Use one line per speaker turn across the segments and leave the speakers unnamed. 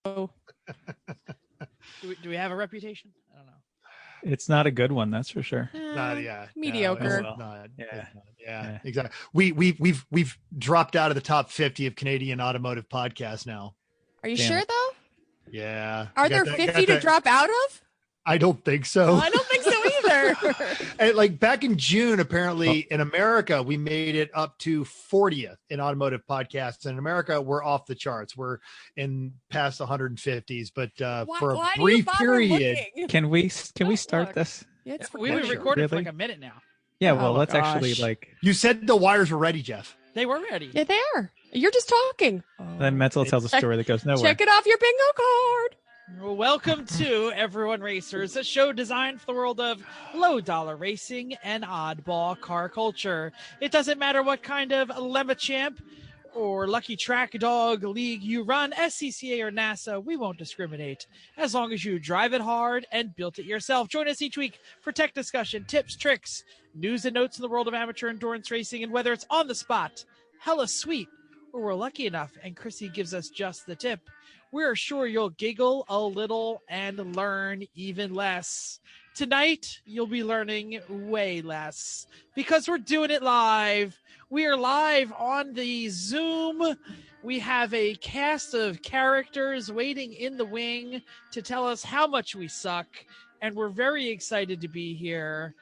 Do we have a reputation? I don't know.
It's not a good one, that's for sure.
Mediocre.
Yeah, exactly. We've dropped out of the top 50 of Canadian automotive podcasts now.
Are you sure though?
Yeah.
Are there 50 to drop out of?
I don't think so.
I don't think so either.
And like back in June, apparently in America, we made it up to 40th in automotive podcasts. In America, we're off the charts. We're in past 150s, but for a brief period.
Can we start this?
Yeah,
we've been recording for like a minute now.
Yeah, well, let's actually
You said the wires were ready, Jeff.
They were ready.
Yeah, they are. You're just talking.
Then Mental tells a story that goes nowhere.
Check it off your bingo card.
Well, welcome to Everyone Racers, a show designed for the world of low-dollar racing and oddball car culture. It doesn't matter what kind of Lemma Champ or Lucky Track Dog league you run, SCCA or NASA, we won't discriminate, as long as you drive it hard and built it yourself. Join us each week for tech discussion, tips, tricks, news and notes in the world of amateur endurance racing, and whether it's on the spot, hella sweet, or we're lucky enough and Chrissy gives us just the tip, we're sure you'll giggle a little and learn even less. Tonight, you'll be learning way less because we're doing it live. We are live on the Zoom. We have a cast of characters waiting in the wing to tell us how much we suck, and we're very excited to be here.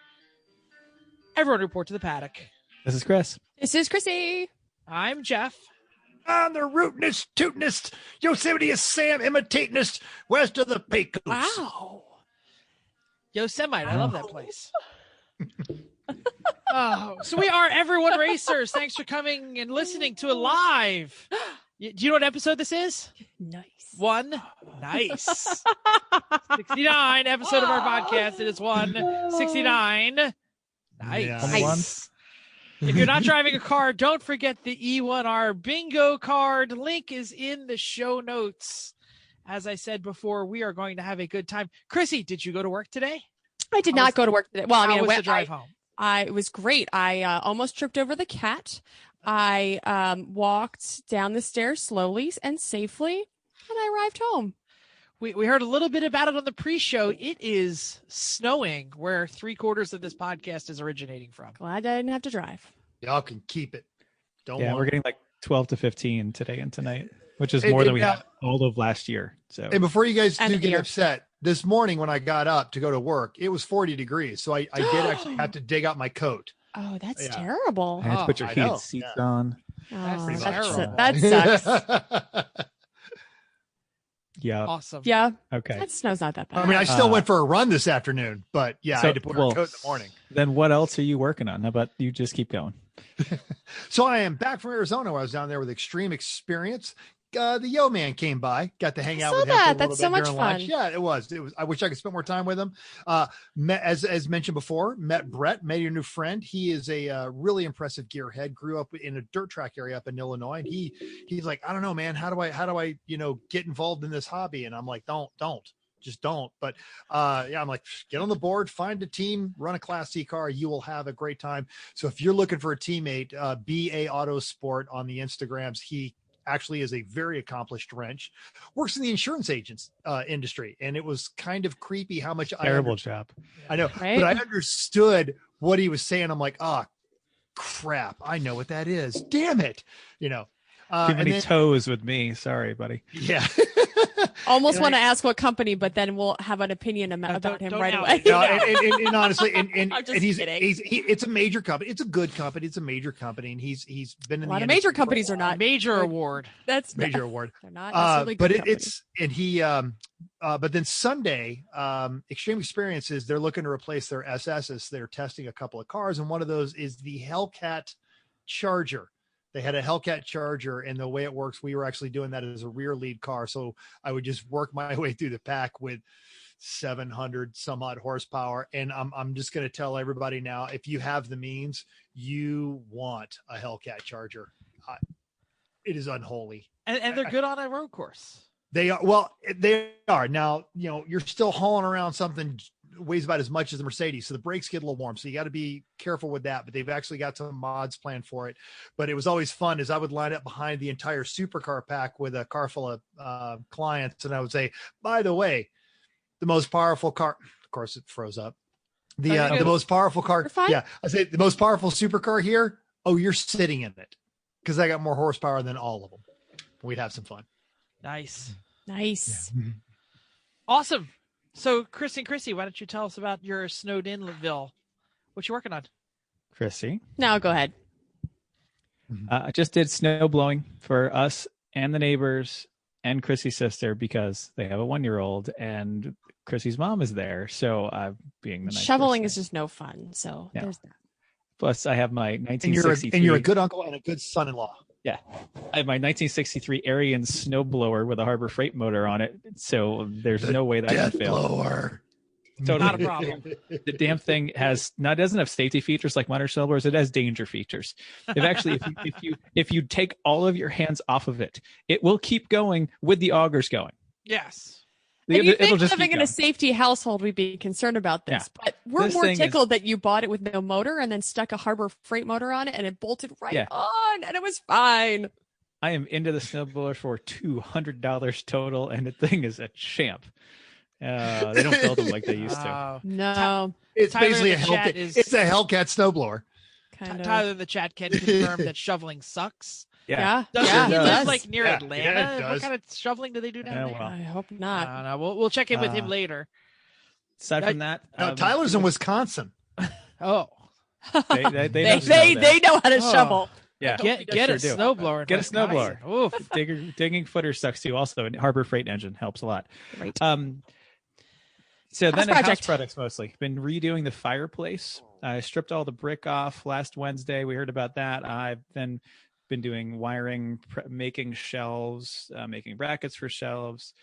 Everyone report to the paddock.
This is Chris.
This is Chrissy.
I'm Jeff.
I'm the rootinest, tootinest, Yosemite Sam imitatinest west of the Pecos.
Wow.
Yosemite, I love that place. So we are Everyone Racers. Thanks for coming and listening to it live. Do you know what episode this is?
Nice.
Nice. 69 episode of our podcast. It is 169. Nice. If you're not driving a car, don't forget the E1R bingo card. Link is in the show notes. As I said before, we are going to have a good time. Chrissy, did you go to work today?
I did not go to work today. Well, I mean,
how was the drive home?
It was great. I almost tripped over the cat. I walked down the stairs slowly and safely, and I arrived home.
We heard a little bit about it on the pre-show. It is snowing where 3/4 of this podcast is originating from.
Glad I didn't have to drive.
Y'all can keep it.
We're getting like 12 to 15 today and tonight, which is more than we had all of last year. So,
and before you guys do get upset, this morning when I got up to go to work, it was 40 degrees. So I did actually have to dig out my coat.
Oh, that's terrible.
You have to put your heated seats on.
That sucks.
Yeah.
Awesome.
Yeah.
Okay.
That snow's not that bad.
I mean, I still went for a run this afternoon, but I had to put on a coat in the morning.
Then what else are you working on? How about you just keep going?
So I am back from Arizona where I was down there with Extreme Experience. The Yo Man came by, got to hang out with him.
That's so much fun.
Lunch. Yeah, it was. I wish I could spend more time with him. As mentioned before, met Brett, made a new friend. He is a really impressive gearhead. Grew up in a dirt track area up in Illinois, and he's like, I don't know, man. How do I get involved in this hobby? And I'm like, just don't. But I'm like, get on the board, find a team, run a Class C car. You will have a great time. So if you're looking for a teammate, BA Autosport on the Instagrams. He actually is a very accomplished wrench, works in the insurance agents industry. And it was kind of creepy how much
terrible job.
I know, right? But I understood what he was saying. I'm like, crap. I know what that is. Damn it.
Too many toes with me. Sorry, buddy.
Yeah.
Almost want to ask what company, but then we'll have an opinion about him right away.
No, and honestly, and
it's
a major company. It's a good company. It's a major company, and he's been in
a lot of major companies are not
major award.
That's major award.
They're not necessarily good
companies. But then Sunday, Extreme Experiences, they're looking to replace their SSs. They're testing a couple of cars, and one of those is the Hellcat Charger. They had a Hellcat Charger, and the way it works, we were actually doing that as a rear lead car. So I would just work my way through the pack with 700 some odd horsepower. And I'm just going to tell everybody now, if you have the means, you want a Hellcat Charger. It is unholy.
And they're good on a road course.
They are. Well, they are. Now, you're still hauling around something weighs about as much as the Mercedes. So the brakes get a little warm. So you got to be careful with that, but they've actually got some mods planned for it. But it was always fun as I would line up behind the entire supercar pack with a car full of clients. And I would say, by the way, the most powerful car, of course it froze up. The most powerful car. Yeah. I say the most powerful supercar here. Oh, you're sitting in it because I got more horsepower than all of them. We'd have some fun.
Nice.
Nice.
Yeah.
Awesome. So, Chrissy, why don't you tell us about your snowed inville? What you working on?
Chrissy.
No, go ahead.
I just did snow blowing for us and the neighbors and Chrissy's sister because they have a 1-year-old and Chrissy's mom is there. So I'm being the nice
shoveling
person.
is just no fun. So there's that.
Plus, I have my 1963.
And you're a good uncle and a good son-in-law.
Yeah, I have my 1963 Arian snowblower with a Harbor Freight motor on it. So there's no way that can fail.
Blower.
Totally.
Not a problem.
The damn thing doesn't have safety features like modern snowblowers. It has danger features. If you take all of your hands off of it, it will keep going with the augers going.
Yes.
You think living in a safety household, we'd be concerned about this, but we're more tickled that you bought it with no motor and then stuck a Harbor Freight motor on it and it bolted right on and it was fine.
I am into the snowblower for $200 total, and the thing is a champ. They don't build them like they used to.
No,
it's
Tyler
basically a
Hellcat.
It's a Hellcat snowblower.
Tyler in the chat can confirm that shoveling sucks.
Yeah.
Does
yeah,
he
it
live
does.
like near Atlanta?
Yeah, it
What
does.
kind of shoveling do they do down there?
Well.
I hope not.
I don't know. We'll check in with him later.
Aside from that,
No, Tyler's in Wisconsin.
Oh,
they
know how to shovel.
Yeah,
get a snowblower.
Get a snowblower.
Oof.
Digging footer sucks too. Also, a Harbor Freight engine helps a lot.
Right.
So
House
then house
project.
products mostly. Been redoing the fireplace. I stripped all the brick off last Wednesday. We heard about that. I've then been doing wiring, making shelves, making brackets for shelves,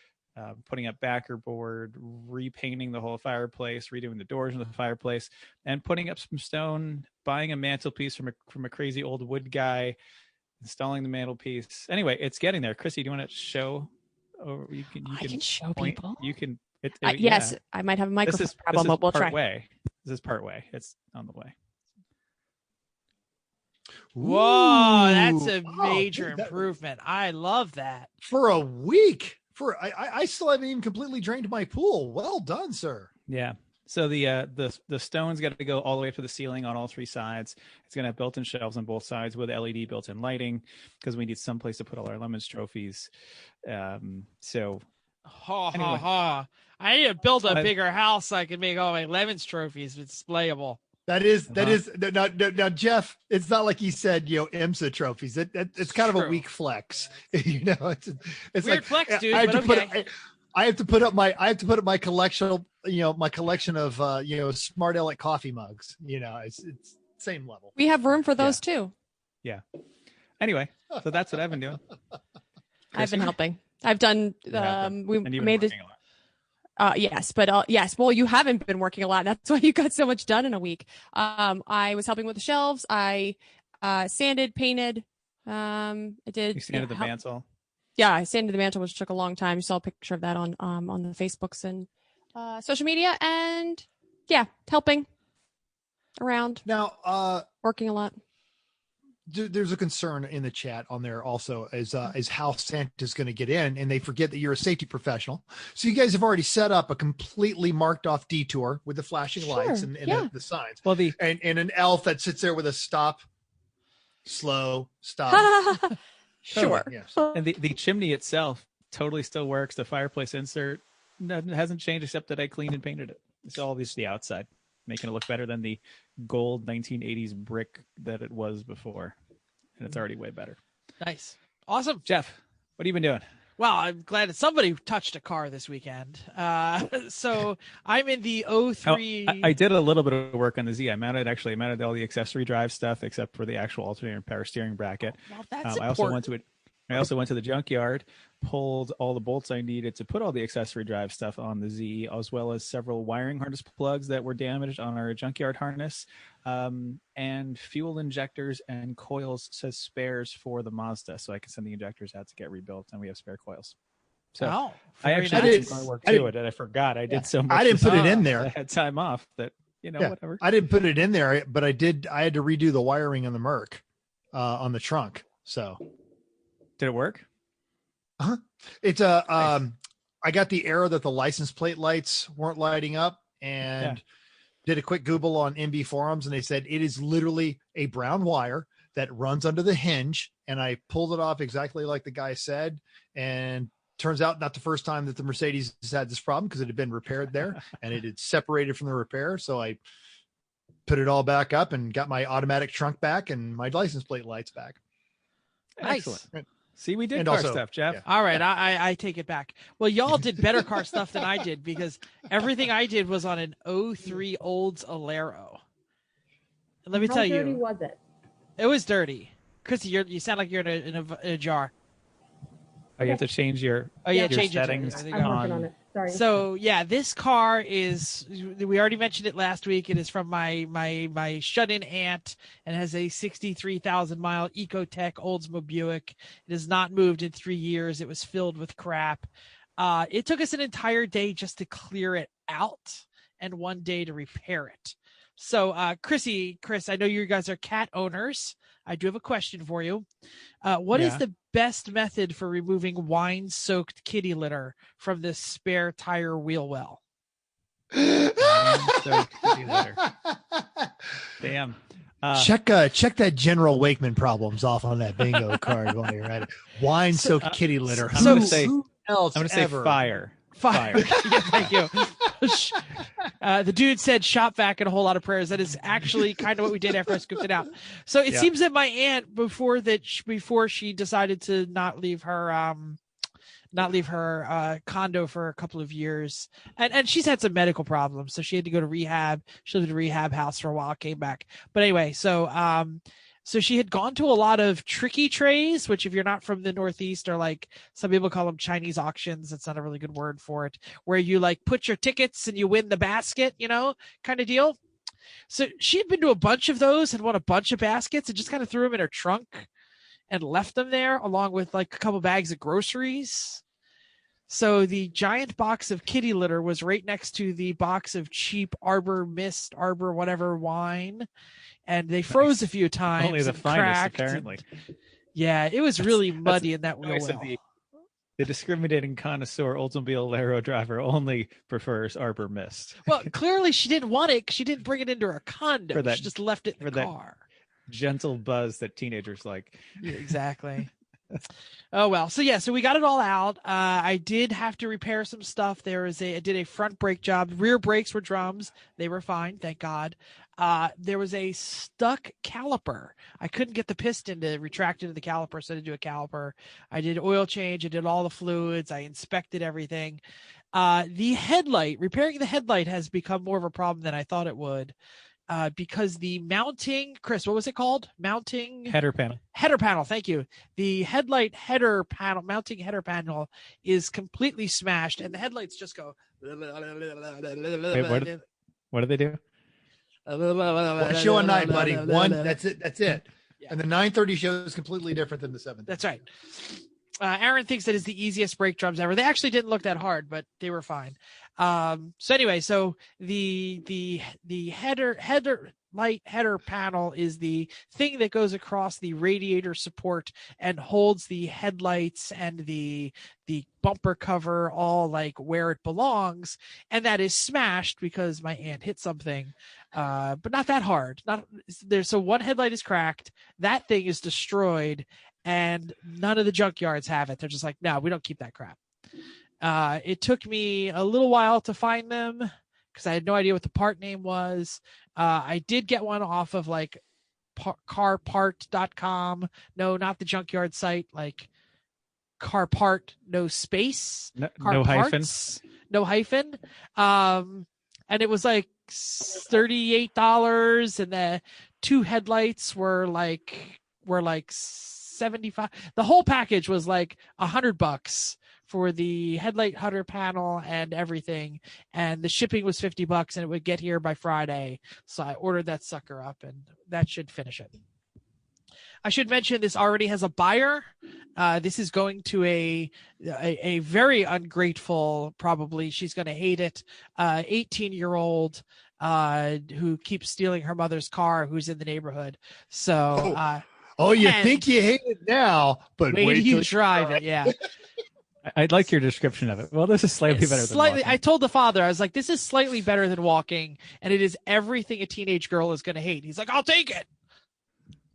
putting up backer board, repainting the whole fireplace, redoing the doors in the fireplace, and putting up some stone, buying a mantelpiece from a crazy old wood guy, installing the mantelpiece. Anyway, it's getting there. Chrissy, do you want to show? Or
I can show people.
You can.
Yes, I might have a microphone problem, but we'll try.
This is part way. It's on the way.
Whoa, that's a major improvement. I love that.
For a week. I still haven't even completely drained my pool. Well done, sir.
Yeah. So the stone's got to go all the way up to the ceiling on all three sides. It's going to have built-in shelves on both sides with LED built-in lighting because we need some place to put all our lemons trophies. So.
I need to build a bigger house so I can make all my lemons trophies displayable.
That is now Jeff. It's not like he said IMSA trophies. It's kind of a weak flex. It's
weird
like
flex, dude.
I have
but
to
okay.
I have to put up my collection. My collection of Smart Aleck coffee mugs. It's same level.
We have room for those too.
Yeah. Anyway, so that's what I've been doing.
I've been helping. I've done. We made this. Yes, but yes. Well, you haven't been working a lot. That's why you got so much done in a week. I was helping with the shelves. I sanded, painted. I did.
You sanded the mantle.
Yeah, I sanded the mantle, which took a long time. You saw a picture of that on the Facebooks and social media, and helping around.
Now,
working a lot.
There's a concern in the chat on there also is how Santa's going to get in, and they forget that you're a safety professional. So you guys have already set up a completely marked off detour with the flashing lights and the signs.
Well,
and an elf that sits there with a stop, slow, stop.
Sure.
Yes.
And the chimney itself totally still works. The fireplace insert hasn't changed except that I cleaned and painted it. It's all just the outside, making it look better than the gold 1980s brick that it was before. And it's already way better.
Nice. Awesome.
Jeff, what have you been doing?
Well, I'm glad that somebody touched a car this weekend. So I'm in the 03.
I did a little bit of work on the Z. I mounted all the accessory drive stuff except for the actual alternator and power steering bracket.
Well, that's
I also went to the junkyard, pulled all the bolts I needed to put all the accessory drive stuff on the Z, as well as several wiring harness plugs that were damaged on our junkyard harness, and fuel injectors and coils says spares for the Mazda, so I can send the injectors out to get rebuilt, and we have spare coils. So I actually
nice.
did some car work too, and I forgot. I did so much.
I didn't put it in there.
I had time off that, whatever.
I didn't put it in there, but I had to redo the wiring on the Merc on the trunk. So
did it work?
Uh-huh. It's I got the error that the license plate lights weren't lighting up, and did a quick Google on MB forums, and they said it is literally a brown wire that runs under the hinge. And I pulled it off exactly like the guy said. And turns out not the first time that the Mercedes has had this problem, because it had been repaired there and it had separated from the repair. So I put it all back up and got my automatic trunk back and my license plate lights back.
Nice.
Excellent. See, we did car stuff, Jeff.
Yeah.
All right, I take it back. Well, y'all did better car stuff than I did, because everything I did was on an 03 Olds Alero. And let me tell you,
how dirty was it?
It was dirty. Chrissy, you sound like you're in a jar.
Oh, you have to change your
change
settings.
I'm working on it. Sorry.
So yeah, this car is. We already mentioned it last week. It is from my shut-in aunt, and has a 63,000-mile Ecotec Oldsmobile Buick. It has not moved in 3 years. It was filled with crap. It took us an entire day just to clear it out, and 1 day to repair it. So, Chris, I know you guys are cat owners. I do have a question for you. What is the best method for removing wine-soaked kitty litter from the spare tire wheel well?
Wine-soaked kitty litter. Damn.
Check that General Wakeman problems off on that bingo card while you're at it. Wine-soaked kitty litter.
I'm going to say fire.
Fire. Yeah, thank you. The dude said shop vac and a whole lot of prayers. That is actually kind of what we did after I scooped it out. So it seems that my aunt, before she decided to not leave her condo for a couple of years, and she's had some medical problems, so she had to go to rehab. She lived in a rehab house for a while, came back. But anyway, so she had gone to a lot of tricky trays, which if you're not from the Northeast are like, some people call them Chinese auctions. That's not a really good word for it, where you like put your tickets and you win the basket, kind of deal. So she had been to a bunch of those and won a bunch of baskets and just kind of threw them in her trunk and left them there along with like a couple bags of groceries. So the giant box of kitty litter was right next to the box of cheap Arbor Mist, Arbor whatever wine. And they froze a few times.
Only the finest, apparently.
It was really muddy in that wheel well.
The discriminating connoisseur Oldsmobile Alero driver only prefers Arbor Mist.
Well, clearly she didn't want it because she didn't bring it into her condo. She just left it in the car.
Gentle buzz that teenagers like.
Yeah, exactly. Oh well, so we got it all out. I did have to repair some stuff. I did a front brake job. Rear brakes were drums. They were fine, thank God. There was a stuck caliper. I couldn't get the piston to retract into the caliper, so I had to do a caliper. I did oil change. I did all the fluids. I inspected everything. Repairing the headlight has become more of a problem than I thought it would. Because the mounting, Chris, what was it called?
Header panel.
Header panel, thank you. The headlight mounting header panel is completely smashed, and the headlights just go.
Wait, what do they do?
One show a night, buddy. One, that's it.
Yeah.
And the 930 show is completely different than the 7.
That's right. Aaron thinks that is the easiest brake drums ever. They actually didn't look that hard, but they were fine. So anyway, the header panel is the thing that goes across the radiator support and holds the headlights and the bumper cover all like where it belongs, and that is smashed because my aunt hit something, but not that hard. So one headlight is cracked, that thing is destroyed, and none of the junkyards have it. They're just like, no, we don't keep that crap. It took me a little while to find them because I had no idea what the part name was. I did get one off of like carpart.com. No, not the junkyard site, like carpart, no space.
No hyphen.
No hyphen. And it was like $38, and the 2 headlights were like $75. The whole package was like $100 for the headlight header panel and everything, and the shipping was $50, and it would get here by Friday. So I ordered that sucker up, and that should finish it. I should mention this already has a buyer. This is going to a very ungrateful, probably she's going to hate it, 18-year-old who keeps stealing her mother's car, who's in the neighborhood. So,
you think you hate it now, but wait till
you drive it. Yeah.
I'd like your description of it. Well, this is slightly better than walking.
I told the father, I was like, this is slightly better than walking, and it is everything a teenage girl is going to hate. He's like, I'll take it.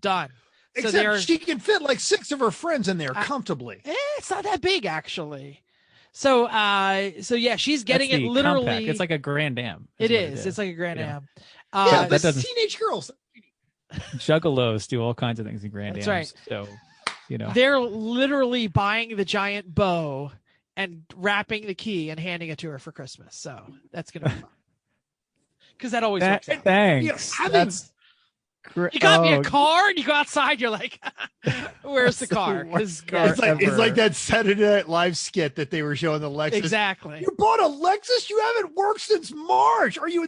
Done.
Except she can fit like 6 of her friends in there comfortably.
It's not that big, actually. So yeah, she's getting it literally.
Compact. It's like a Grand Am.
It is. It's like a Grand Am.
This is teenage girls.
Juggalos do all kinds of things in Grand Ams.
Right.
So,
they're literally buying the giant bow and wrapping the key and handing it to her for Christmas. So that's gonna be fun. Because that always works out.
Thanks.
You got me a car, and you go outside. You're like, "Where's the car?"
It's like that Saturday Night Live skit that they were showing the Lexus.
Exactly.
You bought a Lexus? You haven't worked since March. Are you?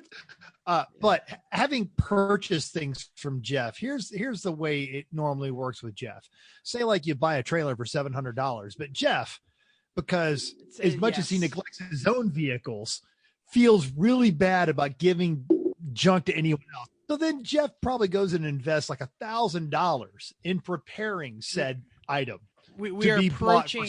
But having purchased things from Jeff, here's the way it normally works with Jeff. Say like you buy a trailer for $700, but Jeff, because as much as he neglects his own vehicles, feels really bad about giving junk to anyone else. So then Jeff probably goes and invests like $1,000 in preparing said item.
We are approaching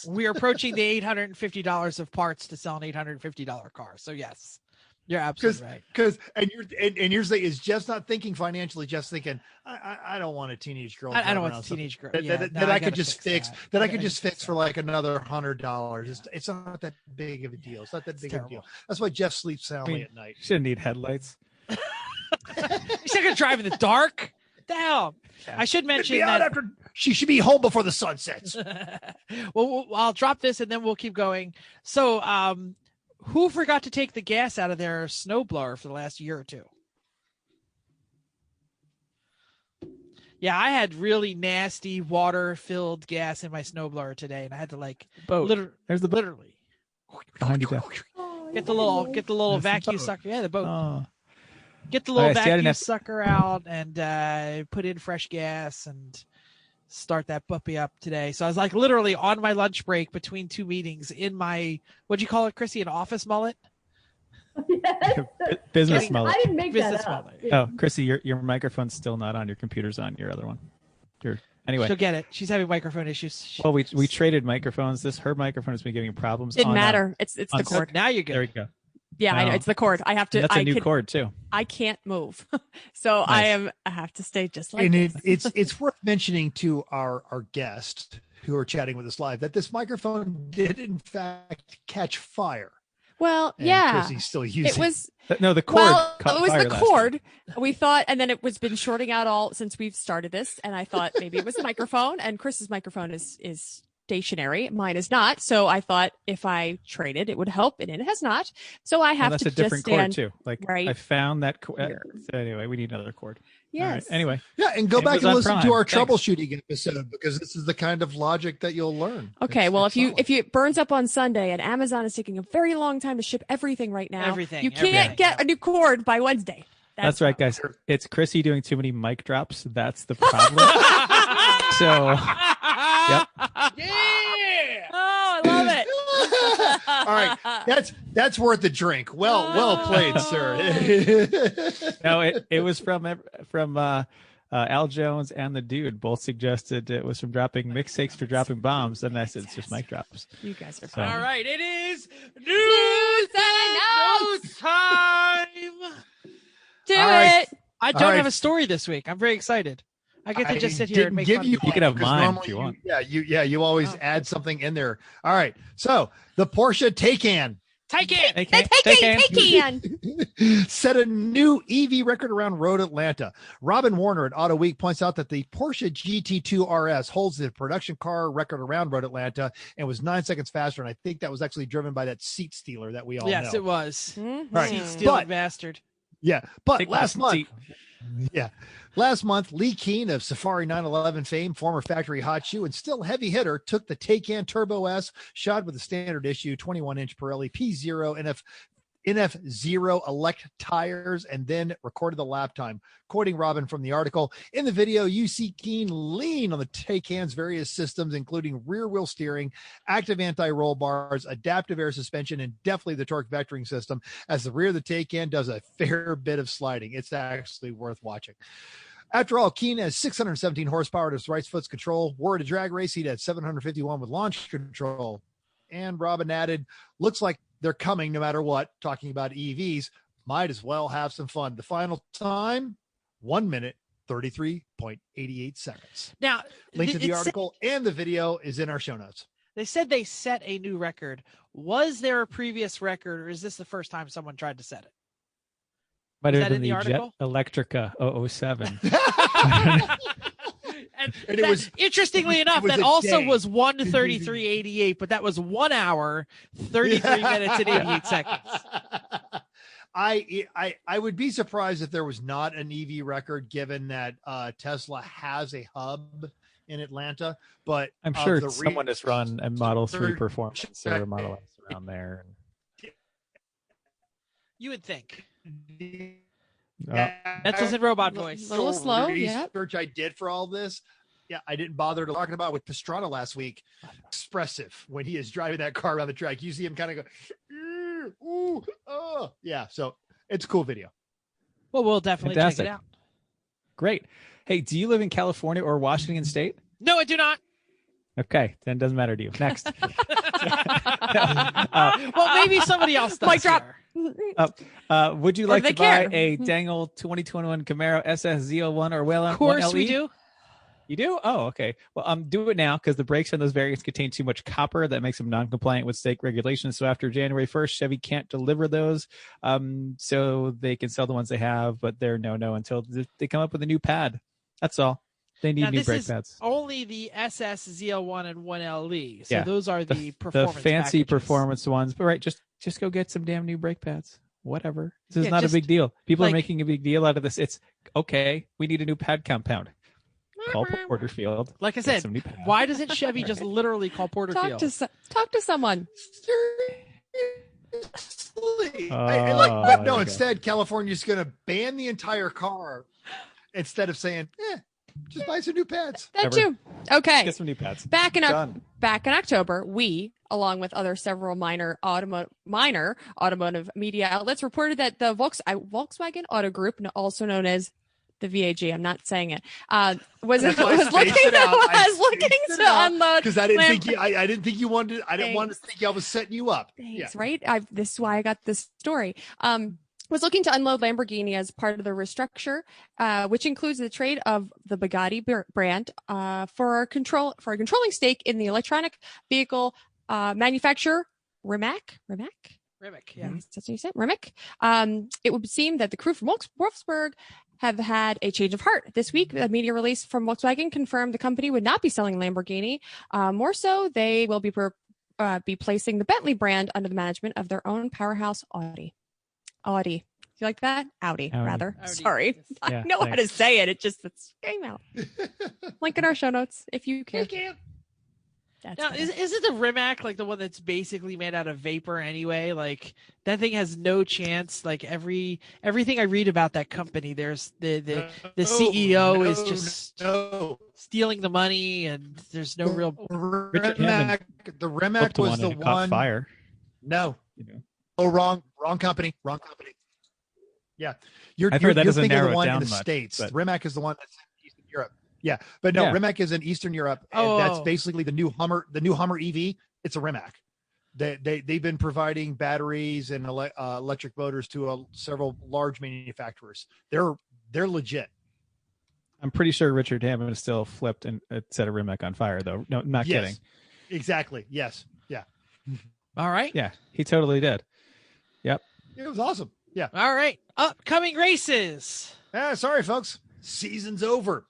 we are approaching the $850 of parts to sell an $850 car. So yes, you're absolutely right.
Because you're saying is Jeff's not thinking financially. Jeff's thinking I don't want a teenage girl.
I don't want a teenage girl
that I could just fix. That I could just fix for like another $100. It's not that big of a deal. It's not that big of a deal. That's why Jeff sleeps soundly at night.
Shouldn't need headlights.
She's not gonna drive in the dark. Damn. I should mention that
she should be home before the sun sets.
Well, I'll drop this and then we'll keep going. So, who forgot to take the gas out of their snowblower for the last year or two? Yeah, I had really nasty water-filled gas in my snowblower today, and I had to
There's the boat.
Literally
Behind you.
Get the little vacuum sucker. Yeah, the boat.
Oh.
Get the little vacuum sucker out and put in fresh gas and start that puppy up today. So I was like literally on my lunch break between 2 meetings in my, what'd you call it, Chrissy? An office mullet?
Yes.
Business mullet.
I didn't make that up.
Oh, Chrissy, your microphone's still not on. Your computer's on. Your other one. Anyway.
She'll get it. She's having microphone issues.
Well, we traded microphones. Her microphone has been giving problems.
Didn't matter. It's the cord.
Now you're good.
There we go.
Yeah, I know. It's the cord. I have to.
That's a new cord too.
I can't move, so nice. I have to stay just like.
And
this.
it's worth mentioning to our guests who are chatting with us live that this microphone did in fact catch fire.
Well,
and
yeah,
Chrissy's still using.
It was
no the cord.
Well, it was the cord. We thought, and then it was been shorting out all since we've started this, and I thought maybe it was the microphone. And Chris's microphone is stationary. Mine is not. So I thought if I traded, it would help, and it has not. So I have
that's
to
a different
just stand
cord too. Like
right
I found that. So anyway, we need another cord.
Yes.
Right. Anyway.
Yeah, and go back and listen
Prime.
to our
Thanks.
troubleshooting episode because this is the kind of logic that you'll learn.
Okay, well, if it burns up on Sunday and Amazon is taking a very long time to ship everything right now, you can't get a new cord by Wednesday.
That's right, guys. It's Chrissy doing too many mic drops. That's the problem. So, yep.
Yeah.
Oh, I love it.
All right, that's worth a drink. Well played, sir.
No, it was from Al Jones and the Dude both suggested it was from dropping mixtapes for dropping bombs, and I said it's just mic drops.
You guys are fun.
All right, it is news and notes time.
Do it.
I don't have a story this week. I'm very excited. I get to just sit here and make fun.
You
can have mine if you want.
You always add something in there. All right. So the Porsche Taycan. Set a new EV record around Road Atlanta. Robin Warner at Auto Week points out that the Porsche GT2 RS holds the production car record around Road Atlanta and was 9 seconds faster. And I think that was actually driven by that seat stealer that we all know.
Yes, it was.
Mm-hmm.
Right.
Seat stealing bastard.
Yeah, but last month, Lee Keen of Safari 911 fame, former factory hot shoe, and still heavy hitter, took the Taycan Turbo S, shod with a standard issue 21-inch Pirelli P0 NF0 elect tires, and then recorded the lap time. Quoting Robin from the article, in the video, you see Keen lean on the Taycan's various systems, including rear wheel steering, active anti-roll bars, adaptive air suspension, and definitely the torque vectoring system, as the rear of the Taycan does a fair bit of sliding. It's actually worth watching. After all, Keen has 617 horsepower to his right foot's control. Were at a drag race, he'd had 751 with launch control. And Robin added, looks like they're coming no matter what, talking about EVs. Might as well have some fun. The final time, 1 minute, 33.88 seconds.
Now,
link to the article and the video is in our show notes.
They said they set a new record. Was there a previous record, or is this the first time someone tried to set it?
Might have been
the
the
article?
Jet Electrica 007.
And
it was,
interestingly enough, that also was 1:33.88, but that was 1 hour, 33 minutes and 88 seconds.
I would be surprised if there was not an EV record, given that Tesla has a hub in Atlanta. But
I'm sure someone has run a Model 3 Performance or a Model S around there.
You would think.
Yeah,
That's just in robot voice.
A little slow, yeah.
Research I did for all this. Yeah, I didn't bother to talk about with Pastrana last week. Expressive when he is driving that car around the track. You see him kind of go, ooh, oh. Yeah, so it's a cool video.
Well, we'll definitely check it out.
Great. Hey, do you live in California or Washington State?
No, I do not.
Okay, then it doesn't matter to you. Next.
Well, maybe somebody else does.
Mic drop.
Would you like to buy a Dangle 2021 Camaro SS Z01 or well?
Of course we do.
You do? Oh, okay. Well, do it now because the brakes on those variants contain too much copper that makes them non-compliant with state regulations. So after January 1st, Chevy can't deliver those. So they can sell the ones they have, but they're no until they come up with a new pad. That's all. They need new brake pads.
Only the SS Z01 and 1LE. So
yeah,
those are the performance
the fancy
packages.
Performance ones. But right, just go get some damn new brake pads. Whatever. This is not a big deal. People are making a big deal out of this. It's okay. We need a new pad compound. Call Porterfield.
Like I said, why doesn't Chevy just literally call Porterfield?
Talk to someone.
Instead, California's going to ban the entire car instead of saying, just buy some new pads.
That too. Okay.
Get some new pads.
Back in October, we, along with several minor automotive media outlets, reported that the Volkswagen Auto Group, also known as the VAG, I'm not saying it, was looking to unload.
Because I didn't think you wanted. I didn't want to think I was setting you up.
Thanks, right? This is why I got this story. Was looking to unload Lamborghini as part of the restructure, which includes the trade of the Bugatti brand for a controlling stake in the electronic vehicle manufacturer Rimac.
Rimac, yeah.
That's what you said, Rimac. It would seem that the crew from Wolfsburg have had a change of heart. This week, a media release from Volkswagen confirmed the company would not be selling Lamborghini. More so, they will be placing the Bentley brand under the management of their own powerhouse Audi. You like that? Audi. Rather.
Audi.
Sorry. Yeah, I know how to say it. It came out. Link in our show notes if you can.
Now, is it the Rimac, like the one that's basically made out of vapor anyway? Like that thing has no chance. Like everything I read about that company, there's the CEO is just stealing the money, and there's no real.
The Rimac was the one.
Fire.
No. Wrong company. Yeah, you're thinking of the one in the States. But... Rimac is the one that's in Eastern Europe. Yeah, but no, Rimac is in Eastern Europe. And that's basically the new Hummer EV. It's a Rimac. They've been providing batteries and electric motors to several large manufacturers. They're legit.
I'm pretty sure Richard Hammond still flipped and set a Rimac on fire, though. No, not kidding.
Exactly. Yes. Yeah.
All right.
Yeah, he totally did. Yep.
It was awesome. Yeah.
All right. Upcoming races.
Sorry, folks. Season's over.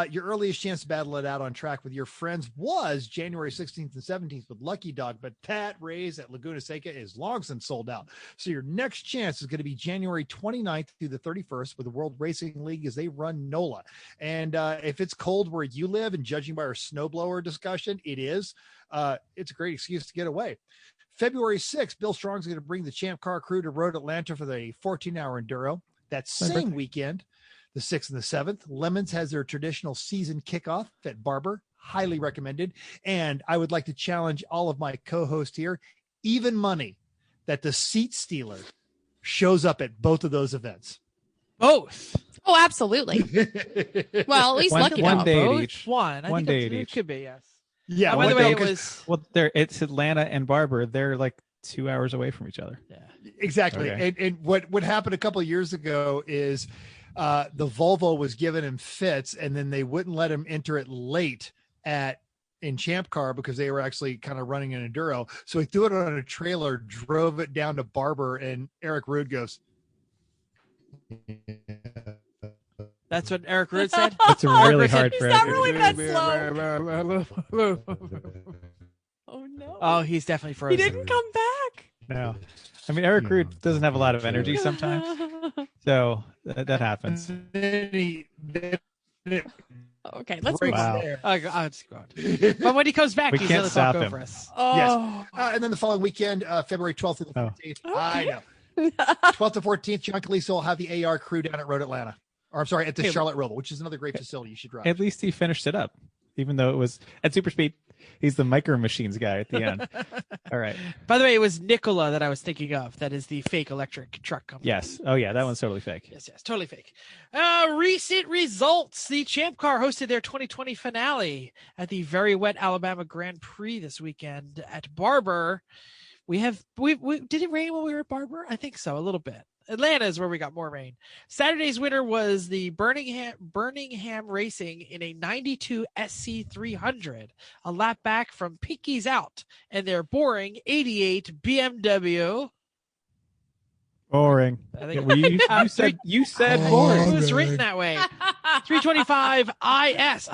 Your earliest chance to battle it out on track with your friends was January 16th and 17th with Lucky Dog, but that race at Laguna Seca is long since sold out. So your next chance is going to be January 29th through the 31st with the World Racing League as they run NOLA. And if it's cold where you live, and judging by our snowblower discussion, it is, it's a great excuse to get away. February 6th, Bill Strong's going to bring the Champ Car crew to Road Atlanta for the 14-hour Enduro. That same weekend, the 6th and the 7th, Lemons has their traditional season kickoff at Barber. Highly recommended. And I would like to challenge all of my co-hosts here, even money, that the seat stealer shows up at both of those events.
Both.
Oh, absolutely. Well, at least Lucky
one
Dog.
day at
Both?
each.
One. I
One
think
day at
it
each.
could be, yes.
Yeah.
By the way, it
because-
was.
Well, it's Atlanta and Barber. They're like 2 hours away from each other.
Yeah.
Exactly.
Okay.
And what happened a couple of years ago is the Volvo was giving him fits, and then they wouldn't let him enter it late in Champ Car because they were actually kind of running an Enduro. So he threw it on a trailer, drove it down to Barber, and Eric Rude goes,
That's what Eric Root said.
It's really hard for
He's not
everyone.
really that slow. Oh no.
Oh, he's definitely
He
frozen.
didn't come back.
No. I mean, Eric Root doesn't have a lot of energy sometimes. So that happens.
Okay, let's
Breaks
move on.
Wow.
there.
I'll just go on. But when he comes back,
We
he's
can't
going to talk
stop him.
over us.
Oh,
And then the following weekend, February 12th and the
Oh.
14th. I know. 12th to 14th, John Calisto will have the AR crew down at Road Atlanta. Or I'm sorry, at the
Hey,
Charlotte Roval, which is another great facility you should drive.
At least he finished it up, even though it was at super speed. He's the micro machines guy at the end. All right.
By the way, it was Nikola that I was thinking of. That is the fake electric truck company.
Yes. Oh, yeah. That one's totally fake.
Yes, totally fake. Recent results. The Champ Car hosted their 2020 finale at the very wet Alabama Grand Prix this weekend at Barber. We did it rain when we were at Barber? I think so, a little bit. Atlanta is where we got more rain. Saturday's winner was the Birmingham Racing in a 92 SC300, a lap back from Pinky's Out and their boring 88 BMW.
Boring.
I think-
You said
It
boring.
was written that way. 325 IS.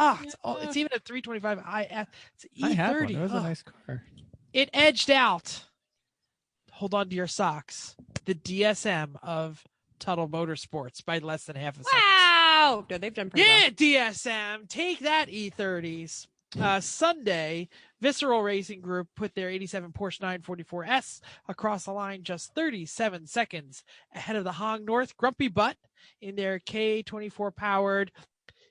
It's even a 325 IS. It's E30.
I have one. It was a nice car.
It edged out. Hold on to your socks. The DSM of Tuttle Motorsports by less than half a second.
wow. No, they've done pretty
Yeah, DSM. Take that, E30s. Sunday, Visceral Racing Group put their 87 Porsche 944S across the line just 37 seconds ahead of the Hong North Grumpy Butt in their K24 powered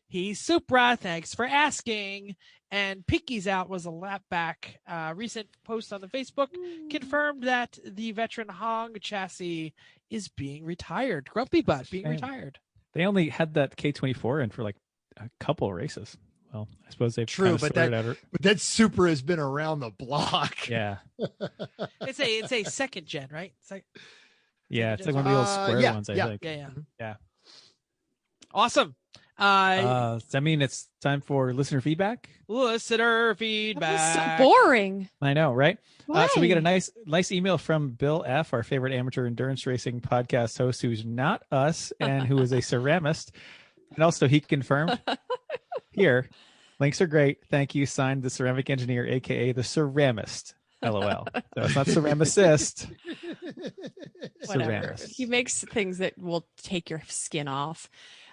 He's Supra. Thanks for asking. And Pinky's Out was a lap back. Recent post on the Facebook confirmed that the veteran Hong chassis is being retired. Grumpy Butt being retired.
They only had that K24 in for like a couple races. Well, I suppose they've
True,
kind of
but
sorted out.
that Supra has been around the block.
Yeah,
It's a second gen, right? It's like
yeah, it's like one of the old square
yeah,
ones. I
yeah.
think.
yeah. Awesome.
Does that mean it's time for listener feedback?
Listener
That
feedback.
was so boring.
I know, right? So we
Why?
get a nice email from Bill F., our favorite amateur endurance racing podcast host, who's not us and who is a ceramist. And also he confirmed here, links are great. Thank you. Signed the ceramic engineer, aka the ceramist. LOL. So it's not ceramicist.
Whatever.
Ceramist.
He makes things that will take your skin off.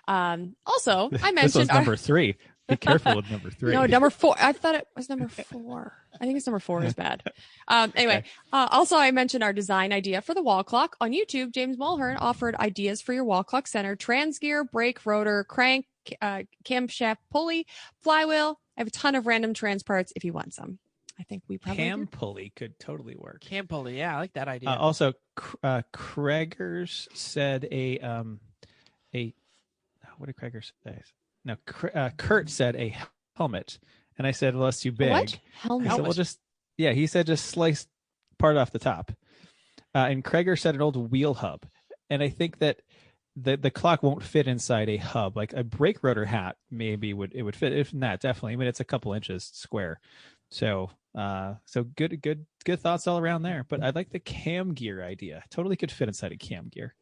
Also, I
This
mentioned
was number 3. Be careful with number 3.
No, number 4. I thought it was number 4. I think it's number 4 is bad. Anyway,
Okay.
also I mentioned our design idea for the wall clock on YouTube. James Mulhern offered ideas for your wall clock center: transgear, brake, rotor, crank, camshaft, pulley, flywheel. I have a ton of random trans parts if you want some. I think we probably
Cam
do.
pulley could totally work.
Cam pulley. Yeah, I like that idea.
Also, Craigers said what did Craigers say? No, Kurt said a helmet, and I said, well, that's too big.
What? Helmet.
I said, well, he said just slice part off the top. And Craiger said an old wheel hub, and I think that the clock won't fit inside a hub. Like a brake rotor hat maybe would fit. If not, definitely. I mean, it's a couple inches square. So good thoughts all around there. But I like the cam gear idea. Totally could fit inside a cam gear.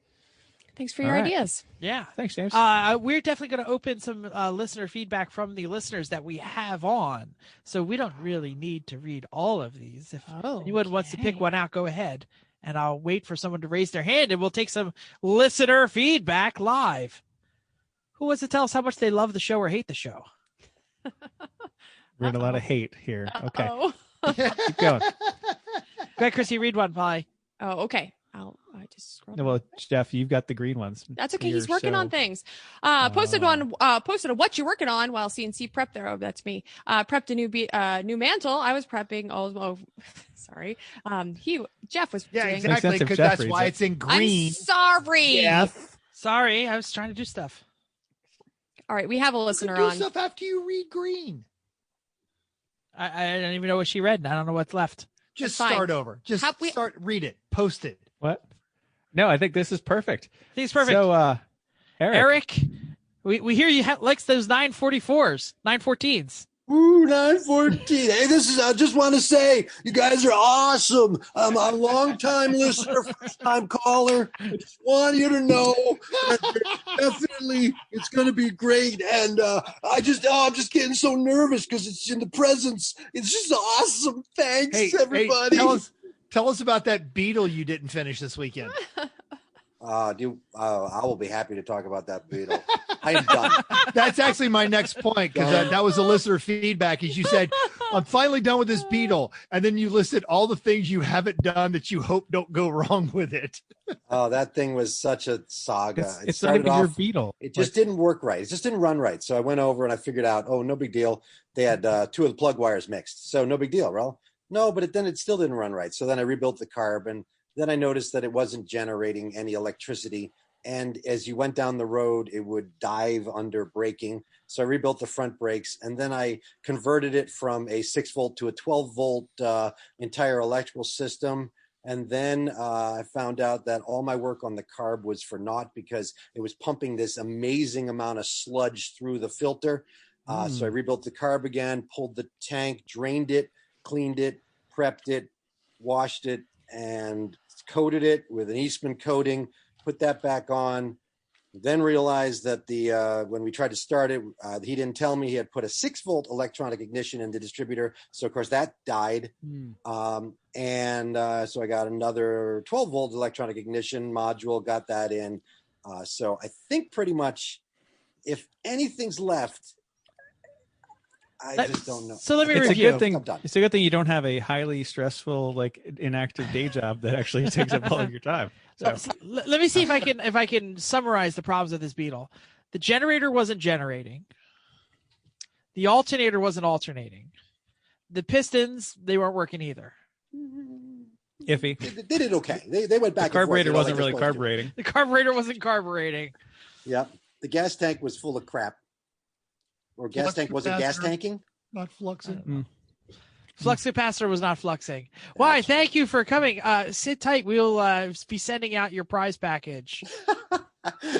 Thanks for your
All right.
ideas.
Yeah.
Thanks, James.
We're definitely going to open some listener feedback from the listeners that we have on. So we don't really need to read all of these. If anyone wants to pick one out, go ahead. And I'll wait for someone to raise their hand and we'll take some listener feedback live. Who wants to tell us how much they love the show or hate the show?
We're in a lot of hate here. Okay.
Uh-oh.
Keep going.
Go ahead, Chrissy, read one, Polly.
Oh, okay. I just scroll.
No, well, Jeff, you've got the green ones.
That's okay.
Your
He's working
show.
on things. Posted on what you're working on while CNC prep there. Oh, that's me. Prepped a new mantle. I was prepping. Oh, sorry. Jeff was
Yeah,
doing.
exactly. Because that's why it's in green.
I'm sorry.
Jeff.
Sorry, I was trying to do stuff.
All right, we have a
You
listener
can do
on.
stuff after you read green.
I don't even know what she read, and I don't know what's left.
Just
That's fine.
start over. Just read it. Post it.
What? No, I think this is perfect.
I think it's perfect.
So,
Eric, we hear you likes those 944s, 914s.
Ooh, 914. Hey, this is, I just want to say, you guys are awesome. I'm a long-time listener, first-time caller. I just want you to know that definitely it's going to be great. And I'm just getting so nervous because it's in the presence. It's just awesome. Thanks, everybody.
Hey, tell us about that beetle you didn't finish this weekend.
I will be happy to talk about that beetle. I'm done.
That's actually my next point, because that was a listener feedback. Is you said, I'm finally done with this beetle. And then you listed all the things you haven't done that you hope don't go wrong with it.
Oh, that thing was such a saga.
it's not even your beetle.
It just didn't work right. It just didn't run right. So I went over and I figured out, oh, no big deal. They had 2 of the plug wires mixed. So no big deal, well. No, but then it still didn't run right. So then I rebuilt the carb, and then I noticed that it wasn't generating any electricity. And as you went down the road, it would dive under braking. So I rebuilt the front brakes, and then I converted it from a 6-volt to a 12-volt entire electrical system. And then I found out that all my work on the carb was for naught, because it was pumping this amazing amount of sludge through the filter. So I rebuilt the carb again, pulled the tank, drained it, cleaned it, prepped it, washed it, and coated it with an Eastman coating, put that back on, then realized that when we tried to start it, he didn't tell me he had put a 6-volt electronic ignition in the distributor. So of course that died. So I got another 12-volt electronic ignition module, got that in. So I think pretty much if anything's left, I just don't know.
So let me
It's
review.
a good thing. It's a good thing you don't have a highly stressful, like inactive day job that actually takes up all of your time. So
Let me see if I can summarize the problems of this beetle. The generator wasn't generating. The alternator wasn't alternating. The pistons, they weren't working either.
iffy.
They did okay. They went back.
The carburetor
and forth,
wasn't really carbureting.
The carburetor wasn't carbureting.
Yep. The gas tank was full of crap. Or gas tank, was it gas tanking?
Not fluxing.
Flux capacitor was not fluxing. Why? Thank you for coming. Sit tight. We'll be sending out your prize package.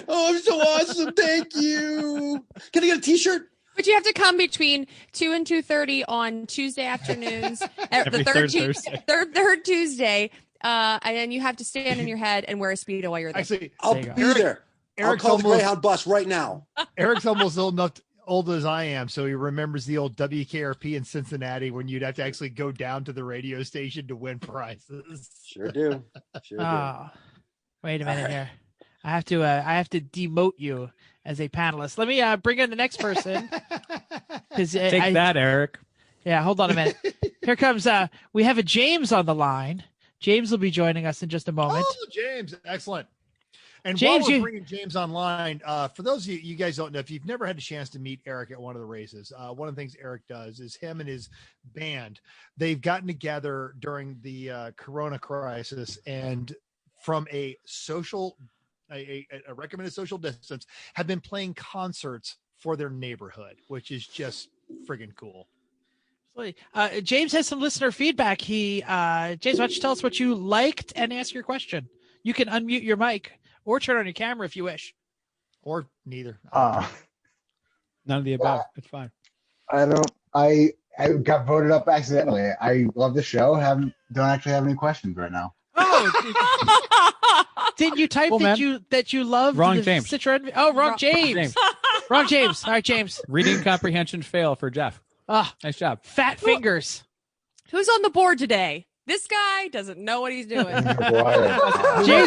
Oh, I'm so awesome. Thank you. Can I get a t-shirt?
But you have to come between 2 and 2:30 on Tuesday afternoons.
Every third Thursday.
Third Tuesday. And then you have to stand in your head and wear a Speedo while you're there.
Actually,
I'll be there. I'll call the Greyhound bus right now.
Eric's almost old as I am, so he remembers the old WKRP in Cincinnati when you'd have to actually go down to the radio station to win prizes.
Sure do. Sure do.
Wait a minute here. I have to demote you as a panelist. Let me bring in the next person.
Take that, Eric.
Yeah, hold on a minute. Here comes we have a James on the line. James will be joining us in just a moment.
Oh, James, excellent. And
James,
while we're bringing James online, for those of you guys don't know, if you've never had a chance to meet Eric at one of the races, one of the things Eric does is him and his band, they've gotten together during the Corona crisis, and from a recommended social distance, have been playing concerts for their neighborhood, which is just friggin' cool.
James has some listener feedback. James, why don't you tell us what you liked and ask your question? You can unmute your mic or turn on your camera if you wish.
Or neither.
None of the above. It's fine.
I got voted up accidentally. I love the show. Don't actually have any questions right now.
Oh, didn't you type that you love
wrong
the
James?
Citroen? Oh, wrong James. Wrong James. All right, James.
Reading comprehension fail for Jeff. Nice job.
Fat fingers.
Who's on the board today? This guy doesn't know what he's doing.
James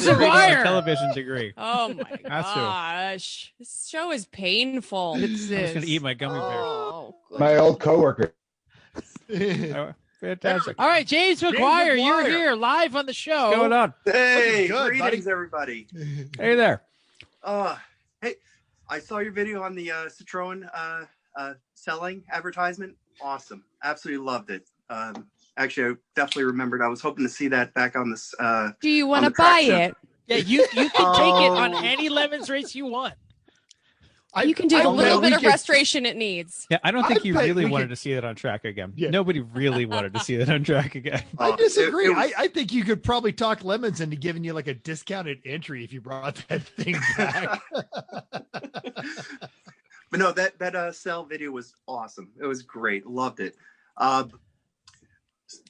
McGuire.
Television degree.
Oh my gosh. This show is painful.
I'm just going to eat my gummy bear.
Oh,
My old coworker.
Fantastic.
All right, James McGuire, you're here live on the show.
What's going on?
Hey,
Good,
greetings, everybody.
Hey there.
Hey, I saw your video on the Citroen selling advertisement. Awesome. Absolutely loved it. Actually, I definitely remembered. I was hoping to see that back on this.
Do you want to buy it?
Yeah, you can take it on any Lemons race you want.
You can do the little bit of restoration it needs.
Yeah, I don't think you really wanted to see it on track again. Yeah. Nobody really wanted to see it on track again.
I disagree. I think you could probably talk Lemons into giving you like a discounted entry if you brought that thing back.
But no, that sell video was awesome. It was great. Loved it.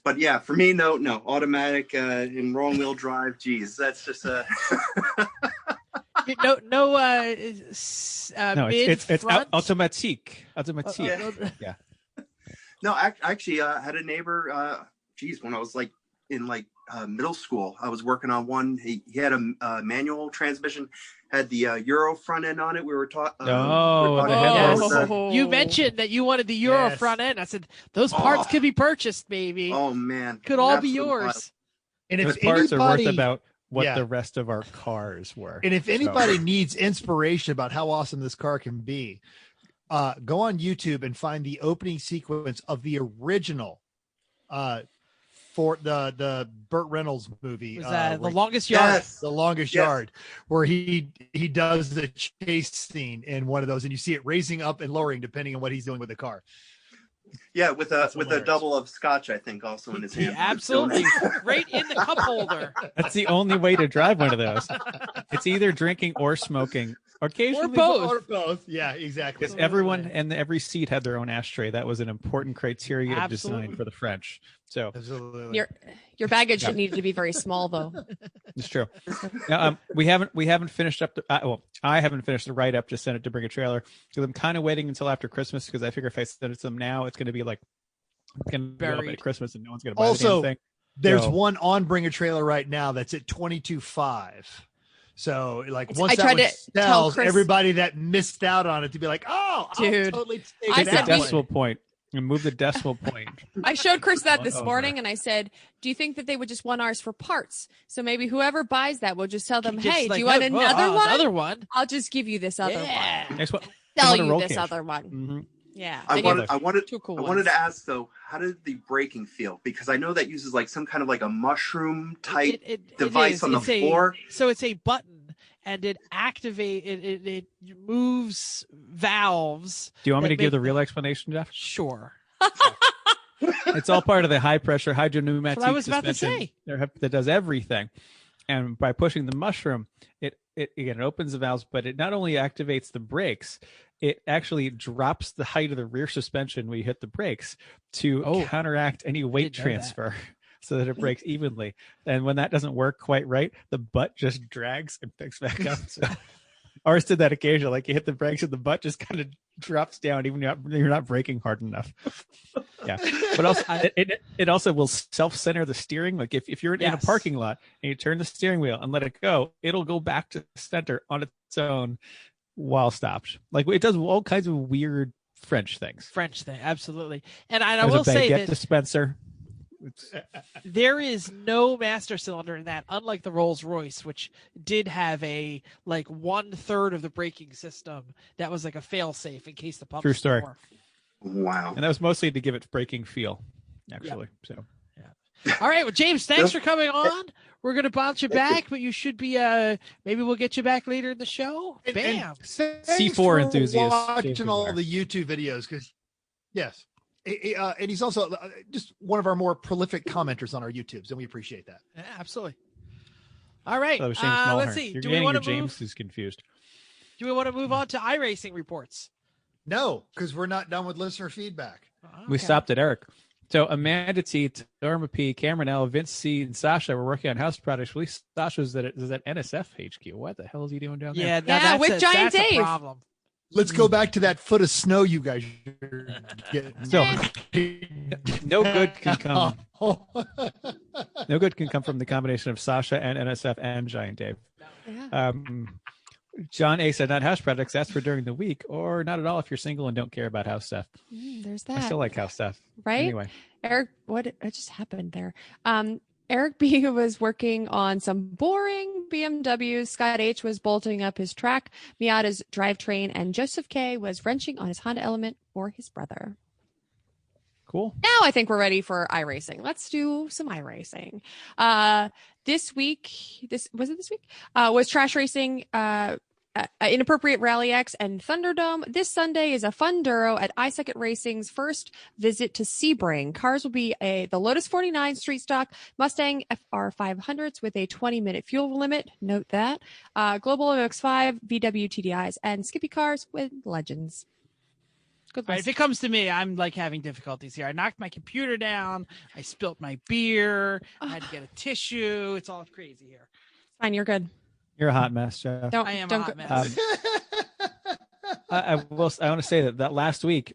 But yeah, for me, no automatic in wrong wheel drive. Geez, that's just
no,
it's automatique. Yeah.
No, actually, I had a neighbor. When I was like in middle school, I was working on one. He had a manual transmission, had the Euro front end on it. We were talking.
You mentioned that you wanted the Euro front end. I said those parts could be purchased, baby.
Oh man,
could all be yours.
And
those parts are worth about what the rest of our cars were.
And if anybody needs inspiration about how awesome this car can be, go on YouTube and find the opening sequence of the original for the Burt Reynolds movie.
The Longest Yard.
Yes, The Longest Yard, where he does the chase scene in one of those, and you see it raising up and lowering depending on what he's doing with the car.
Yeah, with a double of scotch, I think, also in his hand.
Absolutely, right in the cup holder.
That's the only way to drive one of those. It's either drinking or smoking, occasionally
or both. Yeah, exactly.
Because everyone and every seat had their own ashtray. That was an important criteria of design for the French. So
absolutely,
your baggage needed to be very small, though.
It's true. Now, we haven't finished up I haven't finished the write up to send it to Bring a Trailer because I'm kind of waiting until after Christmas because I figure if I send it to them now, it's going to be like at Christmas and no one's going to buy the damn thing.
There's one on Bring a Trailer right now that's at $22,500. So once that sells, everybody that missed out on it to be like, oh,
dude,
I'll totally take
the decimal point. And move the decimal point.
I showed Chris that this morning, and I said, "Do you think that they would just want ours for parts? So maybe whoever buys that will just tell them, hey, do you want another one?
Another one?
I'll just give you this other one.
Next one.
Sell you this other one.
Mm-hmm.
Yeah.
I wanted to ask though, how did the braking feel? Because I know that uses some kind of a mushroom type device on the floor.
So it's a button. And it moves valves.
Do you want me to give the real explanation, Jeff?
Sure.
It's all part of the high pressure hydropneumatic
That's what I was about to say.
That does everything. And by pushing the mushroom, it opens the valves, but it not only activates the brakes, it actually drops the height of the rear suspension when you hit the brakes to counteract any weight transfer. So that it breaks evenly. And when that doesn't work quite right, the butt just drags and picks back up. So ours did that occasionally. You hit the brakes and the butt just kind of drops down, even you're not braking hard enough. Yeah. But also it also will self-center the steering. If you're in a parking lot and you turn the steering wheel and let it go, it'll go back to center on its own while stopped. It does all kinds of weird French things.
Absolutely. And I will say that
dispenser.
There is no master cylinder in that, unlike the Rolls-Royce, which did have a 1/3 of the braking system that was a fail-safe in case the pump.
True story.
Wow.
And that was mostly to give it braking feel, actually. Yep. So.
Yeah. All right. Well, James, thanks for coming on. We're gonna bounce you back, but you should be. Maybe we'll get you back later in the show. Bam.
C4 enthusiast.
Watching all the YouTube videos because, yes. And he's also just one of our more prolific commenters on our YouTubes, and we appreciate that.
Yeah, absolutely. All right. Let's see.
Do we want to James is confused.
Do we want to move on to iRacing reports?
No, because we're not done with listener feedback.
Okay. We stopped at Eric. So Amanda T, Norma P, Cameron L, Vince C, and Sasha were working on house products. Release Sasha's at NSF HQ. What the hell is he doing down there?
Yeah, with Giant Dave.
Problem.
Let's go back to that foot of snow you guys are getting.
So, no good can come. No good can come from the combination of Sasha and NSF and Giant Dave.
Yeah.
John A said, not house products. That's for during the week, or not at all if you're single and don't care about house stuff.
There's that.
I still like house stuff.
Right?
Anyway.
Eric, what just happened there? Eric B was working on some boring BMWs. Scott H was bolting up his track, Miata's drivetrain, and Joseph K was wrenching on his Honda Element for his brother.
Cool.
Now I think we're ready for iRacing. Let's do some iRacing. This week, was Trash Racing, Inappropriate Rally X and Thunderdome. This Sunday is a fun Duro at iSecond Racing's first visit to Sebring. Cars will be the Lotus 49 Street Stock Mustang FR 500s with a 20-minute fuel limit. Note that. Global MX5 VW TDIs and Skippy cars with Legends. Good
All right, if it comes to me, I'm like having difficulties here. I knocked my computer down. I spilt my beer. I had to get a tissue. It's all crazy here.
Fine, you're good.
You're a hot mess, Jeff.
I am a hot mess.
I want to say that last week,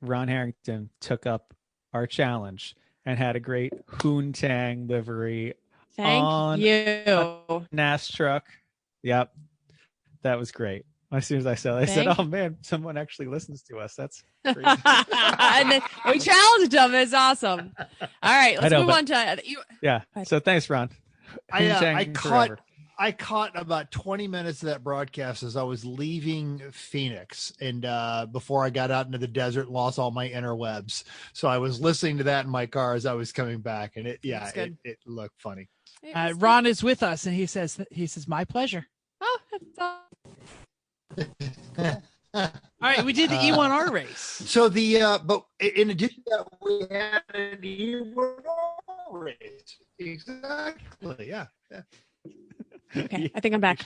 Ron Harrington took up our challenge and had a great Hoontang livery
Thank you.
a NAS truck. Yep, that was great. As soon as I said it, I said, "Oh man, someone actually listens to us." That's crazy.
And then we challenged them. It's awesome. All right, let's move on to you.
Yeah. So thanks, Ron.
I caught about 20 minutes of that broadcast as I was leaving Phoenix, and before I got out into the desert and lost all my interwebs. So I was listening to that in my car as I was coming back, and it looked funny.
Ron is with us, and he says, "My pleasure."
Oh, that's awesome.
All
right, we did the E1R race.
So but in addition to that, we had an E1R race. Exactly. Yeah.
Okay, I think I'm back.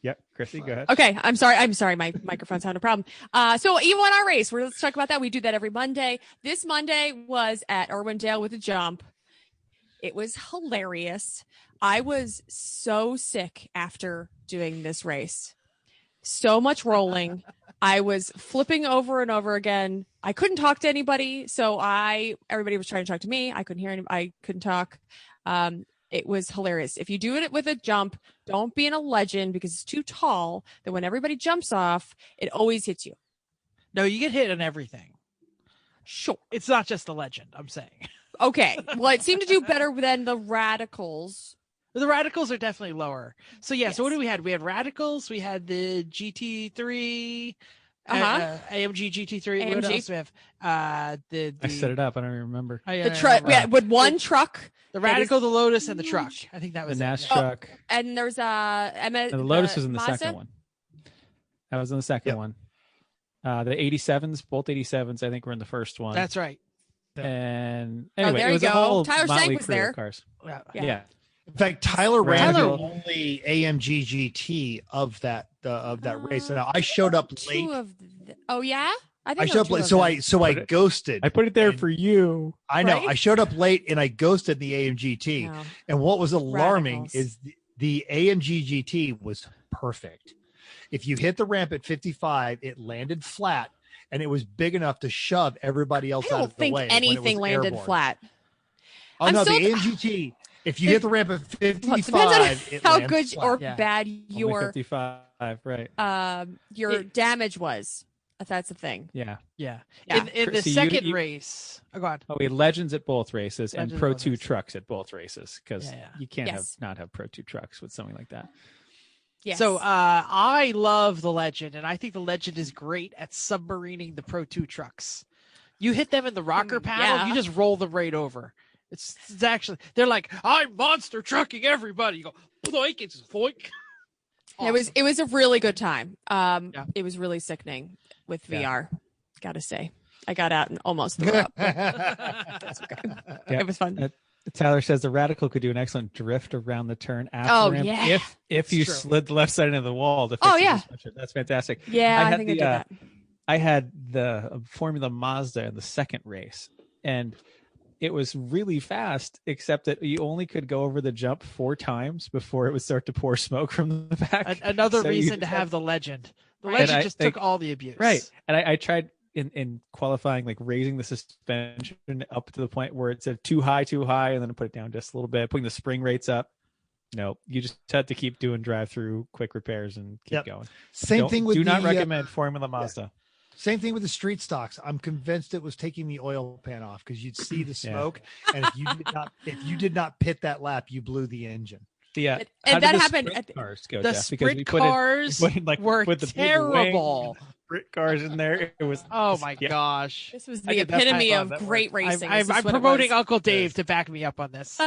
Yep, Chrissy, go ahead.
Okay, I'm sorry. My microphone's having a problem. So E1R race. Let's talk about that. We do that every Monday. This Monday was at Irwindale with a jump. It was hilarious. I was so sick after doing this race. So much rolling. I was flipping over and over again. I couldn't talk to anybody. So everybody was trying to talk to me. I couldn't hear anybody. I couldn't talk. It was hilarious. If you do it with a jump, don't be in a legend because it's too tall that when everybody jumps off, it always hits you.
No, you get hit on everything.
Sure.
It's not just a legend, I'm saying.
Okay. Well, it seemed to do better than the Radicals.
The Radicals are definitely lower. So, yes. So what do we had? We had Radicals. We had the GT3, AMG GT3.
AMG.
What else do we have?
I set it up. I don't even remember.
The truck. Yeah, with one truck.
The Radical, the Lotus, and the truck. I think that was
the NAS truck.
And there's
the Lotus was in the
Mazda?
second one. That was in the second one. The 87s, both 87s, I think were in the first one.
That's right.
And anyway,
there
it was
you
a
go.
whole
Tyler
motley
Stank was
crew
there.
of cars.
Yeah.
In fact, Tyler ran the
Radical.
only AMG GT of that race. And I showed up late.
Oh yeah,
I showed up late, so I ghosted.
I put it there for you.
I know.
Right?
I showed up late and I ghosted the AMG GT.
No.
And what was alarming
Radicals.
is the AMG GT was perfect. If you hit the ramp at 55, it landed flat, and it was big enough to shove everybody else
I
out
don't
of the
think
way.
anything landed
airborne.
flat.
Oh
I'm
no,
still-
the AMG. If you hit the ramp at
Well, it
55,
depends
it
on how
lands
good
flat.
or
Yeah.
bad
Only
your
55, right?
your damage was. If that's the thing.
Yeah.
Yeah.
Yeah.
In the
Chrissy,
second
you-
race. Oh, go on.
Oh, we had Legends at both races
Legends
and
at
Pro
both
2
races.
trucks at both races because
Yeah.
you can't
Yes.
not have Pro 2 trucks with something like that.
Yes.
So I love the Legend, and I think the Legend is great at submarining the Pro 2 trucks. You hit them in the rocker panel,
yeah.
you just roll them right over. It's actually, they're like, I'm monster trucking everybody. You go, boink, it's boink. Awesome.
It was a really good time.
Yeah.
It was really sickening with
Yeah.
VR. Gotta say, I got out and almost threw up. That's okay.
Yeah.
It was fun.
Tyler says the Radical could do an excellent drift around the turn after
Oh,
ramp
yeah.
if you
true.
slid the left side into the wall. To fix
Oh,
the
yeah.
suspension. That's fantastic.
Yeah, I
had
think I
the,
did that.
I had the Formula Mazda in the second race, and it was really fast, except that you only could go over the jump 4 times before it would start to pour smoke from the back.
Another
So
reason
you-
to have the Legend. The
Right.
Legend
And I
just
think-
took all the abuse.
Right. And I tried in qualifying, like raising the suspension up to the point where it said too high, and then put it down just a little bit, putting the spring rates up. Nope. You just had to keep doing drive-through quick repairs and keep going.
Same thing with
do not recommend Formula Mazda.
Same thing with the street stocks. I'm convinced it was taking the oil pan off because you'd see the smoke, and if you did not pit that lap, you blew the engine.
Yeah,
and that happened.
Cars go,
the
Jeff,
sprint cars were terrible.
Sprint cars in there. It was.
Oh my gosh!
This was the epitome of great racing.
I'm promoting Uncle Dave to back me up on this.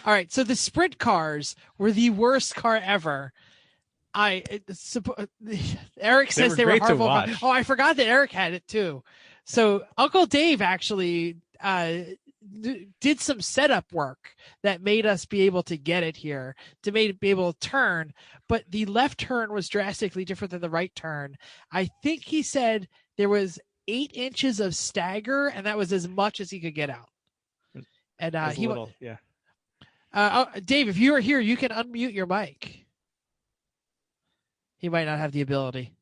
All right, so the sprint cars were the worst car ever. Eric says they were horrible. Oh, I forgot that Eric had it too. So Uncle Dave actually did some setup work that made us be able to get it here, to be able to turn. But the left turn was drastically different than the right turn. I think he said there was 8 inches of stagger, and that was as much as he could get out. And Dave, if you are here, you can unmute your mic. He might not have the ability.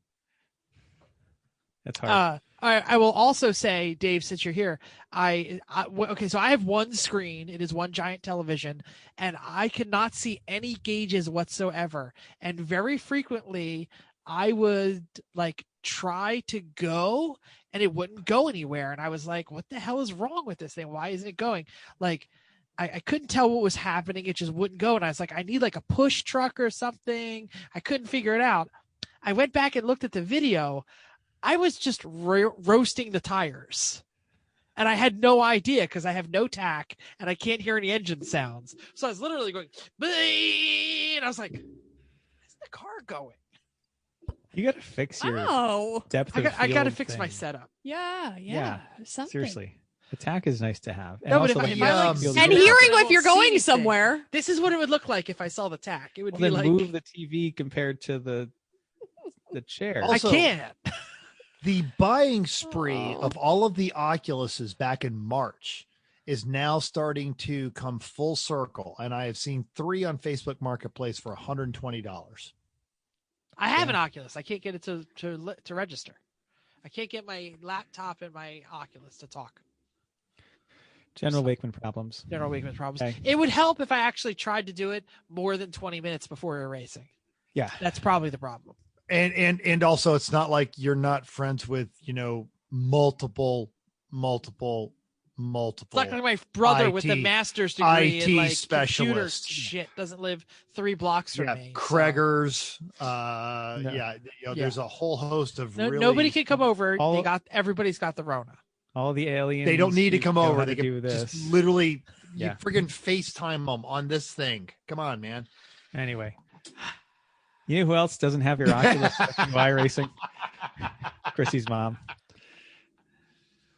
That's hard.
I will also say, Dave, since you're here, okay, so I have one screen. It is one giant television, and I cannot see any gauges whatsoever. And very frequently, I would try to go, and it wouldn't go anywhere. And I was like, "What the hell is wrong with this thing? Why isn't it going?" I couldn't tell what was happening. It just wouldn't go. And I was like, I need a push truck or something. I couldn't figure it out. I went back and looked at the video. I was just roasting the tires. And I had no idea because I have no tack and I can't hear any engine sounds. So I was literally going, and I was like, where's the car going?
You got to fix your depth of field
I got to fix my setup.
Yeah. Something.
Seriously. Attack is nice to have. And
no, but
also,
if I
and hearing if you're going somewhere.
This is what it would look like if I saw the tack. It would be
then move the TV compared to the chair.
Also,
I can't.
The buying spree of all of the Oculuses back in March is now starting to come full circle, and I have seen 3 on Facebook Marketplace for $120.
I have an Oculus. I can't get it to register. I can't get my laptop and my Oculus to talk.
General Wakeman problems.
Okay. It would help if I actually tried to do it more than 20 minutes before we were racing.
Yeah.
That's probably the problem.
And also it's not like you're not friends with, multiple.
It's like my brother with the master's degree
IT
in
specialist
shit doesn't live 3 blocks from me.
Craigers. There's a whole host of
nobody can come over. Everybody's got the Rona.
All the aliens.
They don't need to come over. They can
do this.
Just literally you friggin' FaceTime them on this thing. Come on, man.
Anyway. You know who else doesn't have your Oculus racing? Chrissy's mom.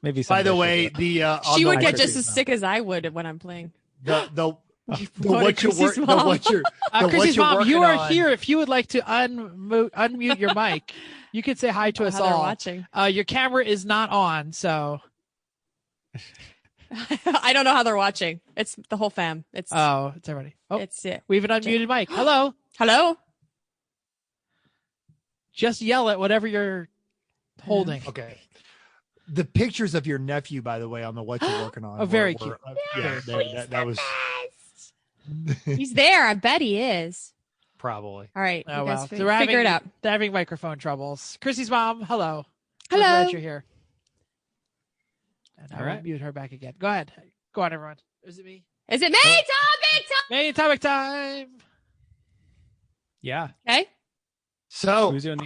Maybe.
By the way,
she would get just as sick as I would when I'm playing.
Chrissy's mom, you are here. If you would like to unmute your mic, you could say hi to us all.
Watching.
Your camera is not on, so.
I don't know how they're watching. It's the whole fam. It's
everybody.
It's it.
We have an unmuted mic. Hello.
Hello.
Just yell at whatever you're holding.
Okay. The pictures of your nephew, by the way, on the what you're working on.
Very cute.
That was.
He's there. I bet he is.
Probably.
All right.
Oh, well.
So figure it out.
They're having microphone troubles. Chrissy's mom, hello.
Hello.
I'm glad you're here. And
All
I
right.
will mute her back again. Go ahead. Go on, everyone. Is it me?
Is it me?
Atomic time.
Yeah.
Okay.
So
Who's doing the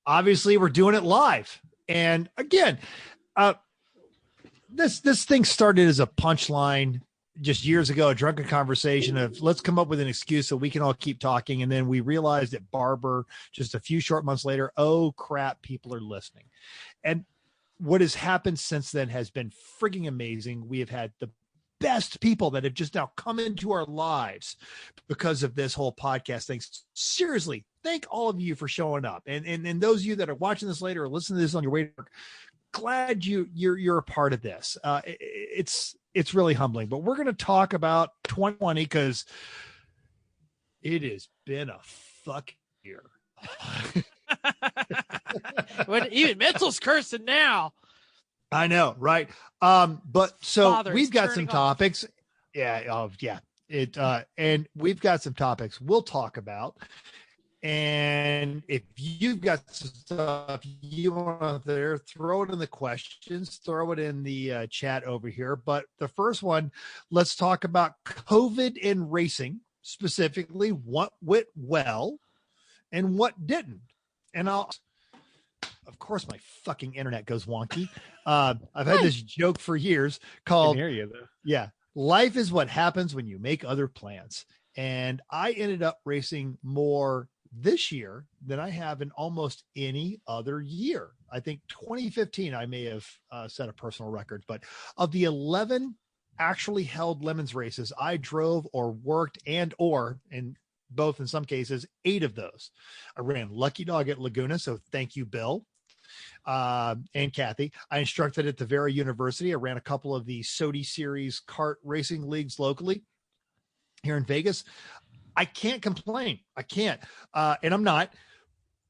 obviously we're doing it live. And again, this thing started as a punchline just years ago, a drunken conversation of let's come up with an excuse so we can all keep talking. And then we realized at Barber just a few short months later, oh crap, people are listening. And what has happened since then has been frigging amazing. We have had the best people that have just now come into our lives because of this whole podcast thing. Seriously, thank all of you for showing up. And those of you that are watching this later or listening to this on your way to work, glad you're a part of this. It's really humbling, but we're going to talk about 2020 because it has been a fuck year.
Even Mitchell's cursing now.
I know, right? But so
Father
we've got some
turning
topics. Yeah. Oh, yeah. And we've got some topics we'll talk about. And if you've got some stuff you want there, throw it in the questions, throw it in the chat over here. But the first one, let's talk about COVID in racing, specifically what went well and what didn't. And of course, my fucking internet goes wonky. I've had this joke for years called,
I can hear you, though.
Yeah, life is what happens when you make other plans. And I ended up racing more this year than I have in almost any other year. I think 2015, I may have set a personal record, but of the 11 actually held Lemons races, I drove or worked in both, in some cases, 8 of those. I ran Lucky Dog at Laguna. So thank you, Bill. And Kathy. I instructed at the Vera University. I ran a couple of the SOTI series kart racing leagues locally here in Vegas. I can't complain. I can't. And I'm not.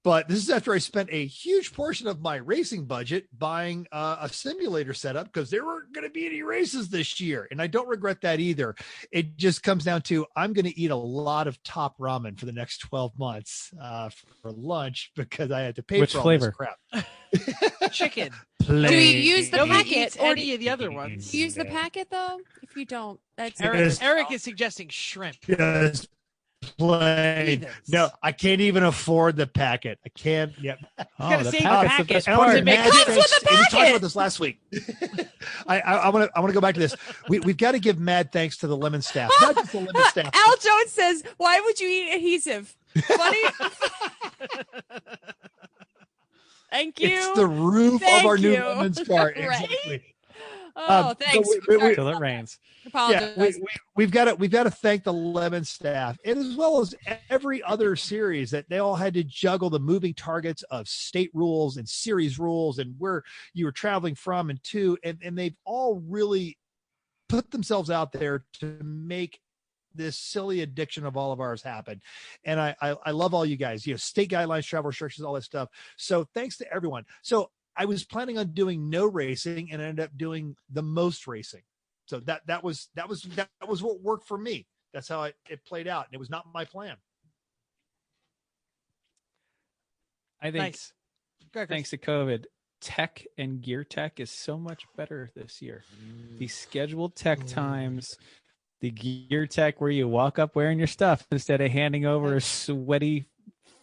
But this is after I spent a huge portion of my racing budget buying a simulator setup because there weren't going to be any races this year. And I don't regret that either. It just comes down to I'm going to eat a lot of top ramen for the next 12 months for lunch because I had to pay for all this crap.
Chicken.
Do you use the packet
or any of the other ones?
Do you use the packet though? If you don't, that's
Eric is suggesting shrimp.
Yes. Plain. No, I can't even afford the packet. I can't. Yep.
You gotta save the packet.
And we talked about this last week. I want to go back to this. We've got to give mad thanks to the Lemon staff, not just the Lemon staff.
Al Jones says, "Why would you eat adhesive?" Funny. Thank you.
It's the roof of our new Lemons car. Exactly.
Right? Oh, thanks.
Till it rains.
Yeah, we've got to thank the Lemon staff, and as well as every other series that they all had to juggle the moving targets of state rules and series rules and where you were traveling from and to, and they've all really put themselves out there to make this silly addiction of all of ours happen. And I love all you guys, state guidelines, travel restrictions, all that stuff. So thanks to everyone. So I was planning on doing no racing and ended up doing the most racing. So that was what worked for me. That's how it played out. And it was not my plan.
I think thanks to COVID, tech and gear tech is so much better this year. The scheduled tech times, the gear tech where you walk up wearing your stuff instead of handing over a sweaty,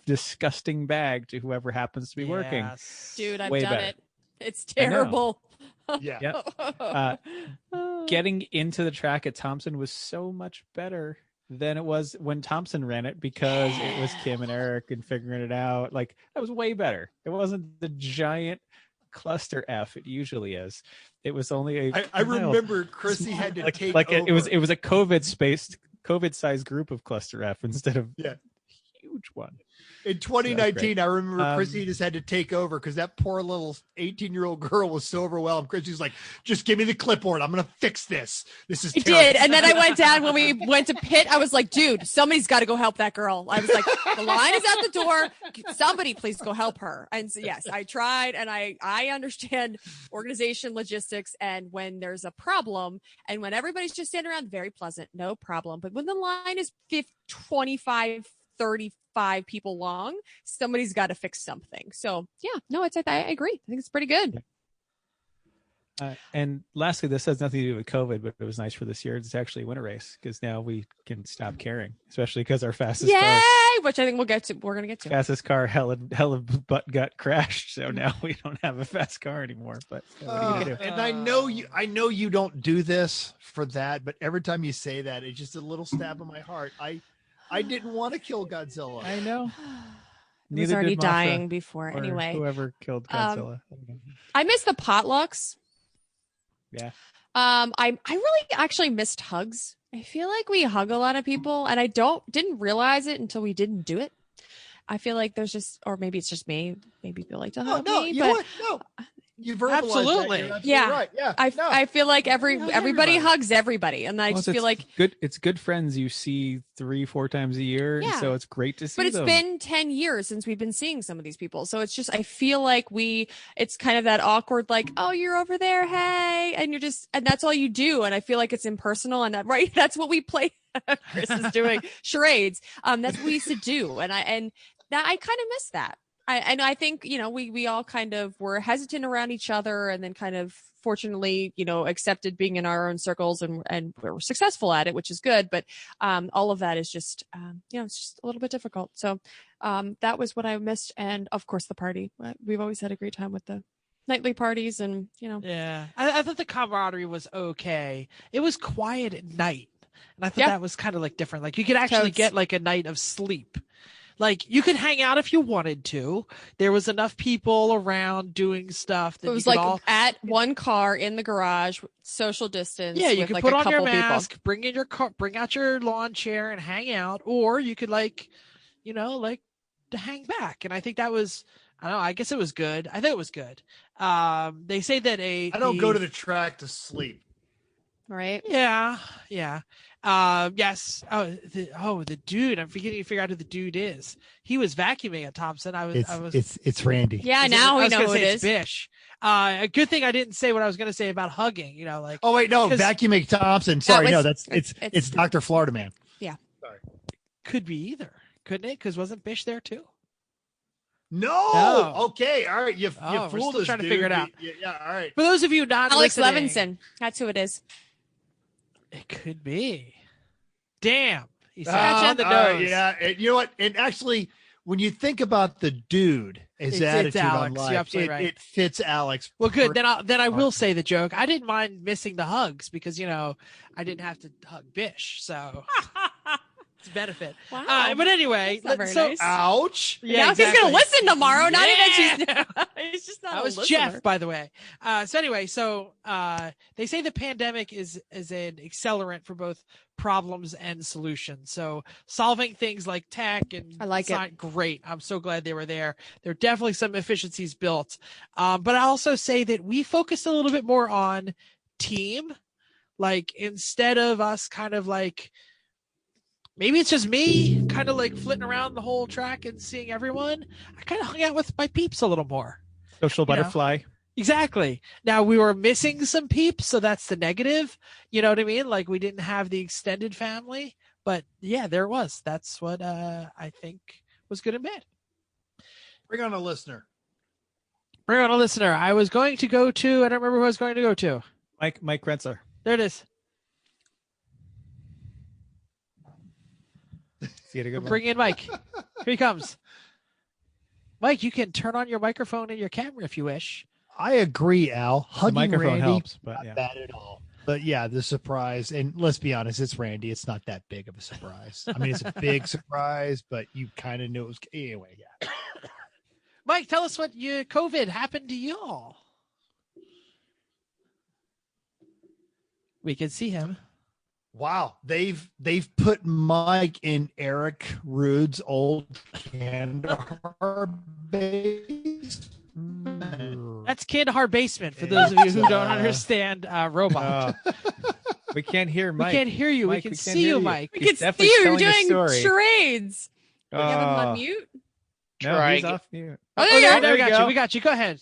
disgusting bag to whoever happens to be working.
Dude, I've done it. It's terrible.
Yeah.
Getting into the track at Thompson was so much better than it was when Thompson ran it because it was Kim and Eric and figuring it out. Like, that was way better. It wasn't the giant cluster F it usually is. It was only
I remember Chrissy had to take
over.
it
was a COVID sized group of cluster F instead of huge one.
In 2019, I remember Chrissy just had to take over because that poor little 18-year-old girl was so overwhelmed. Chrissy's like, just give me the clipboard. I'm going to fix this. This is terrible.
I did. And then I went down when we went to pit. I was like, dude, somebody's got to go help that girl. I was like, the line is out the door. Somebody please go help her. And so, yes, I tried. And I understand organization, logistics. And when there's a problem and when everybody's just standing around, very pleasant, no problem. But when the line is 25, 35 people long, somebody's got to fix something. So I agree. I think it's pretty good.
And lastly, this has nothing to do with COVID, but it was nice for this year to actually win a race because now we can stop caring, especially because our fastest car,
which I think we'll get to. We're going to get to
fastest car hell of butt got crashed. So now we don't have a fast car anymore, but what are you gonna do?
And I know you don't do this for that, but every time you say that, it's just a little stab in my heart. I didn't want to kill Godzilla.
I know.
He was already dying before. Anyway,
whoever killed Godzilla.
I miss the potlucks.
Yeah.
I really actually missed hugs. I feel like we hug a lot of people, and I didn't realize it until we didn't do it. I feel like there's just, or maybe it's just me. Maybe people like to hug me.
You know what? No. You
absolutely.
That. You're absolutely right. Yeah.
I feel like everybody hugs everybody, and I just feel like
good. It's good friends you see 3-4 times a year, and so it's great to see.
But it's been 10 years since we've been seeing some of these people, so it's just I feel like it's kind of that awkward, like, oh, you're over there, hey, and you're just, and that's all you do, and I feel like it's impersonal, and that's what we play. Chris is doing charades. That's what we used to do. And I kind of miss that. I think, we all kind of were hesitant around each other, and then kind of fortunately, accepted being in our own circles, and we were successful at it, which is good. But all of that is just, it's just a little bit difficult. So that was what I missed. And of course, the party. We've always had a great time with the nightly parties, and,
Yeah, I thought the camaraderie was okay. It was quiet at night. And I thought that was kind of like different. Like you could actually get like a night of sleep. Like you could hang out if you wanted to. There was enough people around doing stuff that
it was like at one car in the garage, social distance.
Yeah, you
with
could
like
put
a
on your
couple
mask,
people.
bring in your car, bring out your lawn chair and hang out, or you could to hang back. And I think that was, I don't know, I guess it was good. I think it was good. They say that I
don't go to the track to sleep.
Right.
Yeah. Yes. The dude. I'm forgetting to figure out who the dude is. He was vacuuming at Thompson.
It's Randy.
Yeah, now we know who it is.
It's Bish. A good thing I didn't say what I was going to say about hugging.
Oh wait, no, vacuuming Thompson. Sorry, it's Dr. Florida Man.
Yeah.
Sorry.
Could be either, couldn't it? Because wasn't Bish there too?
No. Okay. All right. You
we're
fooled
still
us,
trying to
dude.
figure it out.
Yeah. All right.
For those of you not
Alex
listening,
Levinson. That's who it is.
It could be. Damn. He's
Gotcha.
on the nose.
Yeah. And you know what? And actually, when you think about the dude, his attitude
Alex.
on life,
You're absolutely right.
It fits Alex.
Well, good. Then I will say the joke. I didn't mind missing the hugs because I didn't have to hug Bish, so it's a benefit.
Wow.
But anyway,
nice.
Ouch.
Yeah,
now
exactly.
he's gonna listen tomorrow. Not even
Yeah.
he's just not.
That was Jeff, by the way. So anyway, they say the pandemic is an accelerant for both problems and solutions. So solving things like tech and
I like
it. Great. I'm so glad they were there. There are definitely some efficiencies built. But I also say that we focused a little bit more on team. Like instead of us kind of like, maybe it's just me kind of like flitting around the whole track and seeing everyone. I kind of hung out with my peeps a little more.
Social butterfly.
Exactly. Now we were missing some peeps, so that's the negative. You know what I mean? Like we didn't have the extended family, but yeah, there was. That's what I think was good and bad.
Bring on a listener.
I was going to go to, I don't remember who I was going to go to.
Mike Rentzer.
There it is. Bring in Mike. Here he comes. Mike, you can turn on your microphone and your camera if you wish.
I agree, Al. Hugging
the microphone
Randy,
helps, but
not
yeah.
bad at all. But yeah, the surprise, and let's be honest, it's Randy. It's not that big of a surprise. I mean, it's a big surprise, but you kind of knew it was anyway. Yeah.
Mike, tell us what COVID happened to y'all. We can see him.
Wow, they've put Mike in Eric Rude's old Kandahar base.
That's Kandahar basement for those of you who don't understand robot.
We can't hear Mike.
We can't hear you.
Mike,
we can see you, Mike.
We can see you. You're doing charades. You have him on mute?
No, he's off mute.
Oh, there
you go. We got you. Go ahead.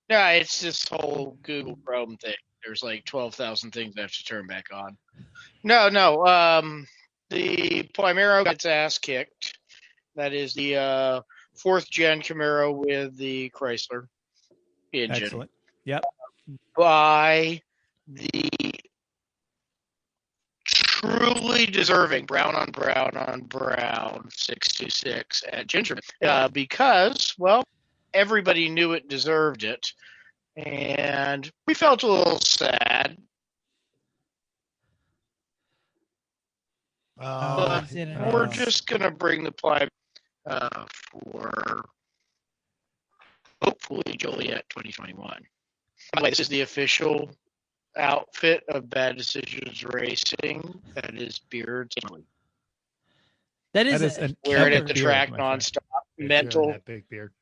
No, it's this whole Google Chrome thing. There's like 12,000 things I have to turn back on. No. The Plymero gets ass kicked. That is the fourth gen Camaro with the Chrysler engine.
Excellent. Yep.
By the truly deserving brown on brown 626 at Gingerman. Because, well, everybody knew it deserved it. And we felt a little sad. But we're just going to bring the ply for hopefully Joliet 2021. By the way, this is the official outfit of Bad Decisions Racing. That is beards.
That is
wear it at the track nonstop. Mental.
That big beard.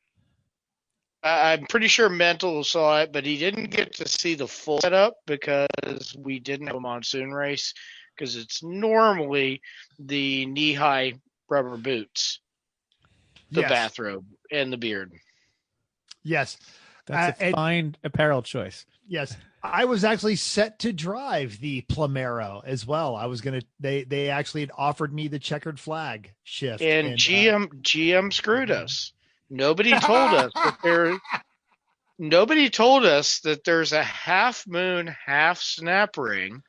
I'm pretty sure Mental saw it, but he didn't get to see the full setup because we didn't have a monsoon race because it's normally the knee-high rubber boots, the bathrobe, and the beard.
Yes.
That's a fine apparel choice.
Yes. I was actually set to drive the Plumero as well. I was gonna. They actually had offered me the checkered flag shift,
And GM screwed us. Nobody told us that there's a half moon, half snap ring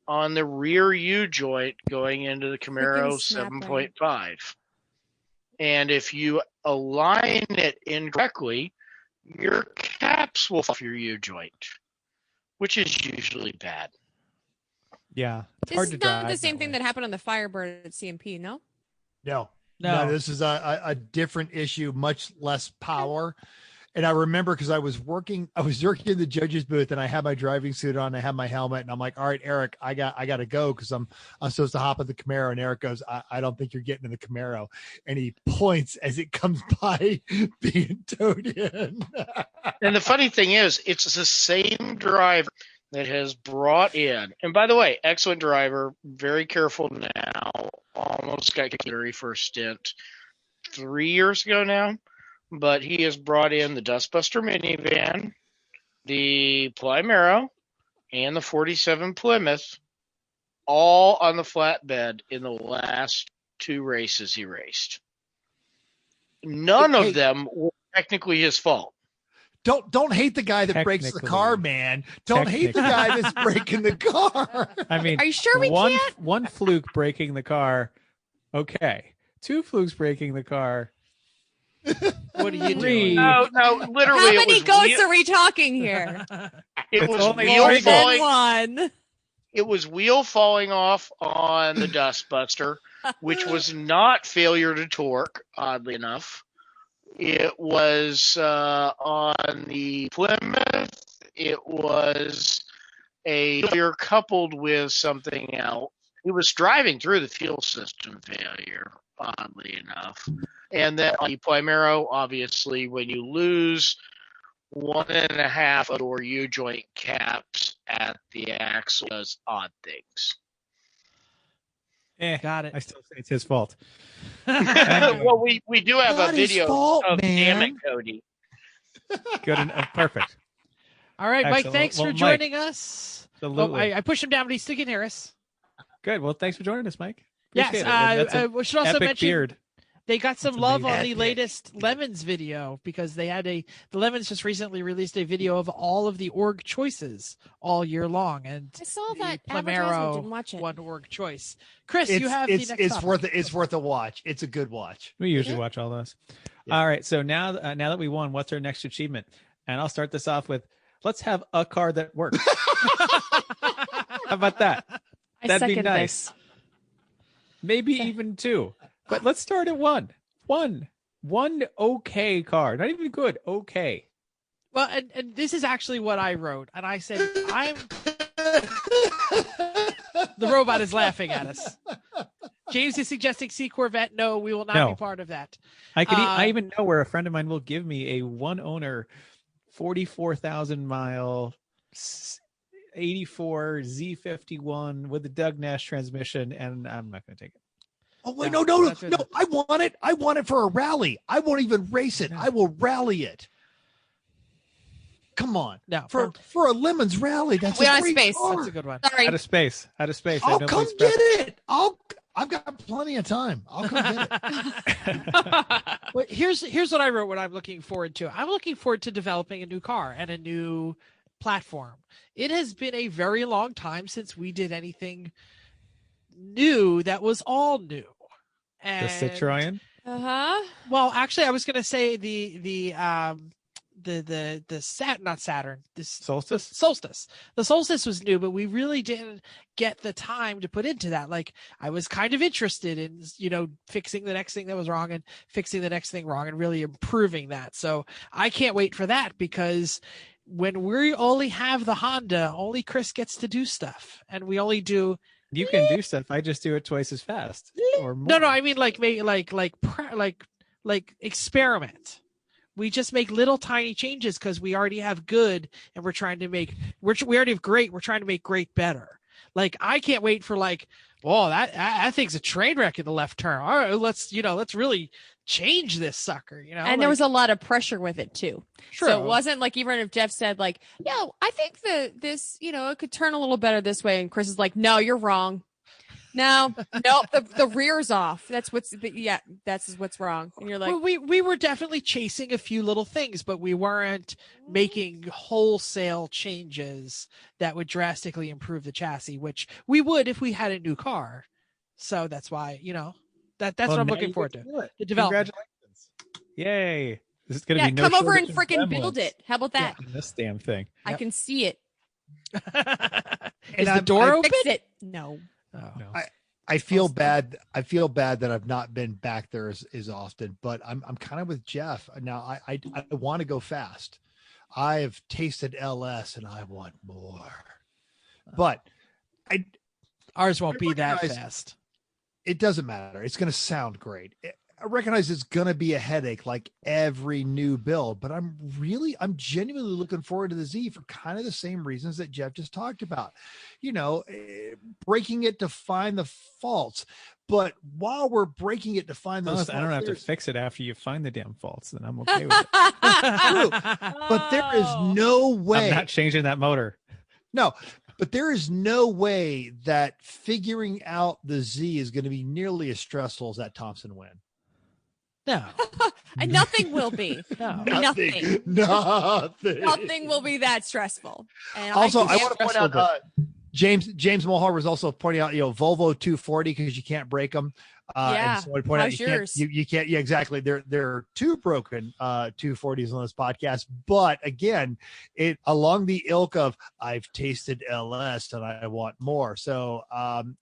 on the rear U joint going into the Camaro 7.5. And if you align it incorrectly, your caps will fall off your U joint, which is usually bad.
Yeah, it's
This
hard
is
to drive
not the same
that
thing
way.
that happened on the Firebird at CMP, no?
No,
No.
this is a different issue, much less power. And I remember because I was working in the judge's booth and I had my driving suit on, I had my helmet, and I'm like, all right, Eric, I got to go because I'm supposed to hop in the Camaro. And Eric goes, I don't think you're getting in the Camaro. And he points as it comes by being towed in.
And the funny thing is, it's the same driver that has brought in, and by the way, excellent driver, very careful now, almost got kicked in the very first stint 3 years ago now, but he has brought in the Dustbuster minivan, the Plymero, and the 47 Plymouth, all on the flatbed in the last 2 races he raced. None of them were technically his fault.
Don't hate the guy that breaks the car, man. Don't hate the guy that's breaking the car.
I mean,
Are you sure we can't?
One fluke breaking the car, okay. 2 flukes breaking the car.
What are you doing?
No, literally.
How many goats are we talking here?
It was
only
wheel
one.
falling.
One.
It was wheel falling off on the Dustbuster, which was not failure to torque, oddly enough. It was on the Plymouth. It was a failure coupled with something else. It was driving through the fuel system failure, oddly enough. And then on the Plymero, obviously, when you lose 1.5 of your U-joint caps at the axle, does odd things.
Got it.
I still say it's his fault.
Well, we do have
Not
a
his
video
fault,
of
man.
damn it, Cody.
Good and perfect.
All right, Mike,
Excellent.
thanks
Well,
for
Mike,
joining us.
Absolutely.
I pushed him down, but he's still can hear us.
Good. Well, thanks for joining us, Mike.
Yes,
Appreciate it. And that's an
we should also
epic
mention
beard.
they got some
That's
love on
amazing.
the latest Lemons video because they had the Lemons just recently released a video of all of the org choices all year long, and
I saw that
the
advertisement, didn't watch it.
one org choice. Chris, you have the next topic.
It's worth a watch. It's a good watch.
We usually watch all those.
Yeah.
All right. So now that we won, what's our next achievement? And I'll start this off with, let's have a car that works. How about that?
I
That'd be
second
nice.
this.
Maybe even 2. But let's start at 1. One okay car. Not even good. Okay.
Well, and this is actually what I wrote, and I said the robot is laughing at us. James is suggesting C Corvette. No, we will not be part of that.
I even know where a friend of mine will give me a one owner 44,000 mile 84 Z51 with the Doug Nash transmission, and I'm not going to take it.
Oh wait, no! I want it. I want it for a rally. I won't even race it. I will rally it. Come on,
no,
for a Lemons rally. That's
We're
a
out of
great
space.
car.
That's a good one.
Sorry.
Out of space.
I'll come get it. I've got plenty of time. I'll come get it.
Well, here's what I wrote. What I'm looking forward to. I'm looking forward to developing a new car and a new platform. It has been a very long time since we did anything new that was all new. And,
The Citroen.
well, actually, I was going to say not Saturn. Solstice. The Solstice was new, but we really didn't get the time to put into that. Like, I was kind of interested in, fixing the next thing that was wrong and fixing the next thing wrong and really improving that. So I can't wait for that, because when we only have the Honda, only Chris gets to do stuff, and we only do.
You can do stuff. I just do it twice as fast or more.
No, I mean like experiment. We just make little tiny changes because we already have good, and we're trying to make we already have great. We're trying to make great better. Like, I can't wait for Whoa, that thing's a train wreck in the left turn. All right, let's really change this sucker.
And there was a lot of pressure with it too.
True.
So it wasn't like, even if Jeff said like, "Yo, I think this, it could turn a little better this way," and Chris is like, "No, you're wrong. No, the rear's off. That's what's wrong." And you're like,
well, we were definitely chasing a few little things, but we weren't making wholesale changes that would drastically improve the chassis, which we would if we had a new car. So that's why, that's what I'm looking forward to. The development.
Congratulations. Yay. This is going to be no
come over and
shortage of
freaking
gremlins.
build it. How about that?
This damn thing.
I can see it.
Is the door open?
Fix it. No.
Oh. No.
I feel bad. I feel bad that I've not been back there as often, but I'm kind of with Jeff now. I want to go fast. I have tasted LS and I want more, but
ours won't be that fast.
It doesn't matter. It's going to sound great. I recognize it's going to be a headache like every new build, but I'm genuinely looking forward to the Z for kind of the same reasons that Jeff just talked about, breaking it to find the faults. But while we're breaking it to find those faults,
I don't have to fix it after you find the damn faults, then I'm okay with it.
True. But there is no way.
I'm not changing that motor.
No, but there is no way that figuring out the Z is going to be nearly as stressful as that Thompson win.
No.
And nothing will be.
No.
Nothing
Nothing will be that stressful. And
also, I want to point out, James Mulhall was also pointing out, Volvo 240 because you can't break them.
Yeah.
And point
How's yours?
You can't. Yeah, exactly. There are two broken 240s on this podcast, but again, it along the ilk of I've tasted LS and I want more. So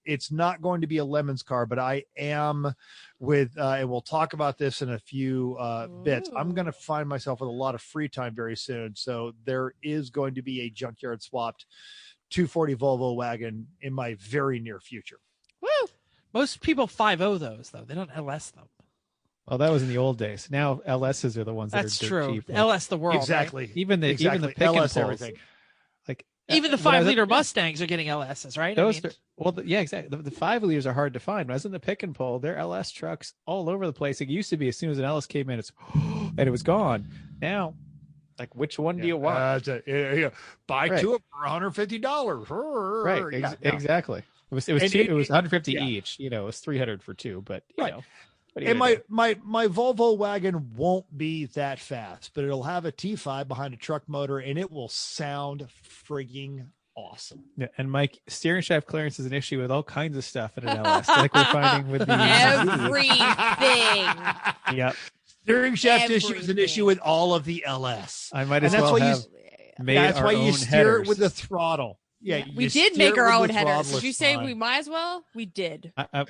it's not going to be a lemons car, but I am with, and we'll talk about this in a few bits. I'm going to find myself with a lot of free time very soon. So there is going to be a junkyard swapped 240 Volvo wagon in my very near future.
Woo!
Most people 5.0 those though. They don't LS them.
Well, that was in the old days. Now LSs are the ones that are dirt
true.
cheap.
LS the world.
Exactly.
Right?
Even the pick and
LS
pulls.
everything.
Like
even the 5-liter Mustangs are getting LSs, right?
Those yeah, exactly. The 5 liters are hard to find. When I was in the pick and pull, there are LS trucks all over the place. It used to be as soon as an LS came in, and it was gone. Now, like, which one do you want?
Buy
right.
two of them for $150.
Right. Exactly. It was cheap. It was $150 each. It was $300 for two. But you know.
And my Volvo wagon won't be that fast, but it'll have a T5 behind a truck motor, and it will sound frigging awesome.
Yeah, and Mike, steering shaft clearance is an issue with all kinds of stuff in an LS, like we're finding with the
everything.
Yep.
Steering shaft issue is an issue with all of the LS.
I might as well have made
that's
our
why
own
you steer
headers.
it with the throttle. Yeah,
we did make our own headers. Did you say we might as well? We did.
I'm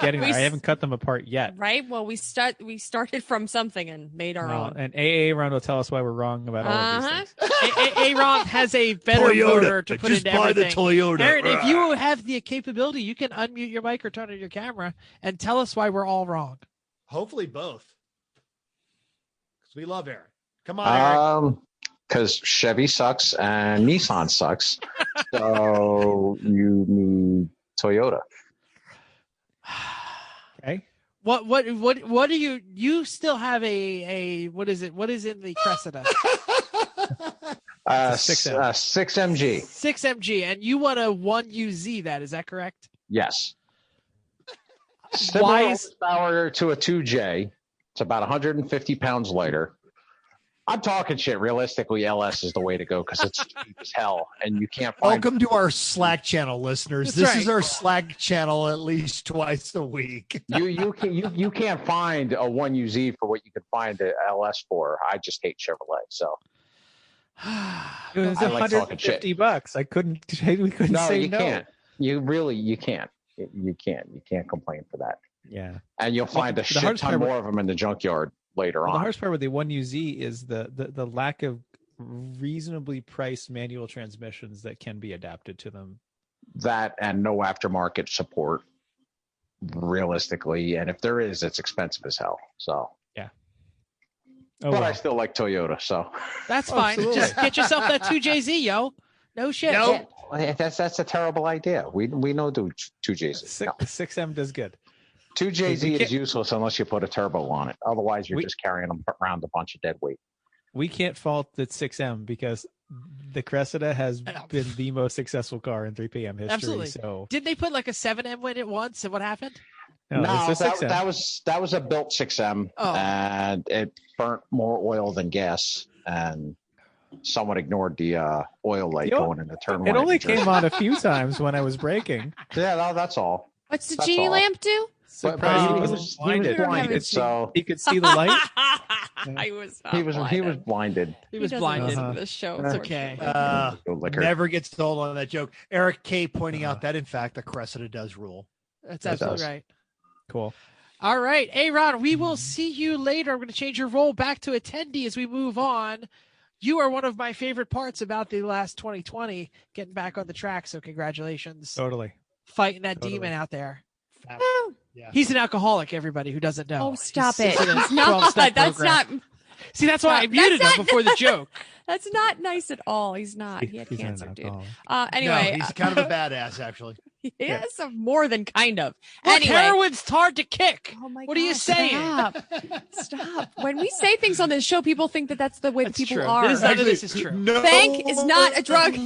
getting there. I haven't cut them apart yet.
Right. Well, we started from something and made our own.
And Aaron will tell us why we're wrong about all of these things.
Aaron has a better
Toyota.
motor to put into everything.
Just buy the Toyota.
Aaron, if you have the capability, you can unmute your mic or turn on your camera and tell us why we're all wrong.
Hopefully both. Because we love Aaron. Come on, Aaron.
Because Chevy sucks and Nissan sucks, so you need Toyota.
Okay.
What do you still have a what is it? What is in the Cressida?
6MG.
6MG, and you want a 1UZ that, is that correct?
Yes. Similar horsepower to a 2J. It's about 150 pounds lighter. I'm talking shit. Realistically, LS is the way to go because it's cheap as hell, and you can't find.
Welcome to our Slack channel, listeners. This is our Slack channel at least twice a week.
You can't find a 1UZ for what you can find an LS for. I just hate Chevrolet, so.
It was $150. I couldn't. We couldn't say
you
no.
Can't. You can't. You can't complain for that.
Yeah,
and you'll find a shit ton more of them in the junkyard later on.
The hardest part with the 1UZ is the lack of reasonably priced manual transmissions that can be adapted to them.
That and no aftermarket support, realistically, and if there is, it's expensive as hell. So
yeah.
But I still like Toyota, so
that's fine. Just get yourself that 2JZ, yo. No shit.
Nope.
That's a terrible idea. We know two JZ.
6M does good.
2JZ is useless unless you put a turbo on it. Otherwise, you're just carrying them around a bunch of dead weight.
We can't fault the 6M because the Cressida has been the most successful car in 3PM history.
Absolutely.
So
did they put like a 7M in it once, and what happened?
No, that was a built 6M, and it burnt more oil than gas, and someone ignored the oil light going into turn one.
It only came on a few times when I was braking.
Yeah, that's all.
What's the genie lamp do?
But he was blinded, so he could see the light.
I was.
He was blinded.
He was blinded.
The show.
That's okay.
Never gets told on that joke. Eric K. pointing out that in fact the Cressida does rule.
That's absolutely right.
Cool.
All right, Aaron, we will see you later. I'm going to change your role back to attendee as we move on. You are one of my favorite parts about the last 2020, getting back on the track. So congratulations.
Totally.
Fighting that demon out there.
Yeah.
He's an alcoholic, everybody who doesn't know.
Oh, stop it.
He's not. That's not. See, that's why I muted him before the joke.
That's not nice at all. He's not. He had cancer, dude.
No,
Anyway.
he's kind of a badass, actually.
He is more than kind of.
Look,
anyway.
heroin's hard to kick.
Oh my
what are you saying?
Stop. When we say things on this show, people think that that's the way that people
true.
are.
This is true.
Thank is not a drug.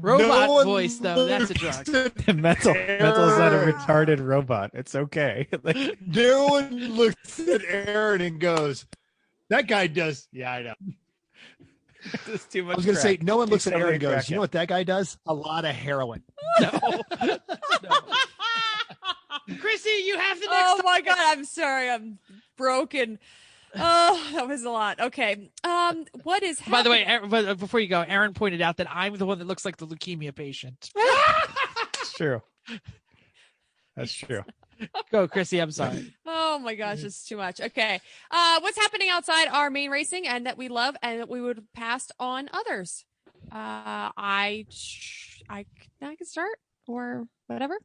Robot voice, though, that's a drug.
Mental is not a retarded robot. It's okay.
No one looks at Aaron and goes, that guy does. Yeah, I know.
It's too much.
I was going to say, no one looks at Aaron and goes,
crack
you know what that guy does? A lot of heroin.
No. Chrissy, you have the next.
Oh my God. I'm sorry. I'm broken. Oh, that was a lot. Okay. What is happening?
By the way, Aaron, before you go, Aaron pointed out that I'm the one that looks like the leukemia patient.
It's true. That's true.
Go, Chrissy. I'm sorry.
Oh my gosh, it's too much. Okay. What's happening outside our main racing and that we love and that we would pass on others? I can start or whatever.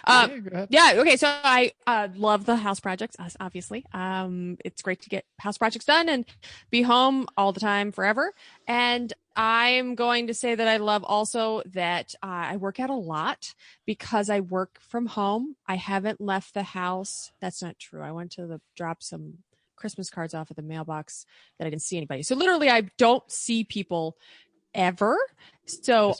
Yeah. Okay. So I love the house projects, obviously. It's great to get house projects done and be home all the time forever. And I'm going to say that I love also that I work out a lot because I work from home. I haven't left the house. That's not true. I went to drop some Christmas cards off at the mailbox that I didn't see anybody. So literally I don't see people ever. So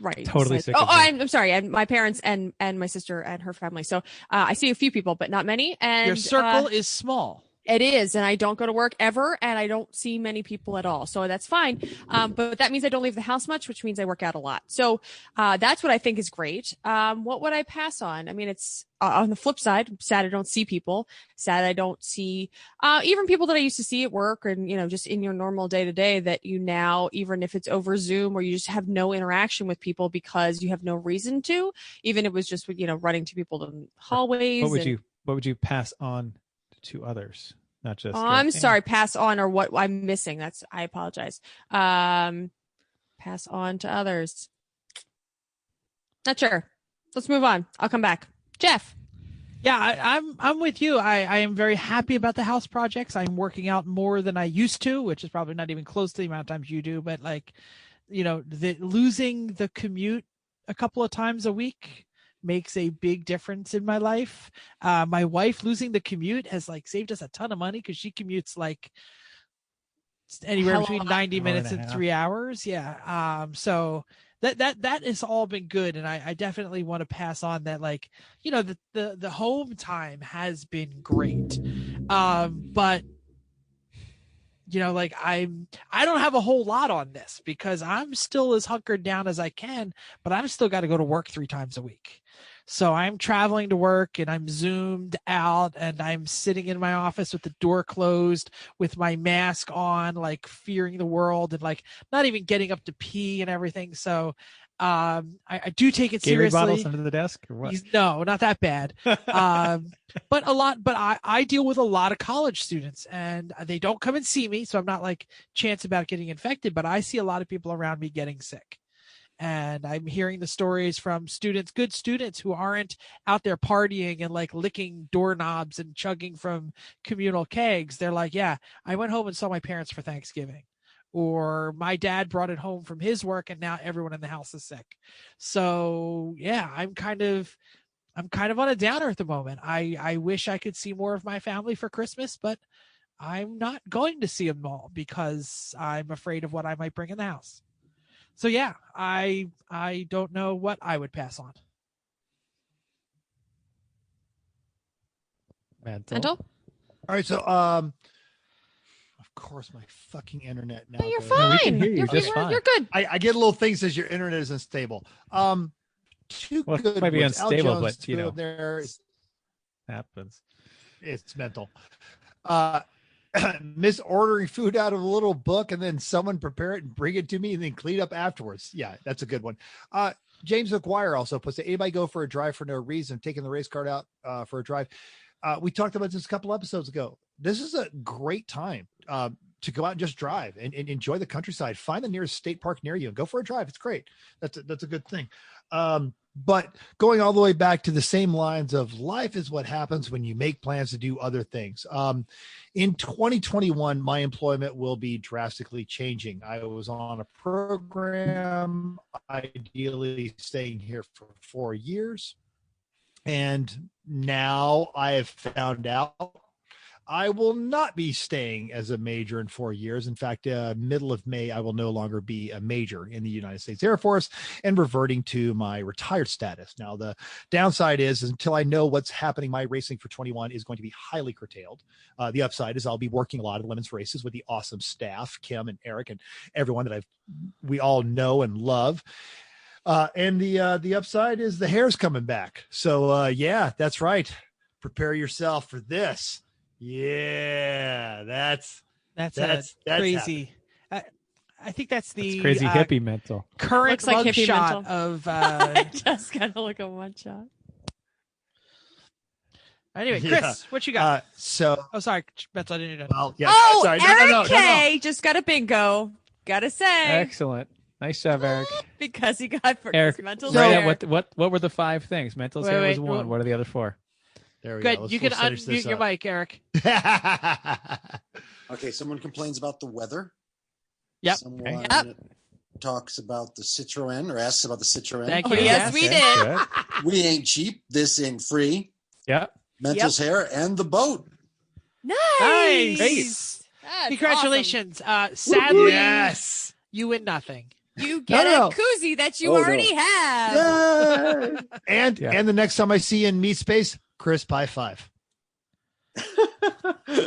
Right.
Totally sick.
I'm sorry. And my parents and my sister and her family. So I see a few people, but not many. And
your circle is small.
It is. And I don't go to work ever. And I don't see many people at all. So that's fine. But that means I don't leave the house much, which means I work out a lot. So that's what I think is great. What would I pass on? I mean, it's on the flip side, I'm sad I don't see people. Sad I don't see even people that I used to see at work and, just in your normal day to day that you now, even if it's over Zoom or you just have no interaction with people because you have no reason to, even if it was just, running to people in hallways.
What would you pass on to others? Not just.
I'm sorry, pass on or what I'm missing. I apologize. Pass on to others. Not sure. Let's move on. I'll come back. Jeff.
Yeah, I'm with you. I am very happy about the house projects. I'm working out more than I used to, which is probably not even close to the amount of times you do. But losing the commute a couple of times a week makes a big difference in my life. My wife losing the commute has saved us a ton of money because she commutes anywhere between 90 minutes and 3 hours. Yeah. So that has all been good. And I definitely want to pass on that, the home time has been great. But I don't have a whole lot on this because I'm still as hunkered down as I can, but I've still got to go to work 3 times a week. So I'm traveling to work and I'm zoomed out and I'm sitting in my office with the door closed with my mask on, fearing the world and not even getting up to pee and everything. So I do take it seriously.
Bottles under the desk or what?
No, not that bad. But I deal with a lot of college students and they don't come and see me. So I'm not chance about getting infected, but I see a lot of people around me getting sick. And I'm hearing the stories from good students who aren't out there partying and licking doorknobs and chugging from communal kegs. They're yeah, I went home and saw my parents for Thanksgiving. or my dad brought it home from his work and now everyone in the house is sick. So yeah, I'm kind of on a downer at the moment. I wish I could see more of my family for Christmas, but I'm not going to see them all because I'm afraid of what I might bring in the house. So yeah, I don't know what I would pass on.
Mental?
All right, so of course my fucking internet now.
No, you're
goes-
fine.
No, we can hear you just
you're,
fine.
you're good.
I get a little thing that says your internet isn't stable. Two
Well, it
good
might be
ones. Al
unstable,
Jones
but, you
threw
know.
up there.
Happens.
It's mental. Miss ordering food out of a little book and then someone prepare it and bring it to me and then clean up afterwards. Yeah, that's a good one. James McGuire also puts it. Anybody go for a drive for no reason, taking the race card out for a drive. We talked about this a couple episodes ago. This is a great time to go out and just drive and enjoy the countryside. Find the nearest state park near you and go for a drive. It's great. That's a good thing. But going all the way back to the same lines of life is what happens when you make plans to do other things. In 2021, my employment will be drastically changing. I was on a program, ideally staying here for 4 years. And now I have found out I will not be staying as a major in 4 years. In fact, middle of May, I will no longer be a major in the United States Air Force and reverting to my retired status. Now, the downside is until I know what's happening, my racing for 21 is going to be highly curtailed. The upside is I'll be working a lot of women's races with the awesome staff, Kim and Eric and everyone that we all know and love. And the upside is the hair's coming back. So yeah, that's right. Prepare yourself for this. Yeah, that's
crazy. I think that's the
Crazy hippie mental.
current
Looks like
mug
hippie
shot
mental.
of.
I just gotta look at one shot.
Anyway, Chris,
Yeah.
what you got?
Oh,
sorry, Mental. I didn't know.
Well, yeah.
Oh,
sorry.
Eric K just got a bingo. Gotta say,
Excellent. Nice job, Eric.
because he got for
Eric,
mental
right
hair.
at what were the 5 things? Mental's hair was 1. What are the other 4?
There we
Good.
go.
You can unmute your mic, Eric.
Okay, someone complains about the weather.
Yep.
Someone talks about the Citroen or asks about the Citroen.
Thank
Oh,
you.
yes, we did.
Good.
We ain't cheap. This ain't free.
Yep.
Mental's hair and the boat.
Nice.
Nice.
That's
Congratulations. Sadly,
Yes.
you win nothing.
awesome. You get
No.
a koozie that you
Oh, no.
already have.
Yay!
And
Yeah.
and the next time I see you in Meat Space, Chris, high 5.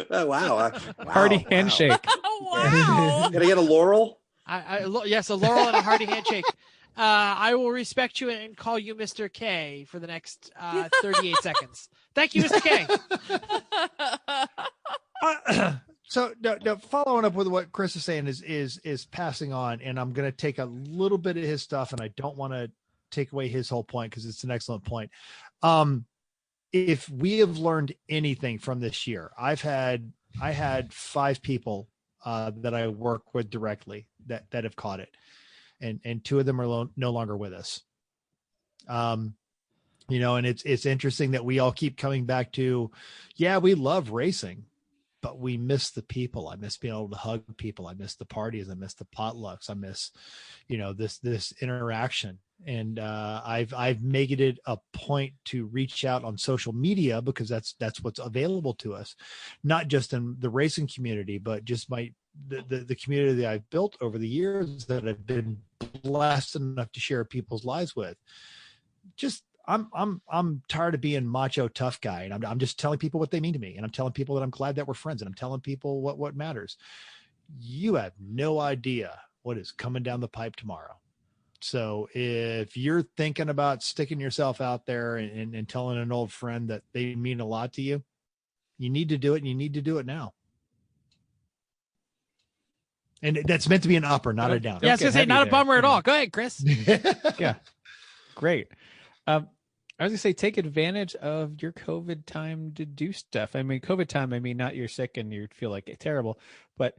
Oh, wow.
Hearty
Wow.
handshake.
Wow.
Gotta get a laurel.
Yes, a laurel and a hearty handshake. I will respect you and call you Mr. K for the next 38 seconds. Thank you, Mr. K.
So no, following up with what Chris is saying is passing on, and I'm going to take a little bit of his stuff, and I don't want to take away his whole point because it's an excellent point. If we have learned anything from this year, I had 5 people that I work with directly that have caught it, and 2 of them are no longer with us. You know, and it's interesting that we all keep coming back to, yeah, we love racing, but we miss the people. I miss being able to hug people. I miss the parties. I miss the potlucks. I miss, you know, this interaction. And I've made it a point to reach out on social media because that's what's available to us, not just in the racing community, but just the community that I've built over the years that I've been blessed enough to share people's lives with. Just I'm tired of being macho tough guy, and I'm just telling people what they mean to me, and I'm telling people that I'm glad that we're friends, and I'm telling people what matters. You have no idea what is coming down the pipe tomorrow. So if you're thinking about sticking yourself out there and telling an old friend that they mean a lot to you, you need to do it, and you need to do it now. And that's meant to be an upper, not a downer.
Yeah, I was going to say, not a bummer at all. Go ahead, Chris.
Yeah. Great. I was gonna say, take advantage of your COVID time to do stuff. I mean, COVID time, I mean, not you're sick and you feel like it's terrible, but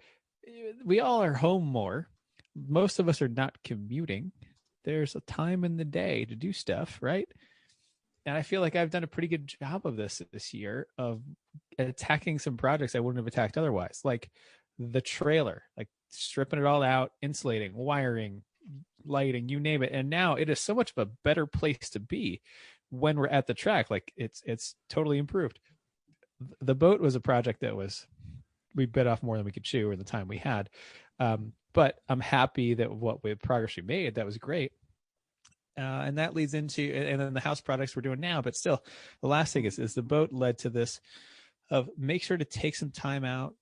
we all are home more. Most of us are not commuting. There's a time in the day to do stuff, right? And I feel like I've done a pretty good job of this year of attacking some projects I wouldn't have attacked otherwise, like the trailer. Like stripping it all out, insulating, wiring, lighting, you name it. And now it is so much of a better place to be when we're at the track. Like it's totally improved. The boat was a project that we bit off more than we could chew in the time we had. But I'm happy that with progress we made, that was great. And that leads into, and then the house products we're doing now, but still the last thing is the boat led to this of make sure to take some time out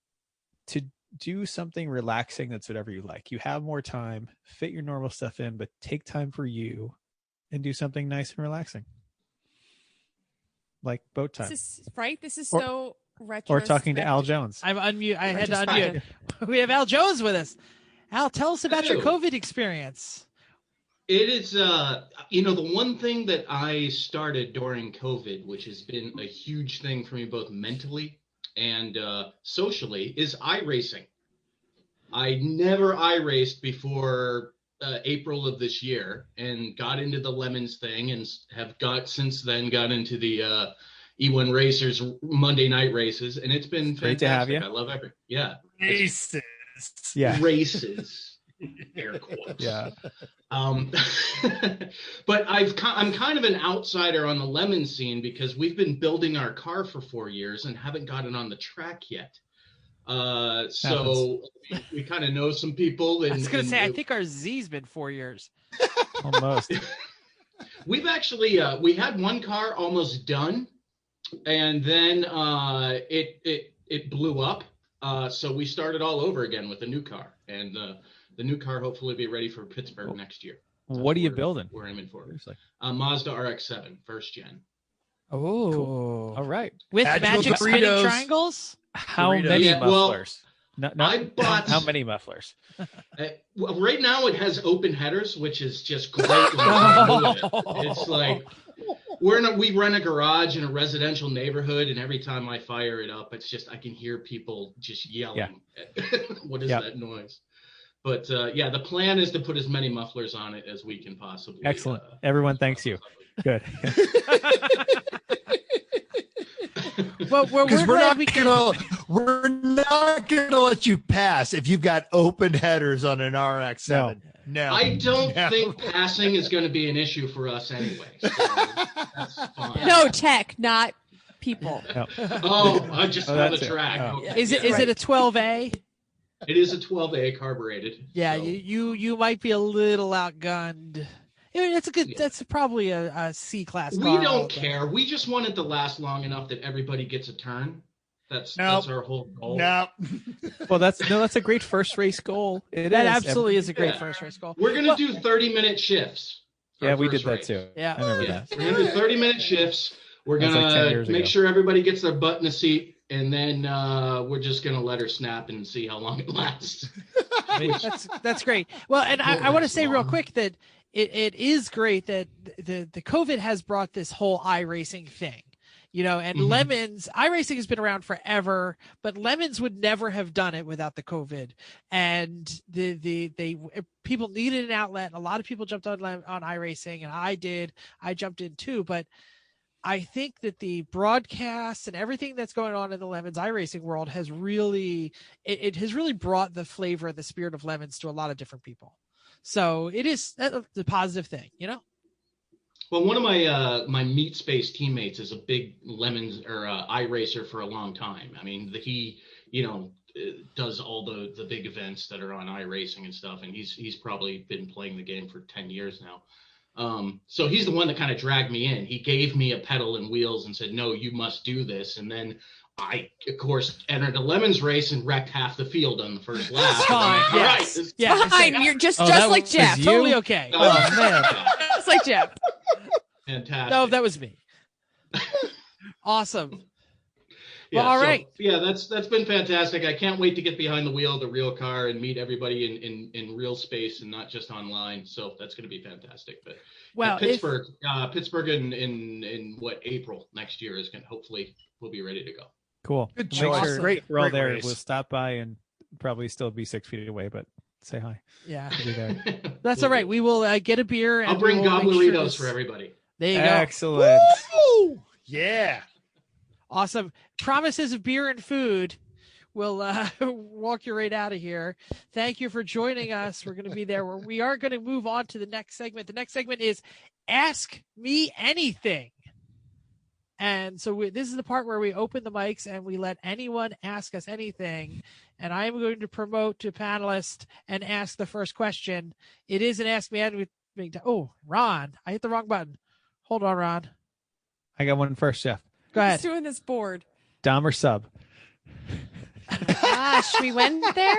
to do something relaxing. That's whatever you like. You have more time, fit your normal stuff in, but take time for you and do something nice and relaxing. Like boat time.
This is so retro.
Or talking to Al Jones.
I'm unmute. I had to unmute. We have Al Jones with us. Al, tell us about your COVID experience.
It is, the one thing that I started during COVID, which has been a huge thing for me, both mentally and socially, is iRacing. I never iRaced before April of this year, and got into the Lemons thing, and have since then got into the E1 Racers Monday night races, and it's been fantastic.
Great to have you.
I love
Races.
Yeah.
Races. Air quotes.
Yeah.
But I'm kind of an outsider on the lemon scene because we've been building our car for 4 years and haven't gotten on the track yet. So we kind of know some people.
I was going to say, I think our Z's been 4 years.
Almost.
We've actually, we had one car almost done, and then it blew up. So we started all over again with a new car, and the new car hopefully will be ready for Pittsburgh next year.
What are you building?
We're aiming for Mazda RX-7, first gen.
Oh,
cool. All right.
With magic spinning triangles?
How many mufflers?
I bought
how many mufflers?
Well, right now it has open headers, which is just great. It's like we run a garage in a residential neighborhood, and every time I fire it up, it's just I can hear people just yelling. Yeah. What is that noise? But the plan is to put as many mufflers on it as we can possibly.
Excellent. Everyone thanks you. Good.
Well, we're not gonna let you pass if you've got open headers on an RX-7. No.
I don't think passing is going to be an issue for us anyway. So that's fine.
No, tech, not people.
No.
Oh, I just on the track.
Oh.
Okay.
Is it a 12A?
It is a 12A carbureted.
Yeah, so. you might be a little outgunned. It's a good. Yeah. That's probably a C-class car.
We don't care. We just want it to last long enough that everybody gets a turn. That's our whole goal.
No.
Well, that's a great first race goal. That
absolutely is a great first race goal.
We're gonna do 30-minute shifts.
Yeah, we did that too.
Yeah,
I remember that.
We're gonna do 30-minute shifts. We're gonna make sure everybody gets their butt in a seat, and then we're just gonna let her snap and see how long it lasts.
That's great. Well, and I want to say real quick that it is great that the COVID has brought this whole iRacing thing. And Lemons, iRacing has been around forever, but Lemons would never have done it without the COVID. And people needed an outlet. A lot of people jumped on iRacing, and I jumped in too. But I think that the broadcast and everything that's going on in the Lemons iRacing world has really, it has really brought the flavor, the spirit of Lemons to a lot of different people. So it is the positive thing,
Well, one of my Meat Space teammates is a big Lemons or iRacer for a long time. I mean, he does all the big events that are on iRacing and stuff, and he's probably been playing the game for 10 years now. So he's the one that kind of dragged me in. He gave me a pedal and wheels and said, "No, you must do this." And then I, of course, entered a Lemons race and wrecked half the field on the first lap.
Fine.
Yes. Right. Yeah. Fine. You're just like Jeff.
Totally okay.
Oh man. Just like Jeff.
Fantastic.
No, that was me. Awesome.
Yeah,
well, all right.
Yeah, that's been fantastic. I can't wait to get behind the wheel of the real car and meet everybody in real space and not just online. So that's going to be fantastic. But Pittsburgh in April next year is going to hopefully we'll be ready to go.
Cool.
Good choice.
Sure
Great.
We're all there.
Race.
We'll stop by and probably still be 6 feet away, but say hi.
Yeah. That's all right. We will get a beer. And
I'll bring Gobleritos for everybody.
There you go.
Excellent.
Woo! Yeah.
Awesome. Promises of beer and food. we'll walk you right out of here. Thank you for joining us. We're going to be there. We are going to move on to the next segment. The next segment is Ask Me Anything. And so this is the part where we open the mics and we let anyone ask us anything. And I am going to promote to panelist and ask the first question. It is an Ask Me Anything. Oh, Ron, I hit the wrong button. Hold on, Ron.
I got one first, Jeff.
Go ahead.
Who's doing this board?
Dom or sub?
Gosh, we went there?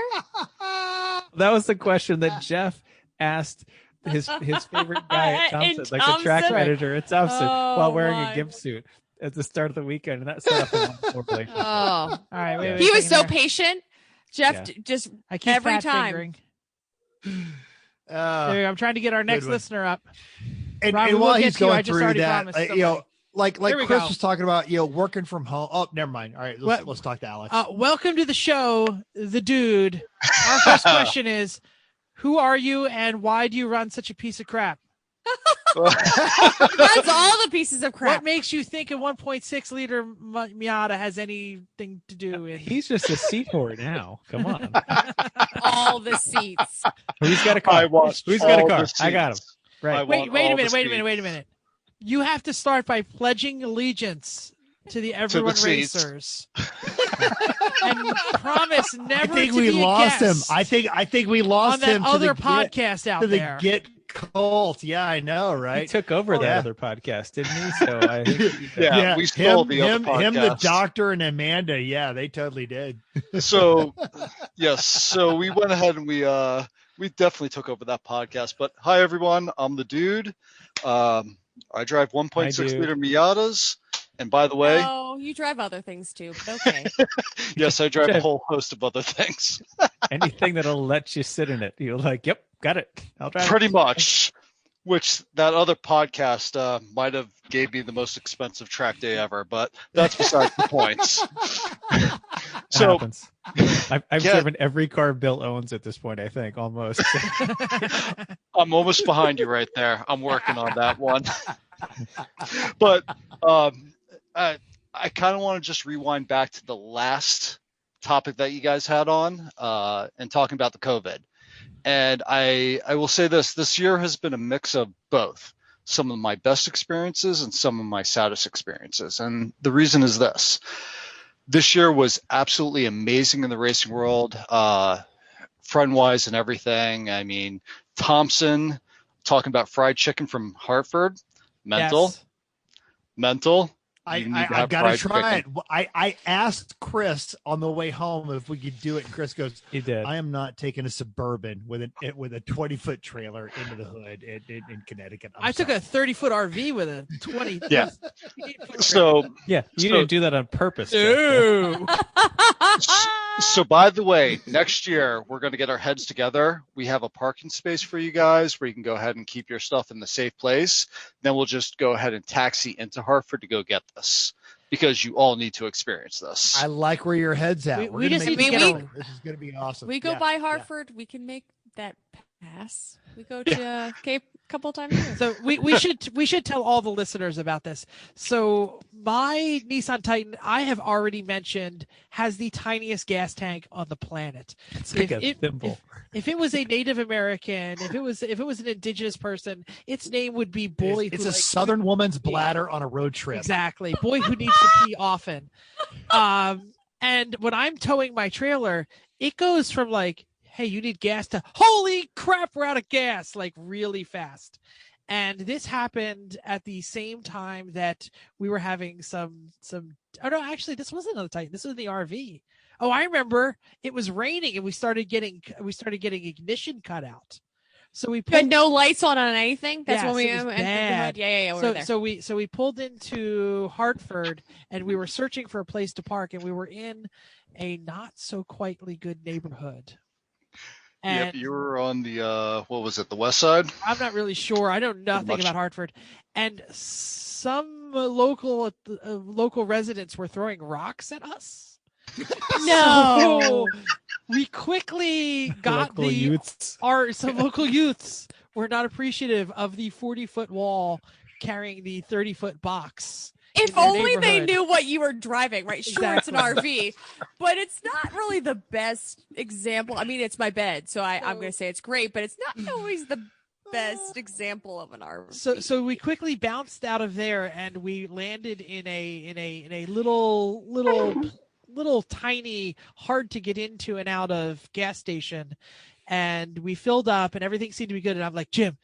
That was the question that Jeff asked his favorite guy at Thompson, like the track editor at Thompson, while wearing a gimp suit at the start of the weekend, and that set up a horribly.
Oh, all
right. Wait,
he was so patient. Jeff just
I keep
every time.
I'm trying to get our next listener up.
And,
Rob,
and while he's going through that,
promised,
like Chris was talking about, working from home. Oh, never mind. All right, let's talk to Alex.
Welcome to the show, the dude. Our first question is, who are you and why do you run such a piece of crap?
Runs all the pieces of crap.
What makes you think a 1.6 liter Miata has anything to do with?
He's just a seat whore now. Come on.
All the seats.
Who's got a car? Who's got a car? I got him. Right.
Wait a minute. You have to start by pledging allegiance to the Everyone Racers. And promise never
I think
to
we
be
lost
a
him.
guest
I think we lost
on that
him to
other
the
podcast out
to the
there.
Get Cult. Yeah, I know, right?
He took over that other podcast, didn't he? So I think
we stole the other podcast.
Him, the doctor, and Amanda. Yeah, they totally did.
So, yes. So we went ahead and we definitely took over that podcast. But hi, everyone. I'm the dude. I drive 1.6 liter Miatas. And by the way,
oh, you drive other things too, but okay.
Yes, I drive a whole host of other things.
Anything that'll let you sit in it. You're like, yep, got it. I'll drive.
Pretty much. Which that other podcast might have gave me the most expensive track day ever, but that's besides the points. So
happens. I've driven every car Bill owns at this point, I think, almost.
I'm almost behind you right there. I'm working on that one. But I kind of want to just rewind back to the last topic that you guys had on and talking about the COVID. And I will say this year has been a mix of both, some of my best experiences and some of my saddest experiences. And the reason is this year was absolutely amazing in the racing world, friend-wise and everything. I mean, Thompson, talking about fried chicken from Hartford, mental.
I gotta try it. I asked Chris on the way home if we could do it, and Chris goes,
"He did.
I am not taking a Suburban with a 20-foot trailer into the hood in Connecticut."
I took a 30-foot RV with a 20.
Yeah. So
you didn't do that on purpose.
Ew.
So by the way, next year we're going to get our heads together. We have a parking space for you guys where you can go ahead and keep your stuff in the safe place. Then we'll just go ahead and taxi into Hartford to go get this because you all need to experience this.
I like where your head's at. This is going to be awesome.
We go by Hartford. We can make that pass. We go to Cape a couple times a year.
So we should tell all the listeners about this. So my Nissan Titan, I have already mentioned, has the tiniest gas tank on the planet.
It's like a thimble.
If it was a Native American, if it was an indigenous person, its name would be Boy.
It's a Southern woman's bladder on a road trip.
Exactly. Boy who needs to pee often. And when I'm towing my trailer, it goes from like, hey, you need gas to holy crap, we're out of gas, like really fast. And this happened at the same time that we were having some oh no, actually this wasn't another Titan. This was the RV. Oh, I remember it was raining and we started getting ignition cut out. So we
had no lights on anything. That's when we
entered the hood.
Yeah. We were there.
So we pulled into Hartford and we were searching for a place to park and we were in a not so quietly good neighborhood.
Yep, you were on the what was it, the west side?
I'm not really sure. I know nothing about Hartford. And some local residents were throwing rocks at us.
No.
So we quickly got some local youths were not appreciative of the 40-foot wall carrying the 30-foot box
If only they knew what you were driving, right? Sure, it's an RV, but it's not really the best example. I mean, it's my bed, so I'm going to say it's great, but it's not always the best example of an RV.
So we quickly bounced out of there and we landed in a little tiny, hard to get into and out of gas station, and we filled up and everything seemed to be good. And I'm like, Jim,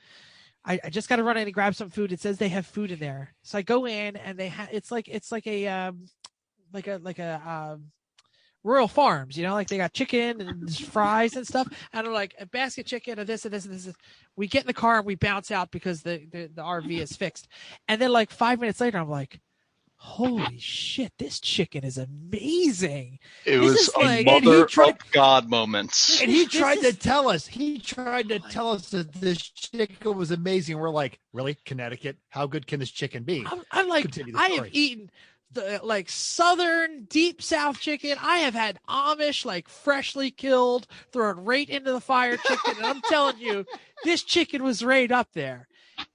I just got to run in and grab some food. It says they have food in there. So I go in and they have, it's like a Royal Farms, like they got chicken and fries and stuff. And I'm like, a basket chicken and this and this and this. We get in the car and we bounce out because the RV is fixed. And then like 5 minutes later, I'm like, holy shit, this chicken is amazing.
It was a mother of God moment.
And he tried to tell us that this chicken was amazing. We're like, really? Connecticut? How good can this chicken be?
I'm like, I have eaten the like Southern deep South chicken. I have had Amish, like freshly killed, thrown right into the fire chicken. And I'm telling you, this chicken was right up there.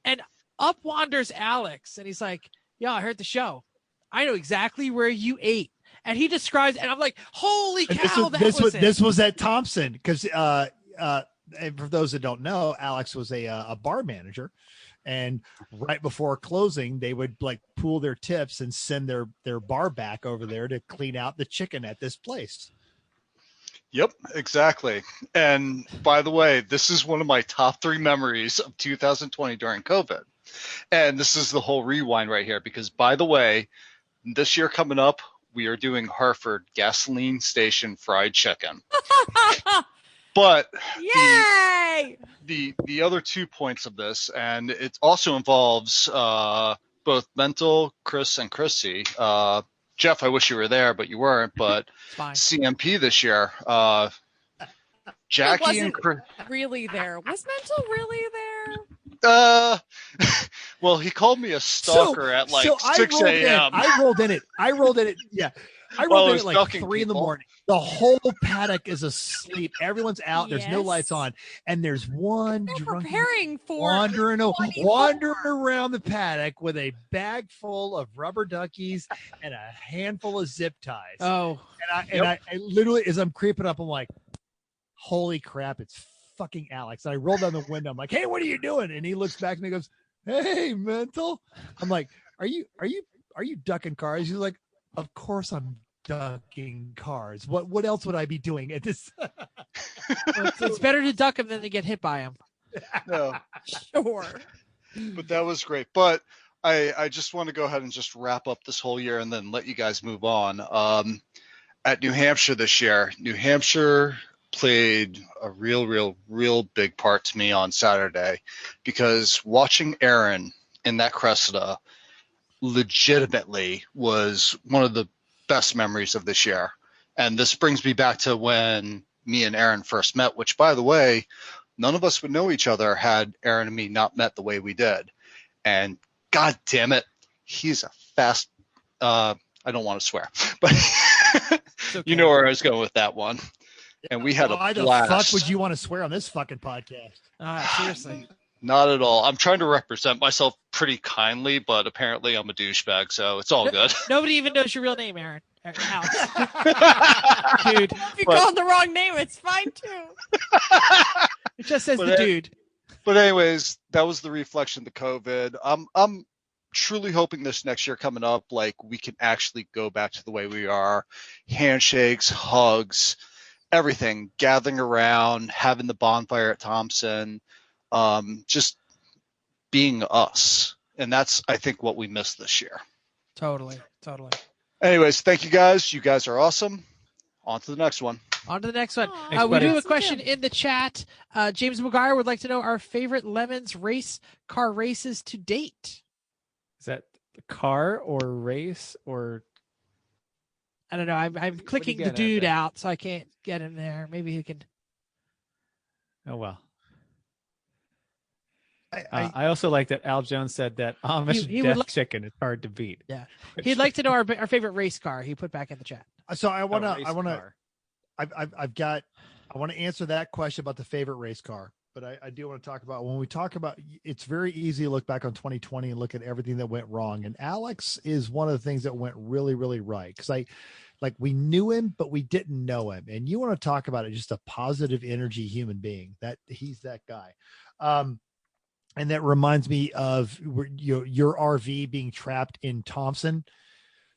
And up wanders Alex. And he's like, yeah, I heard the show. I know exactly where you ate. And he describes, and I'm like, holy cow,
this was at Thompson. Because and for those that don't know, Alex was a bar manager. And right before closing, they would like pool their tips and send their bar back over there to clean out the chicken at this place.
Yep, exactly. And by the way, this is one of my top 3 memories of 2020 during COVID. And this is the whole rewind right here, because by the way, this year coming up, we are doing Hartford gasoline station fried chicken. But
yay!
The other 2 points of this, and it also involves both Mental, Chris, and Chrissy. Jeff, I wish you were there, but you weren't. But CMP this year, Jackie and Chris
really there. Was Mental really there?
Well, he called me a stalker at like 6 a.m.
I rolled in it. Yeah. I rolled in at like 3 in the morning. The whole paddock is asleep. Everyone's out. There's no lights on. And there's one drunk wandering around the paddock with a bag full of rubber duckies and a handful of zip ties.
Oh.
And I literally, as I'm creeping up, I'm like, holy crap, it's fucking Alex. And I roll down the window. I'm like, hey, what are you doing? And he looks back at me and goes, hey, Mental. I'm like, are you ducking cars? He's like, of course I'm ducking cars. What else would I be doing at this?
It's better to duck him than to get hit by him.
No.
Sure.
But that was great. But I just want to go ahead and just wrap up this whole year and then let you guys move on. At New Hampshire this year, New Hampshire played a real big part to me on Saturday, because watching Aaron in that Cressida legitimately was one of the best memories of this year. And this brings me back to when me and Aaron first met, which, by the way, none of us would know each other had Aaron and me not met the way we did. And God damn it, he's a fast, I don't want to swear, but okay. You know where I was going with that one. And we had a blast. Why the fuck
would you want to swear on this fucking podcast?
Seriously.
Not at all. I'm trying to represent myself pretty kindly, but apparently I'm a douchebag, so it's all good.
Nobody even knows your real name, Aaron. Alex. Dude.
If you call him the wrong name, it's fine too.
It just says the dude.
But anyways, that was the reflection of the COVID. I'm truly hoping this next year coming up, like, we can actually go back to the way we are. Handshakes, hugs, everything, gathering around, having the bonfire at Thompson, just being us. And that's, I think, what we missed this year.
Totally.
Anyways, thank you guys. You guys are awesome. On to the next one.
We do have a question in the chat. James McGuire would like to know our favorite Lemons car races to date.
Is that the car or race or?
I don't know. I'm clicking the dude out, so I can't get him there. Maybe he can.
Oh, well. I also like that Al Jones said that Amish death chicken is hard to beat.
Yeah, he'd like to know our favorite race car. He put back in the chat.
So I want to answer that question about the favorite race car. but I do want to talk about when we talk about. It's very easy to look back on 2020 and look at everything that went wrong. And Alex is one of the things that went really, really right because we knew him, but we didn't know him. And you want to talk about it, just a positive energy human being. That he's that guy. And that reminds me of your RV being trapped in Thompson.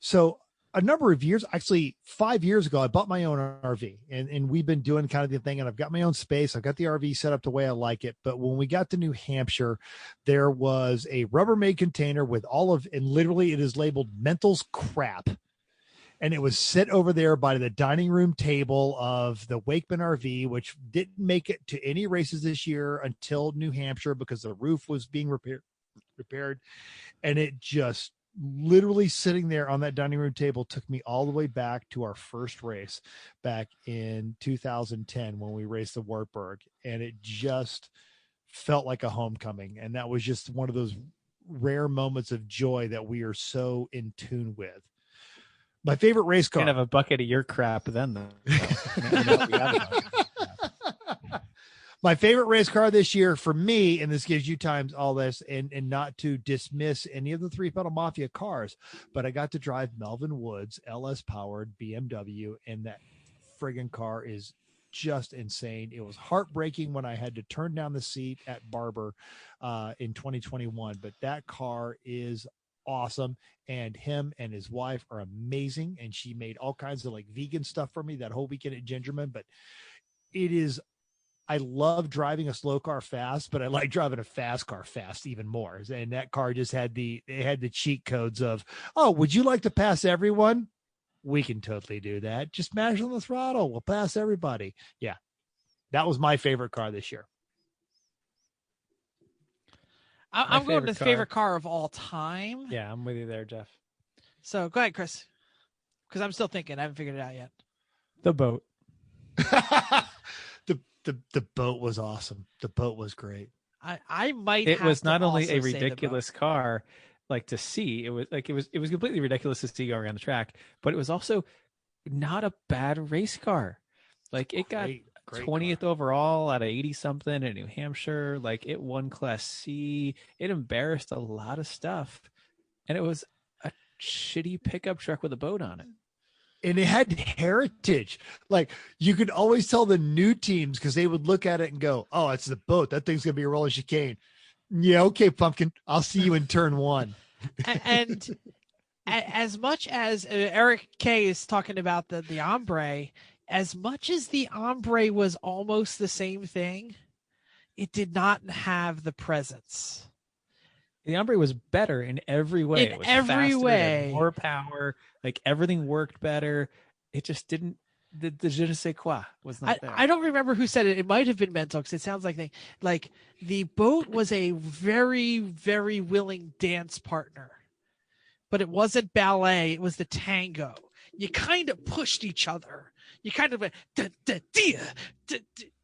So a number of years, actually 5 years ago, I bought my own RV and we've been doing kind of the thing, and I've got my own space. I've got the RV set up the way I like it. But when we got to New Hampshire, there was a Rubbermaid container with and literally it is labeled Mental's crap. And it was set over there by the dining room table of the Wakeman RV, which didn't make it to any races this year until New Hampshire because the roof was being repaired. And it just literally sitting there on that dining room table took me all the way back to our first race back in 2010 when we raced the Wartburg. And it just felt like a homecoming. And that was just one of those rare moments of joy that we are so in tune with. My favorite race car.
Kind of a bucket of your crap then, though.
My favorite race car this year for me, and this gives you times all this, and not to dismiss any of the Three Pedal Mafia cars, but I got to drive Melvin Woods LS powered BMW, and that friggin' car is just insane. It was heartbreaking when I had to turn down the seat at Barber in 2021, but that car is awesome, and him and his wife are amazing, and she made all kinds of like vegan stuff for me that whole weekend at Gingerman. But I love driving a slow car fast, but I like driving a fast car fast even more. And that car just had the cheat codes of, oh, would you like to pass everyone? We can totally do that. Just mash on the throttle, we'll pass everybody. Yeah, that was my favorite car this year.
I'm going to favorite car of all time.
Yeah, I'm with you there, Jeff.
So go ahead, Chris, because I'm still thinking. I haven't figured it out yet.
The boat.
The boat was awesome. The boat was great.
I might.
It was not only a ridiculous car, like to see. It was completely ridiculous to see going around the track, but it was also not a bad race car. Like it got 20th overall out of 80 something in New Hampshire. Like it won Class C. It embarrassed a lot of stuff, and it was a shitty pickup truck with a boat on it.
And it had heritage. Like you could always tell the new teams because they would look at it and go, "Oh, it's the boat. That thing's gonna be a roller chicane." Yeah, okay, pumpkin. I'll see you in turn one.
And as much as Eric K is talking about the Ombre, as much as the Ombre was almost the same thing, it did not have the presence.
The Ombre was better in every way. It was faster, it had more power. Like everything worked better. It just didn't. The je ne sais quoi was not there.
I don't remember who said it. It might have been Mental because it sounds like the boat was a very, very willing dance partner, but it wasn't ballet. It was the tango. You kind of pushed each other. You kind of went,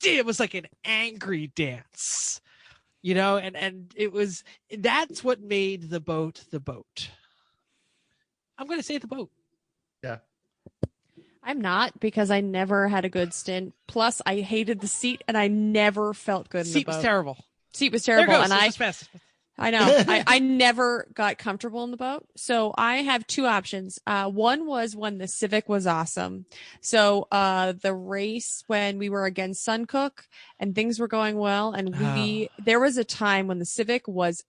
it was like an angry dance. You know, and that's what made the boat the boat. I'm going to say the boat.
Yeah.
I'm not, because I never had a good stint. Plus, I hated the seat and I never felt good in the boat.
Seat was terrible.
Seat was terrible.
There goes,
and I know. I never got comfortable in the boat. So I have two options. One was when the Civic was awesome. So the race when we were against Suncook and things were going well, and there was a time when the Civic was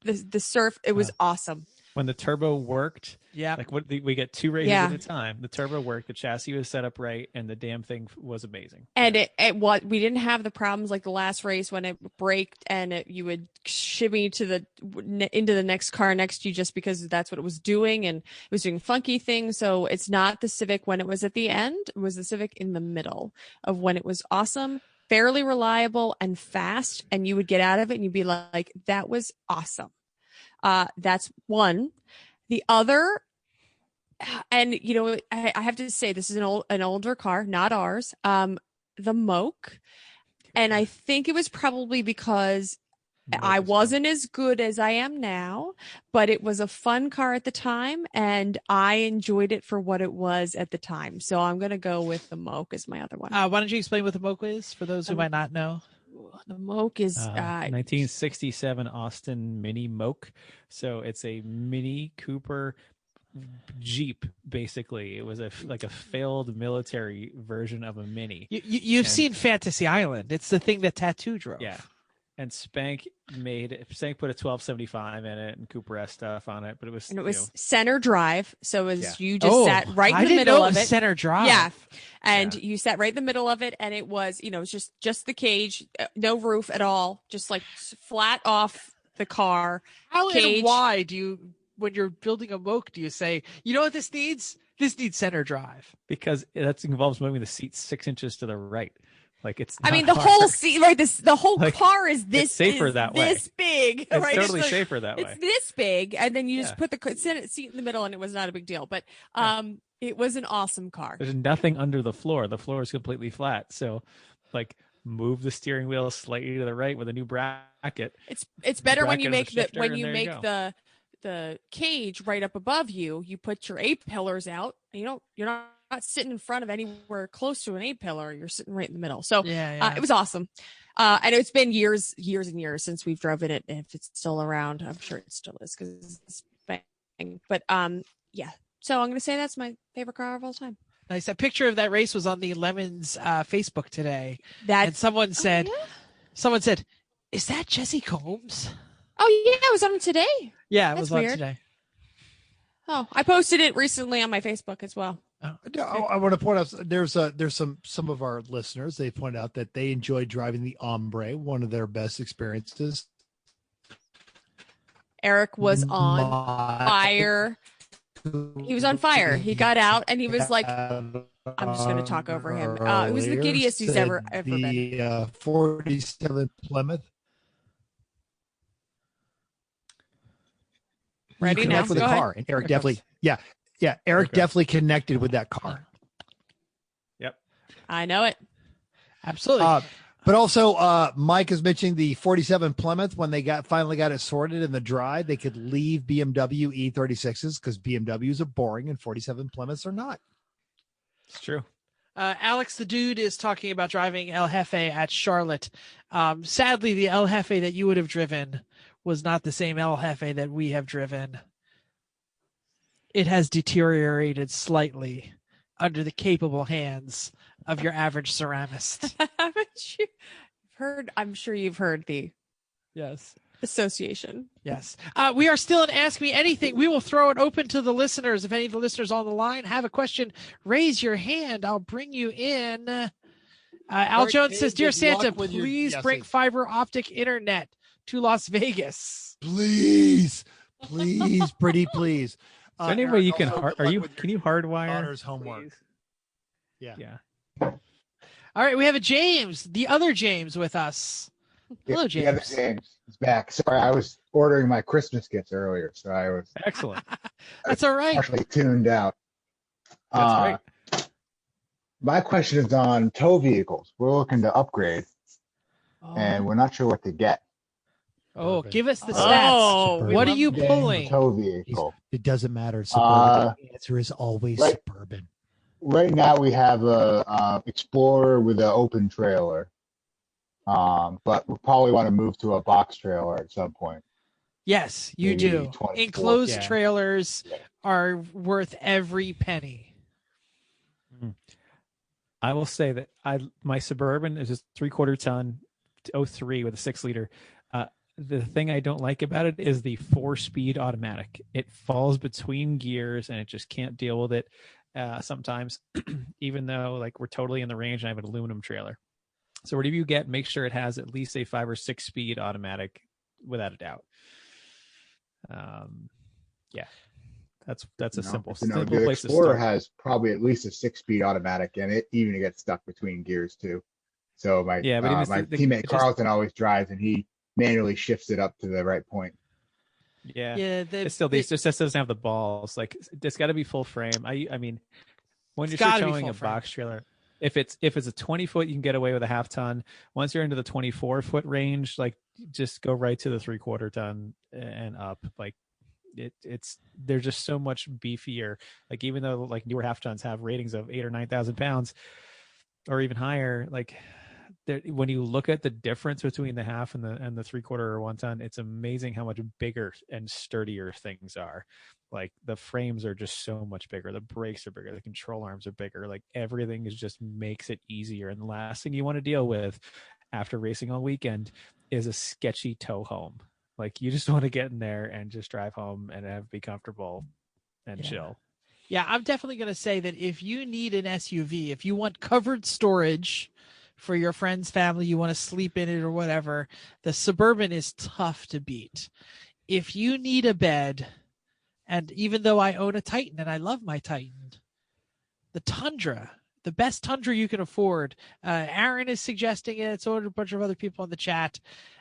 the surf. It was awesome.
When the turbo worked,
yeah,
like we get two races at a time. The turbo worked, the chassis was set up right, and the damn thing was amazing.
And we didn't have the problems like the last race when it braked and you would shimmy into the next car next to you just because that's what it was doing, and it was doing funky things. So it's not the Civic when it was at the end; it was the Civic in the middle of when it was awesome, fairly reliable, and fast. And you would get out of it and you'd be like, "That was awesome." That's one. The other, and you know, I have to say this is an older car, not ours. The Moke, and I think it was probably because I wasn't as good as I am now, but it was a fun car at the time, and I enjoyed it for what it was at the time. So I'm gonna go with the Moke as my other one.
Why don't you explain what the Moke is for those who might not know?
the Moke is
1967 Austin Mini Moke. So it's a Mini Cooper Jeep. Basically, it was a failed military version of a Mini.
You've seen Fantasy Island. It's the thing that Tattoo drove.
Yeah. And Spank put a 1275 in it and Cooper S stuff on it, but it was
center drive. So you just sat right in the middle of it.
Center drive.
Yeah. And you sat right in the middle of it. And it was, it was just the cage, no roof at all, just like flat off the car.
How
cage.
and why do you, when you're building a Moke, do you say, you know what this needs? This needs center drive.
Because that involves moving the seat 6 inches to the right. Like it's.
I mean, the whole seat, right? The whole car is this.
It's safer that way.
This big,
it's
right?
Totally safer that way.
It's this big, and then you just put the seat in the middle, and it was not a big deal. But it was an awesome car.
There's nothing under the floor. The floor is completely flat. So, like, move the steering wheel slightly to the right with a new bracket.
It's better when you make the cage right up above you. You put your A-pillars out. You're not sitting in front of anywhere close to an A-pillar. You're sitting right in the middle. So it was awesome. And it's been years and years since we've driven it. And if it's still around, I'm sure it still is because it's bang. But yeah. So I'm going to say that's my favorite car of all time.
Nice. A picture of that race was on the Lemons Facebook today. And someone said, is that Jesse Combs?
Oh yeah, it was on today.
Yeah, it was on today.
Oh, I posted it recently on my Facebook as well.
I want to point out there's some of our listeners. They point out that they enjoyed driving the Ombre, one of their best experiences.
Eric was on fire. He was on fire. He got out and he was like, I'm just going to talk over him. It was the giddiest he's ever been.
The 47 Plymouth.
Ready now?
With the car, and Eric definitely, Eric definitely connected with that car.
Yep,
I know it.
Absolutely.
But also, Mike is mentioning the 47 Plymouth when they finally got it sorted in the dry. They could leave BMW E36s because BMWs are boring and 47 Plymouths are not.
It's true.
Alex the Dude is talking about driving El Jefe at Charlotte. Sadly, the El Jefe that you would have driven was not the same El Jefe that we have driven. It has deteriorated slightly under the capable hands of your average ceramist.
Haven't you heard? I'm sure you've heard the association.
Yes. We are still in Ask Me Anything. We will throw it open to the listeners. If any of the listeners on the line have a question, raise your hand. I'll bring you in. Al Jones says, Dear Santa, please bring fiber optic internet to Las Vegas.
Please, pretty please.
Is there any way you can can you hardwire
daughter's homework? Please? Yeah.
All right, we have a James, the other James with us. Hello, James.
The other James is back. Sorry, I was ordering my Christmas gifts earlier, so I was
excellent.
That's all right.
Partially tuned out.
That's right.
My question is on tow vehicles. We're looking to upgrade, and we're not sure what to get.
Oh, give us the stats. What are you pulling?
Tow vehicle.
It doesn't matter. Suburban. The answer is always Suburban.
Right now we have a Explorer with an open trailer, but we probably want to move to a box trailer at some point.
Yes, you
Maybe
do.
24.
Enclosed trailers are worth every penny.
I will say that my Suburban is a 3/4 ton 03 with a 6-liter. The thing I don't like about it is the 4-speed automatic. It falls between gears and it just can't deal with it sometimes, even though like we're totally in the range and I have an aluminum trailer. So whatever you get, make sure it has at least a 5 or 6-speed automatic without a doubt. That's a simple
the
place to
Explorer
start.
has probably at least a 6-speed automatic, and it even gets stuck between gears too. So my teammate Carlton always drives, and he manually shifts it up to the right point.
It just doesn't have the balls. Like it's got to be full frame. I mean, when you're towing a box trailer, if it's a 20-foot, you can get away with a 1/2 ton. Once you're into the 24-foot range, like just go right to the 3/4 ton and up. Like they're just so much beefier. Like even though like newer 1/2 tons have ratings of 8,000 or 9,000 pounds or even higher, like when you look at the difference between the half and the 3/4 or 1 ton, it's amazing how much bigger and sturdier things are. Like the frames are just so much bigger. The brakes are bigger. The control arms are bigger. Like everything just makes it easier. And the last thing you want to deal with after racing all weekend is a sketchy tow home. Like you just want to get in there and just drive home and be comfortable and chill.
Yeah, I'm definitely going to say that if you need an SUV, if you want covered storage for your friend's family, you want to sleep in it or whatever, the Suburban is tough to beat. If you need a bed, and even though I own a Titan and I love my Titan, the Tundra, the best Tundra you can afford. Aaron is suggesting it. So a bunch of other people in the chat.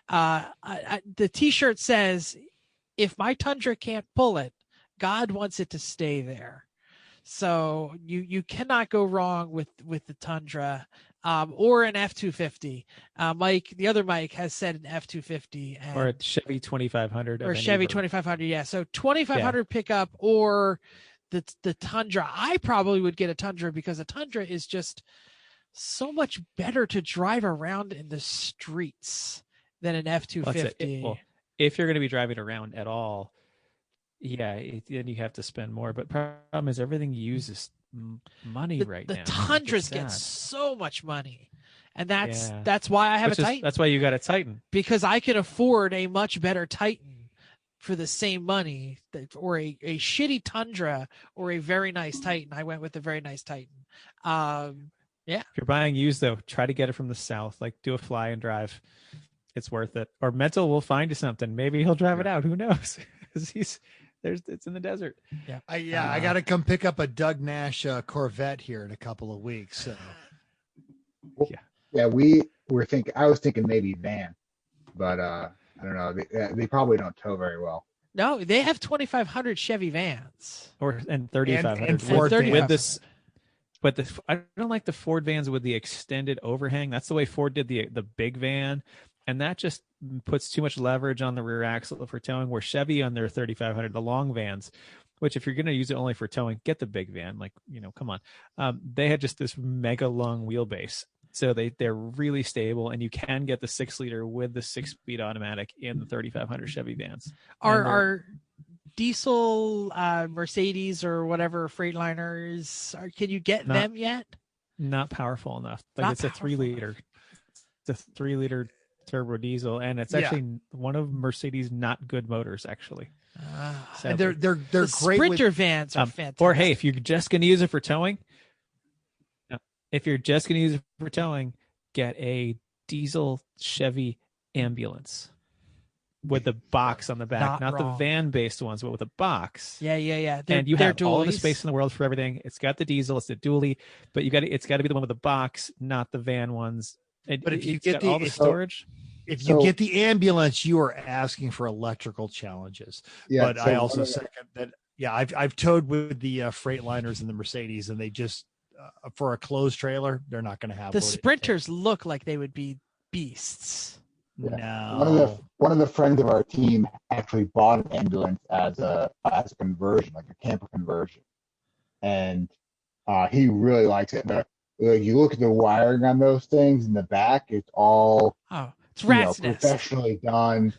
The T-shirt says, if my Tundra can't pull it, God wants it to stay there. So you cannot go wrong with the Tundra or an F-250. Mike, the other Mike, has said an F-250
or a Chevy 2500
or Chevy 2500. Yeah, so 2500 pickup or the Tundra. I probably would get a Tundra because a Tundra is just so much better to drive around in the streets than an F-250.
Well, if you're going to be driving around at all, then you have to spend more. But problem is everything uses money right now.
The Tundras get so much money. And that's why I have a Titan.
That's why you got a Titan.
Because I can afford a much better Titan for the same money, or a shitty Tundra or a very nice Titan. I went with a very nice Titan. If
you're buying used though, try to get it from the south. Like do a fly and drive. It's worth it. Or Mental will find you something. Maybe he'll drive it out. Who knows? Because it's in the desert.
I got to come pick up a Doug Nash Corvette here in a couple of weeks. So.
I was thinking maybe van, but I don't know. They probably don't tow very well.
No, they have 2500 Chevy vans
and 3500
and Ford
with this. But I don't like the Ford vans with the extended overhang. That's the way Ford did the big van, and that just puts too much leverage on the rear axle for towing. Where Chevy on their 3500, the long vans, which if you're going to use it only for towing, get the big van. Like come on. They had just this mega long wheelbase. So they're really stable, and you can get the 6-liter with the 6-speed automatic in the 3500 Chevy vans.
Are diesel Mercedes or whatever Freightliners? Can you get them yet?
Not powerful enough. Like it's a 3-liter. It's a 3-liter turbo diesel, and it's actually one of Mercedes' not good motors, actually.
And they're
the
great.
Sprinter vans are fantastic.
Or hey, if you're just going to use it for towing. If you're just going to use it for towing, get a diesel Chevy ambulance with the box on the back, not the van-based ones, but with a box.
Yeah.
And you have all the space in the world for everything. It's got the diesel, it's the dually, but it's got to be the one with the box, not the van ones.
But if you
get all the storage,
if you get the ambulance, you are asking for electrical challenges.
Yeah,
but I also second that. Yeah, I've towed with the Freightliners and the Mercedes, and they just. For a closed trailer, they're not going to have
the Sprinters. Look like they would be beasts.
Yeah.
No,
one of the friends of our team actually bought an ambulance as a conversion, like a camper conversion, and he really likes it. But you look at the wiring on those things in the back; it's all
it's rat's nest.
Professionally done,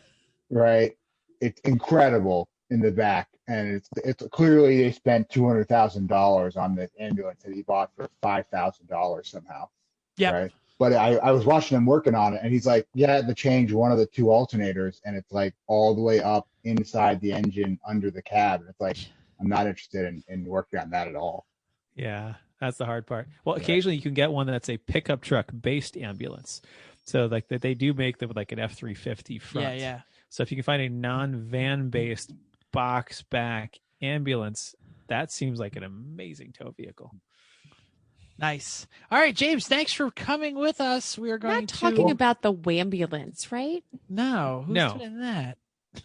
right? It's incredible in the back. And it's clearly they spent $200,000 on this ambulance that he bought for $5,000 somehow.
Yeah.
Right. But I was watching him working on it, and he's like, "Yeah, I had to change one of the 2 alternators, and it's like all the way up inside the engine under the cab." And it's like, I'm not interested in working on that at all.
Yeah, that's the hard part. Well, occasionally you can get one that's a pickup truck based ambulance. So like that they do make them with like an F-350 front.
Yeah.
So if you can find a non-van based box back ambulance, that seems like an amazing tow vehicle.
Nice. All right, James, thanks for coming with us. We are going
not talking about the Wambulance, right?
No, who's doing that?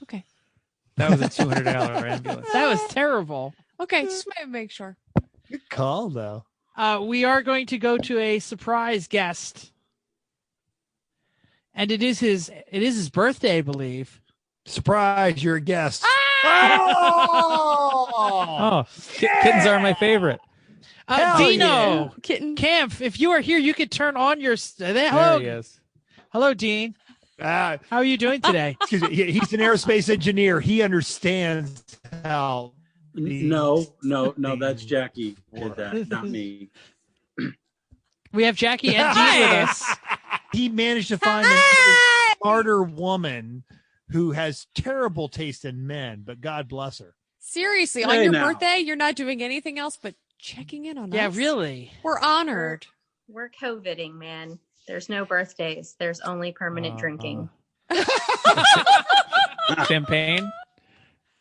Okay.
That was a $200 ambulance.
That was terrible.
Okay, just want to make sure.
Good call, though.
We are going to go to a surprise guest, and it is his birthday, I believe.
Surprise! You're a guest.
Oh, kittens are my favorite.
Dino,
kitten.
Camp, if you are here, you could turn on your. Hello,
There he is.
Hello, Dean. How are you doing today?
Excuse me. He's an aerospace engineer. He understands how.
No, that's Jackie did that, not me.
We have Jackie and Dean with us.
He managed to find a smarter woman who has terrible taste in men, but God bless her.
Seriously, on your birthday, you're not doing anything else but checking in on us.
Yeah, really.
We're honored.
We're COVIDing, man. There's no birthdays. There's only permanent drinking.
Champagne?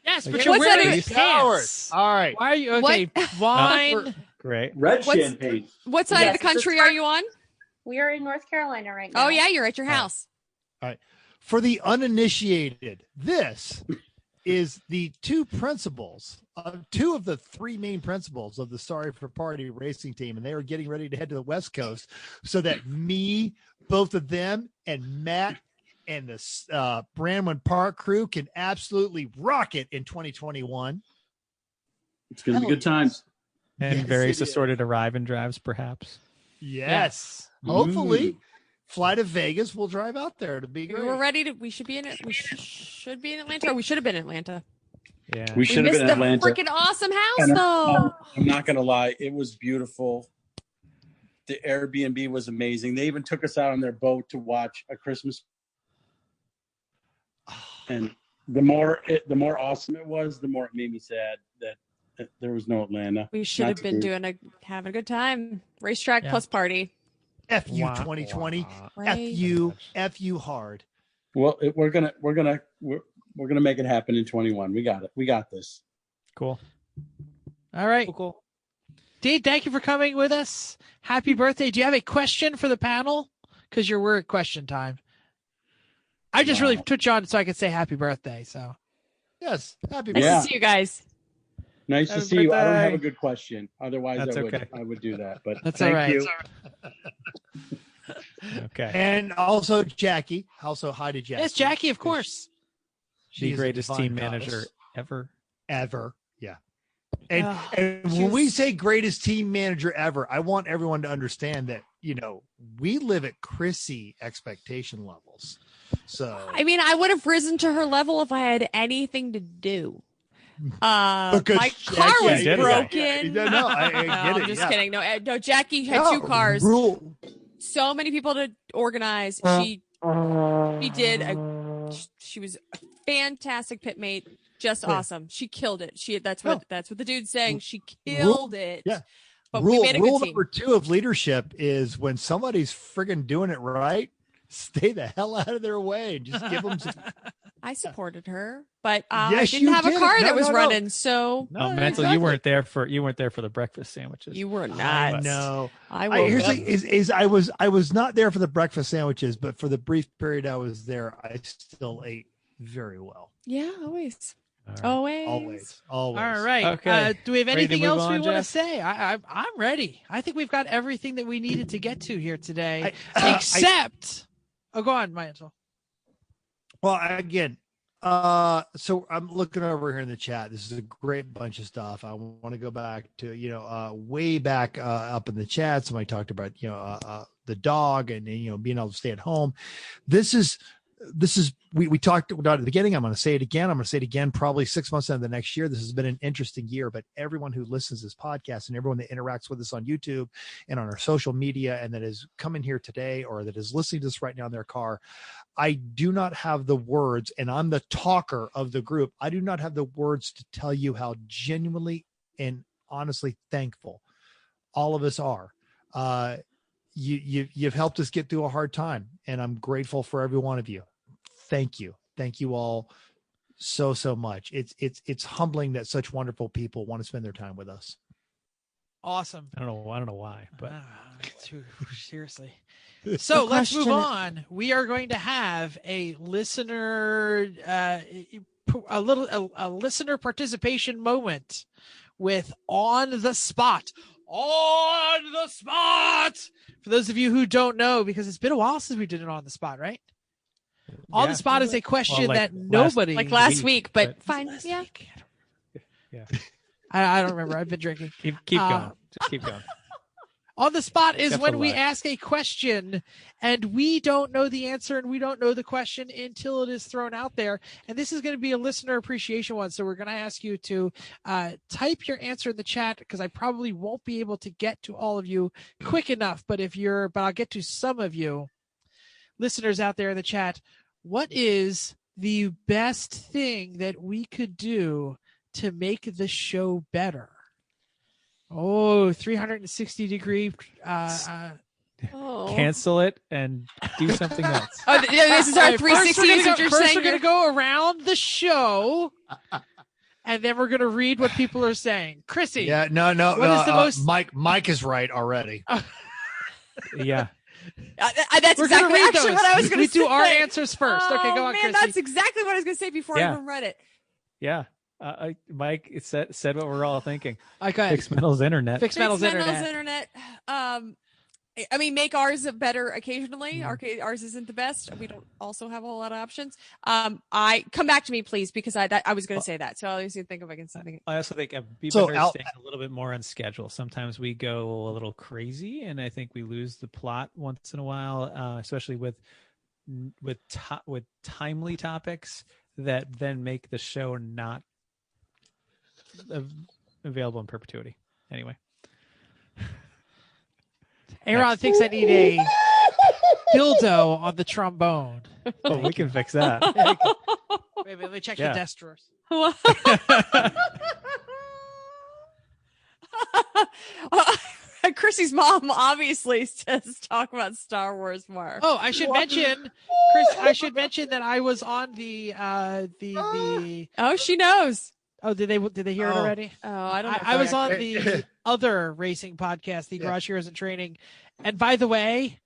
Yes, but you're wearing these pants.
All right.
Why are you okay? Wine.
Great.
Red champagne.
What side of the country are you on?
We are in North Carolina right now.
Oh yeah, you're at your house.
All right. For the uninitiated, this is the two of the three main principles of the Sorry for Party racing team, and they are getting ready to head to the West Coast so that me, both of them, and Matt and the Brandon Park crew can absolutely rock it in 2021.
It's going to be good times.
And various assorted arrive and drives, perhaps.
Yes. Hopefully, fly to Vegas. We'll drive out there to be great.
We're ready to. We should be in it. We should be in Atlanta. Or we should have been in Atlanta.
Yeah,
we should have been in Atlanta.
Freaking awesome house, though.
I'm not going to lie. It was beautiful. The Airbnb was amazing. They even took us out on their boat to watch a Christmas. And the more awesome it was, the more it made me sad that there was no Atlanta.
We should have been having a good time. Racetrack plus party.
F you 2020. F you hard.
Well, we're gonna make it happen in 21. We got it. We got this.
Cool.
All right.
Cool.
Dave, thank you for coming with us. Happy birthday. Do you have a question for the panel? Because we're at question time. I just really put you on so I could say happy birthday. So
yes, happy
birthday. Nice to see you guys.
Nice to see you. I don't have a good question. Otherwise, I would do that. But
that's
thank
all right.
you.
Okay.
And also Jackie. Also hi to Jackie.
Yes, Jackie, of course.
The greatest team manager ever.
Ever. Yeah. And when we say greatest team manager ever, I want everyone to understand that, we live at Chrissy expectation levels. So
I mean, I would have risen to her level if I had anything to do. My car was broken.
No, I get it.
I'm just kidding. No, Jackie had two cars. So many people to organize. She was a fantastic pit mate. Just awesome. She killed it. That's what the dude's saying. She killed it.
Yeah.
But we made a good team.
Rule number 2 of leadership is when somebody's friggin' doing it right, stay the hell out of their way and just give them some.
I supported her, but I didn't have a car that was running. So
Mental, you weren't there for the breakfast sandwiches.
You were not.
No,
I
was not there for the breakfast sandwiches, but for the brief period I was there, I still ate very well.
Yeah, always.
Right.
Always.
All right.
Okay.
Do we have anything else we want to
Jeff?
say? I'm ready. I think we've got everything that we needed to get to here today, except. Go on, Mantle.
Well, again, so I'm looking over here in the chat. This is a great bunch of stuff. I want to go back to, way back up in the chat. Somebody talked about, the dog and, being able to stay at home. This is, we talked about at the beginning. I'm going to say it again. Probably 6 months into the next year. This has been an interesting year, but everyone who listens to this podcast and everyone that interacts with us on YouTube and on our social media and that is coming here today or that is listening to this right now in their car, I do not have the words, and I'm the talker of the group. I do not have the words to tell you how genuinely and honestly thankful all of us are. You've helped us get through a hard time, and I'm grateful for every one of you. Thank you all so much. It's humbling that such wonderful people want to spend their time with us.
Awesome.
I don't know why, but
seriously. So let's move on. We are going to have a listener, a listener participation moment with On the Spot. On the Spot. For those of you who don't know, because it's been a while since we did it On the Spot, right? On the Spot is a question that nobody
last week, but fine. Yeah.
Yeah.
I don't remember. I've been drinking.
Keep going. Just keep going.
On the spot is
Except
when
for
we
live.
ask a question and we don't know the answer and we don't know the question until it is thrown out there. And this is going to be a listener appreciation one. So we're going to ask you to type your answer in the chat because I probably won't be able to get to all of you quick enough. But I'll get to some of you listeners out there in the chat. What is the best thing that we could do to make the show better? Oh, 360-degree.
Cancel it and do something else.
Oh, this is our 360.
First, we're going to go around the show, and then we're going to read what people are saying. Chrissy.
Yeah, no.
What is the most?
Mike is right already.
Yeah.
That's exactly actually what I was going to say.
We do our answers first.
Oh,
Okay, go on,
man,
Chrissy.
that's exactly what I was going to say before I even read it.
Yeah. Mike said what we're all thinking.
Okay.
Fix Metal's internet.
Fix Metal's
internet. I mean, make ours better occasionally. Ours isn't the best. We don't also have a whole lot of options. I come back to me, please, because I was going to say that. So I was going to think if I can something.
I also think it'd be better staying a little bit more on schedule. Sometimes we go a little crazy, and I think we lose the plot once in a while, especially with timely topics that then make the show not available in perpetuity. Anyway.
Aaron thinks I need a dildo on the trombone.
Oh, we can fix that.
Wait, let me check your desk drawers.
Chrissy's mom obviously says talk about Star Wars more.
Oh, I should mention, Chris. I should mention that I was on the.
Oh, she knows.
Oh, did they hear it already?
Oh, I don't know.
I was on the other racing podcast, the Garage Heroes in Training. And by the way,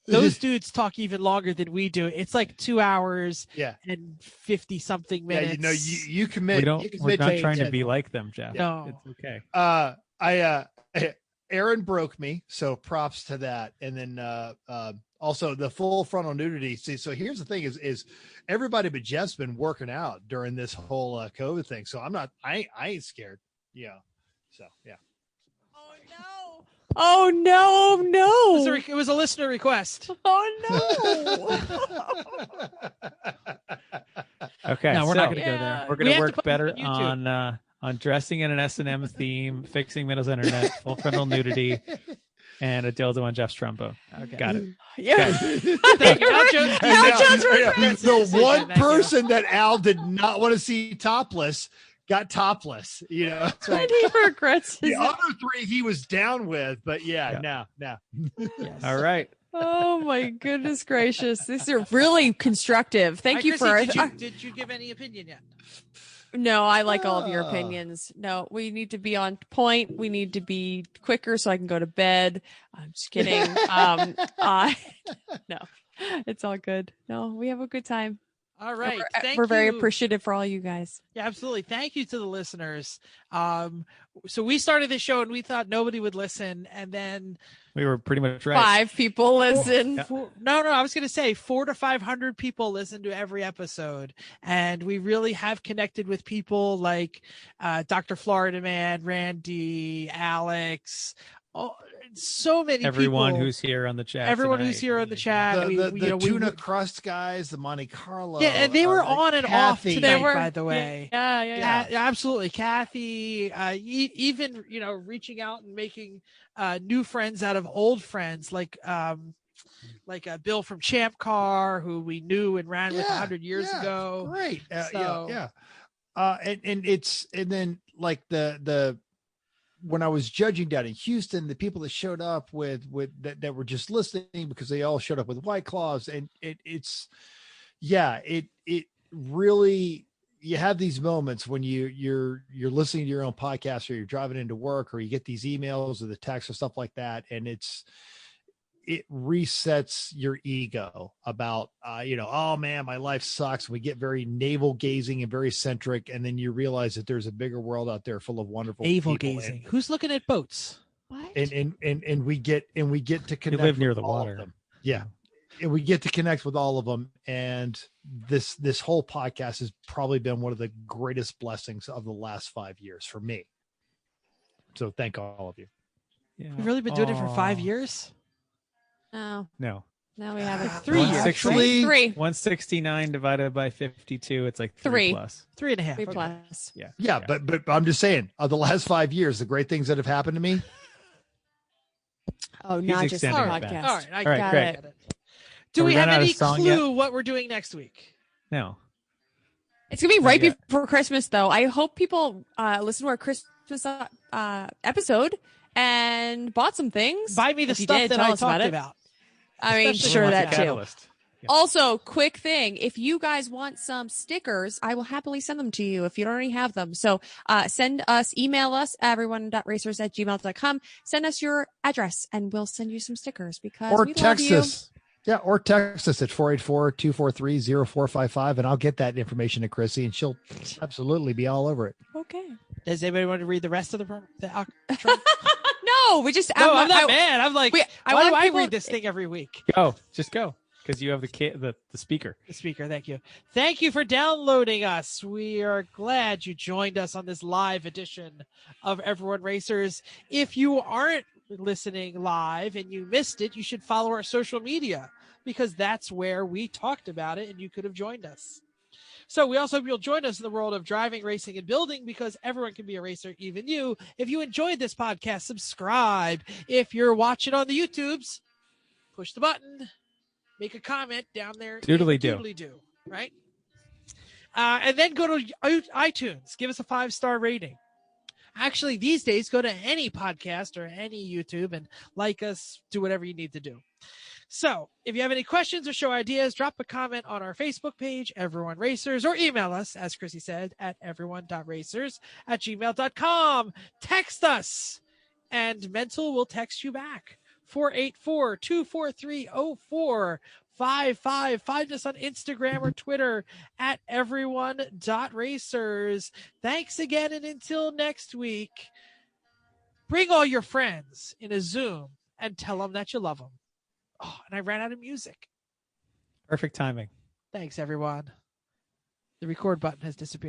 those dudes talk even longer than we do. It's like 2 hours and 50 something minutes.
Yeah, you commit.
We're not trying to be like them, Jeff.
No.
It's okay.
Aaron broke me, so props to that. And then also the full frontal nudity. See, so here's the thing: is everybody but Jeff's been working out during this whole COVID thing. So I ain't scared. Yeah. So yeah.
Oh no!
It was a listener request.
Oh
no! Okay,
no, we're not going to go there.
We're going to work better on dressing in an S&M theme, fixing Metal's internet, full frontal nudity, and a dildo on Jeff's trombone. Okay, got it.
Yeah.
Thank you.
The one person that Al did not want to see topless got topless. You know, that's right.
And he regrets
the other three he was down with, but no.
Yes. All right.
Oh my goodness gracious! These are really constructive. Thank you
Chrissy,
for.
Did you give any opinion yet?
No, I like all of your opinions. No, we need to be on point. We need to be quicker so I can go to bed. I'm just kidding. No, it's all good. No, we have a good time.
All right.
We're very appreciative for all you guys.
Yeah, absolutely. Thank you to the listeners. So we started this show and we thought nobody would listen. And then
we were pretty much right.
5 people listen.
No, I was going to say 400 to 500 people listen to every episode. And we really have connected with people like Dr. Florida Man, Randy, Alex, so many
everyone
people.
Who's here on the chat.
Who's here on the chat.
The tuna crust guys, the Monte Carlo.
Yeah, and they were on and off tonight,
were,
by the way.
Yeah.
Absolutely. Kathy, even, reaching out and making new friends out of old friends, like Bill from Champ Car, who we knew and ran with 100 years ago.
Great. And then like the when I was judging down in Houston, the people that showed up with that were just listening because they all showed up with White Claws, and it really, you have these moments when you're listening to your own podcast, or you're driving into work, or you get these emails or the texts or stuff like that, and it resets your ego about, oh man, my life sucks. We get very navel gazing and very centric. And then you realize that there's a bigger world out there full of wonderful
navel
people.
gazing. Who's looking at boats?
What?
And we get to connect.
You live near the
all
water.
of them. Yeah. And we get to connect with all of them. And this whole podcast has probably been one of the greatest blessings of the last 5 years for me. So thank all of you.
Yeah.
We've really been doing it for 5 years?
No.
No.
No, we haven't.
3 years.
Actually,
169 divided by 52. It's like 3 plus.
3.5.
3
Okay.
plus.
Yeah.
Yeah, but I'm just saying, of the last 5 years, the great things that have happened to me.
Oh,
He's
not just the
extending it
podcast.
back.
All right, I
All right,
got
great.
it. Do we
we
have
run out
any
of song
clue
yet?
what we're doing next week?
No.
It's gonna be
Not
right
yet.
before Christmas, though. I hope people listen to our Christmas episode and bought some things.
Buy me the
If you
stuff
did,
that
tell
I
us about
talked
it.
about.
I mean,
Especially
sure
with
that
the
too.
Catalyst. Yeah.
Also, quick thing: if you guys want some stickers, I will happily send them to you if you don't already have them. So, email us everyone.racers@gmail.com. Send us your address, and we'll send you some stickers because
Or
we
text
love you.
us. Yeah, or text us at 484-243-0455, and I'll get that information to Chrissy, and she'll absolutely be all over it.
Okay.
Does anybody want to read the rest of the outro?
No, we just.
No, I'm not mad. I'm like,
why
why do
want
I
people-
read this thing every week?
Go. Just go. Because you have the speaker.
The speaker, thank you. Thank you for downloading us. We are glad you joined us on this live edition of Everyone Racers. If you aren't listening live and you missed it, you should follow our social media because that's where we talked about it and you could have joined us. So we also hope you'll join us in the world of driving, racing, and building because everyone can be a racer, even you. If you enjoyed this podcast, subscribe. If you're watching on the YouTubes, push the button. Make a comment down there.
Doodly-do.
Right? And then go to iTunes. Give us a 5-star rating. Actually, these days, go to any podcast or any YouTube and like us. Do whatever you need to do. So if you have any questions or show ideas, drop a comment on our Facebook page, Everyone Racers, or email us, as Chrissy said, at everyone.racers@gmail.com. Text us, and Mental will text you back. 484-243-0455. Find us on Instagram or Twitter at everyone.racers. Thanks again, and until next week, bring all your friends in a Zoom and tell them that you love them. Oh, and I ran out of music.
Perfect timing.
Thanks, everyone. The record button has disappeared.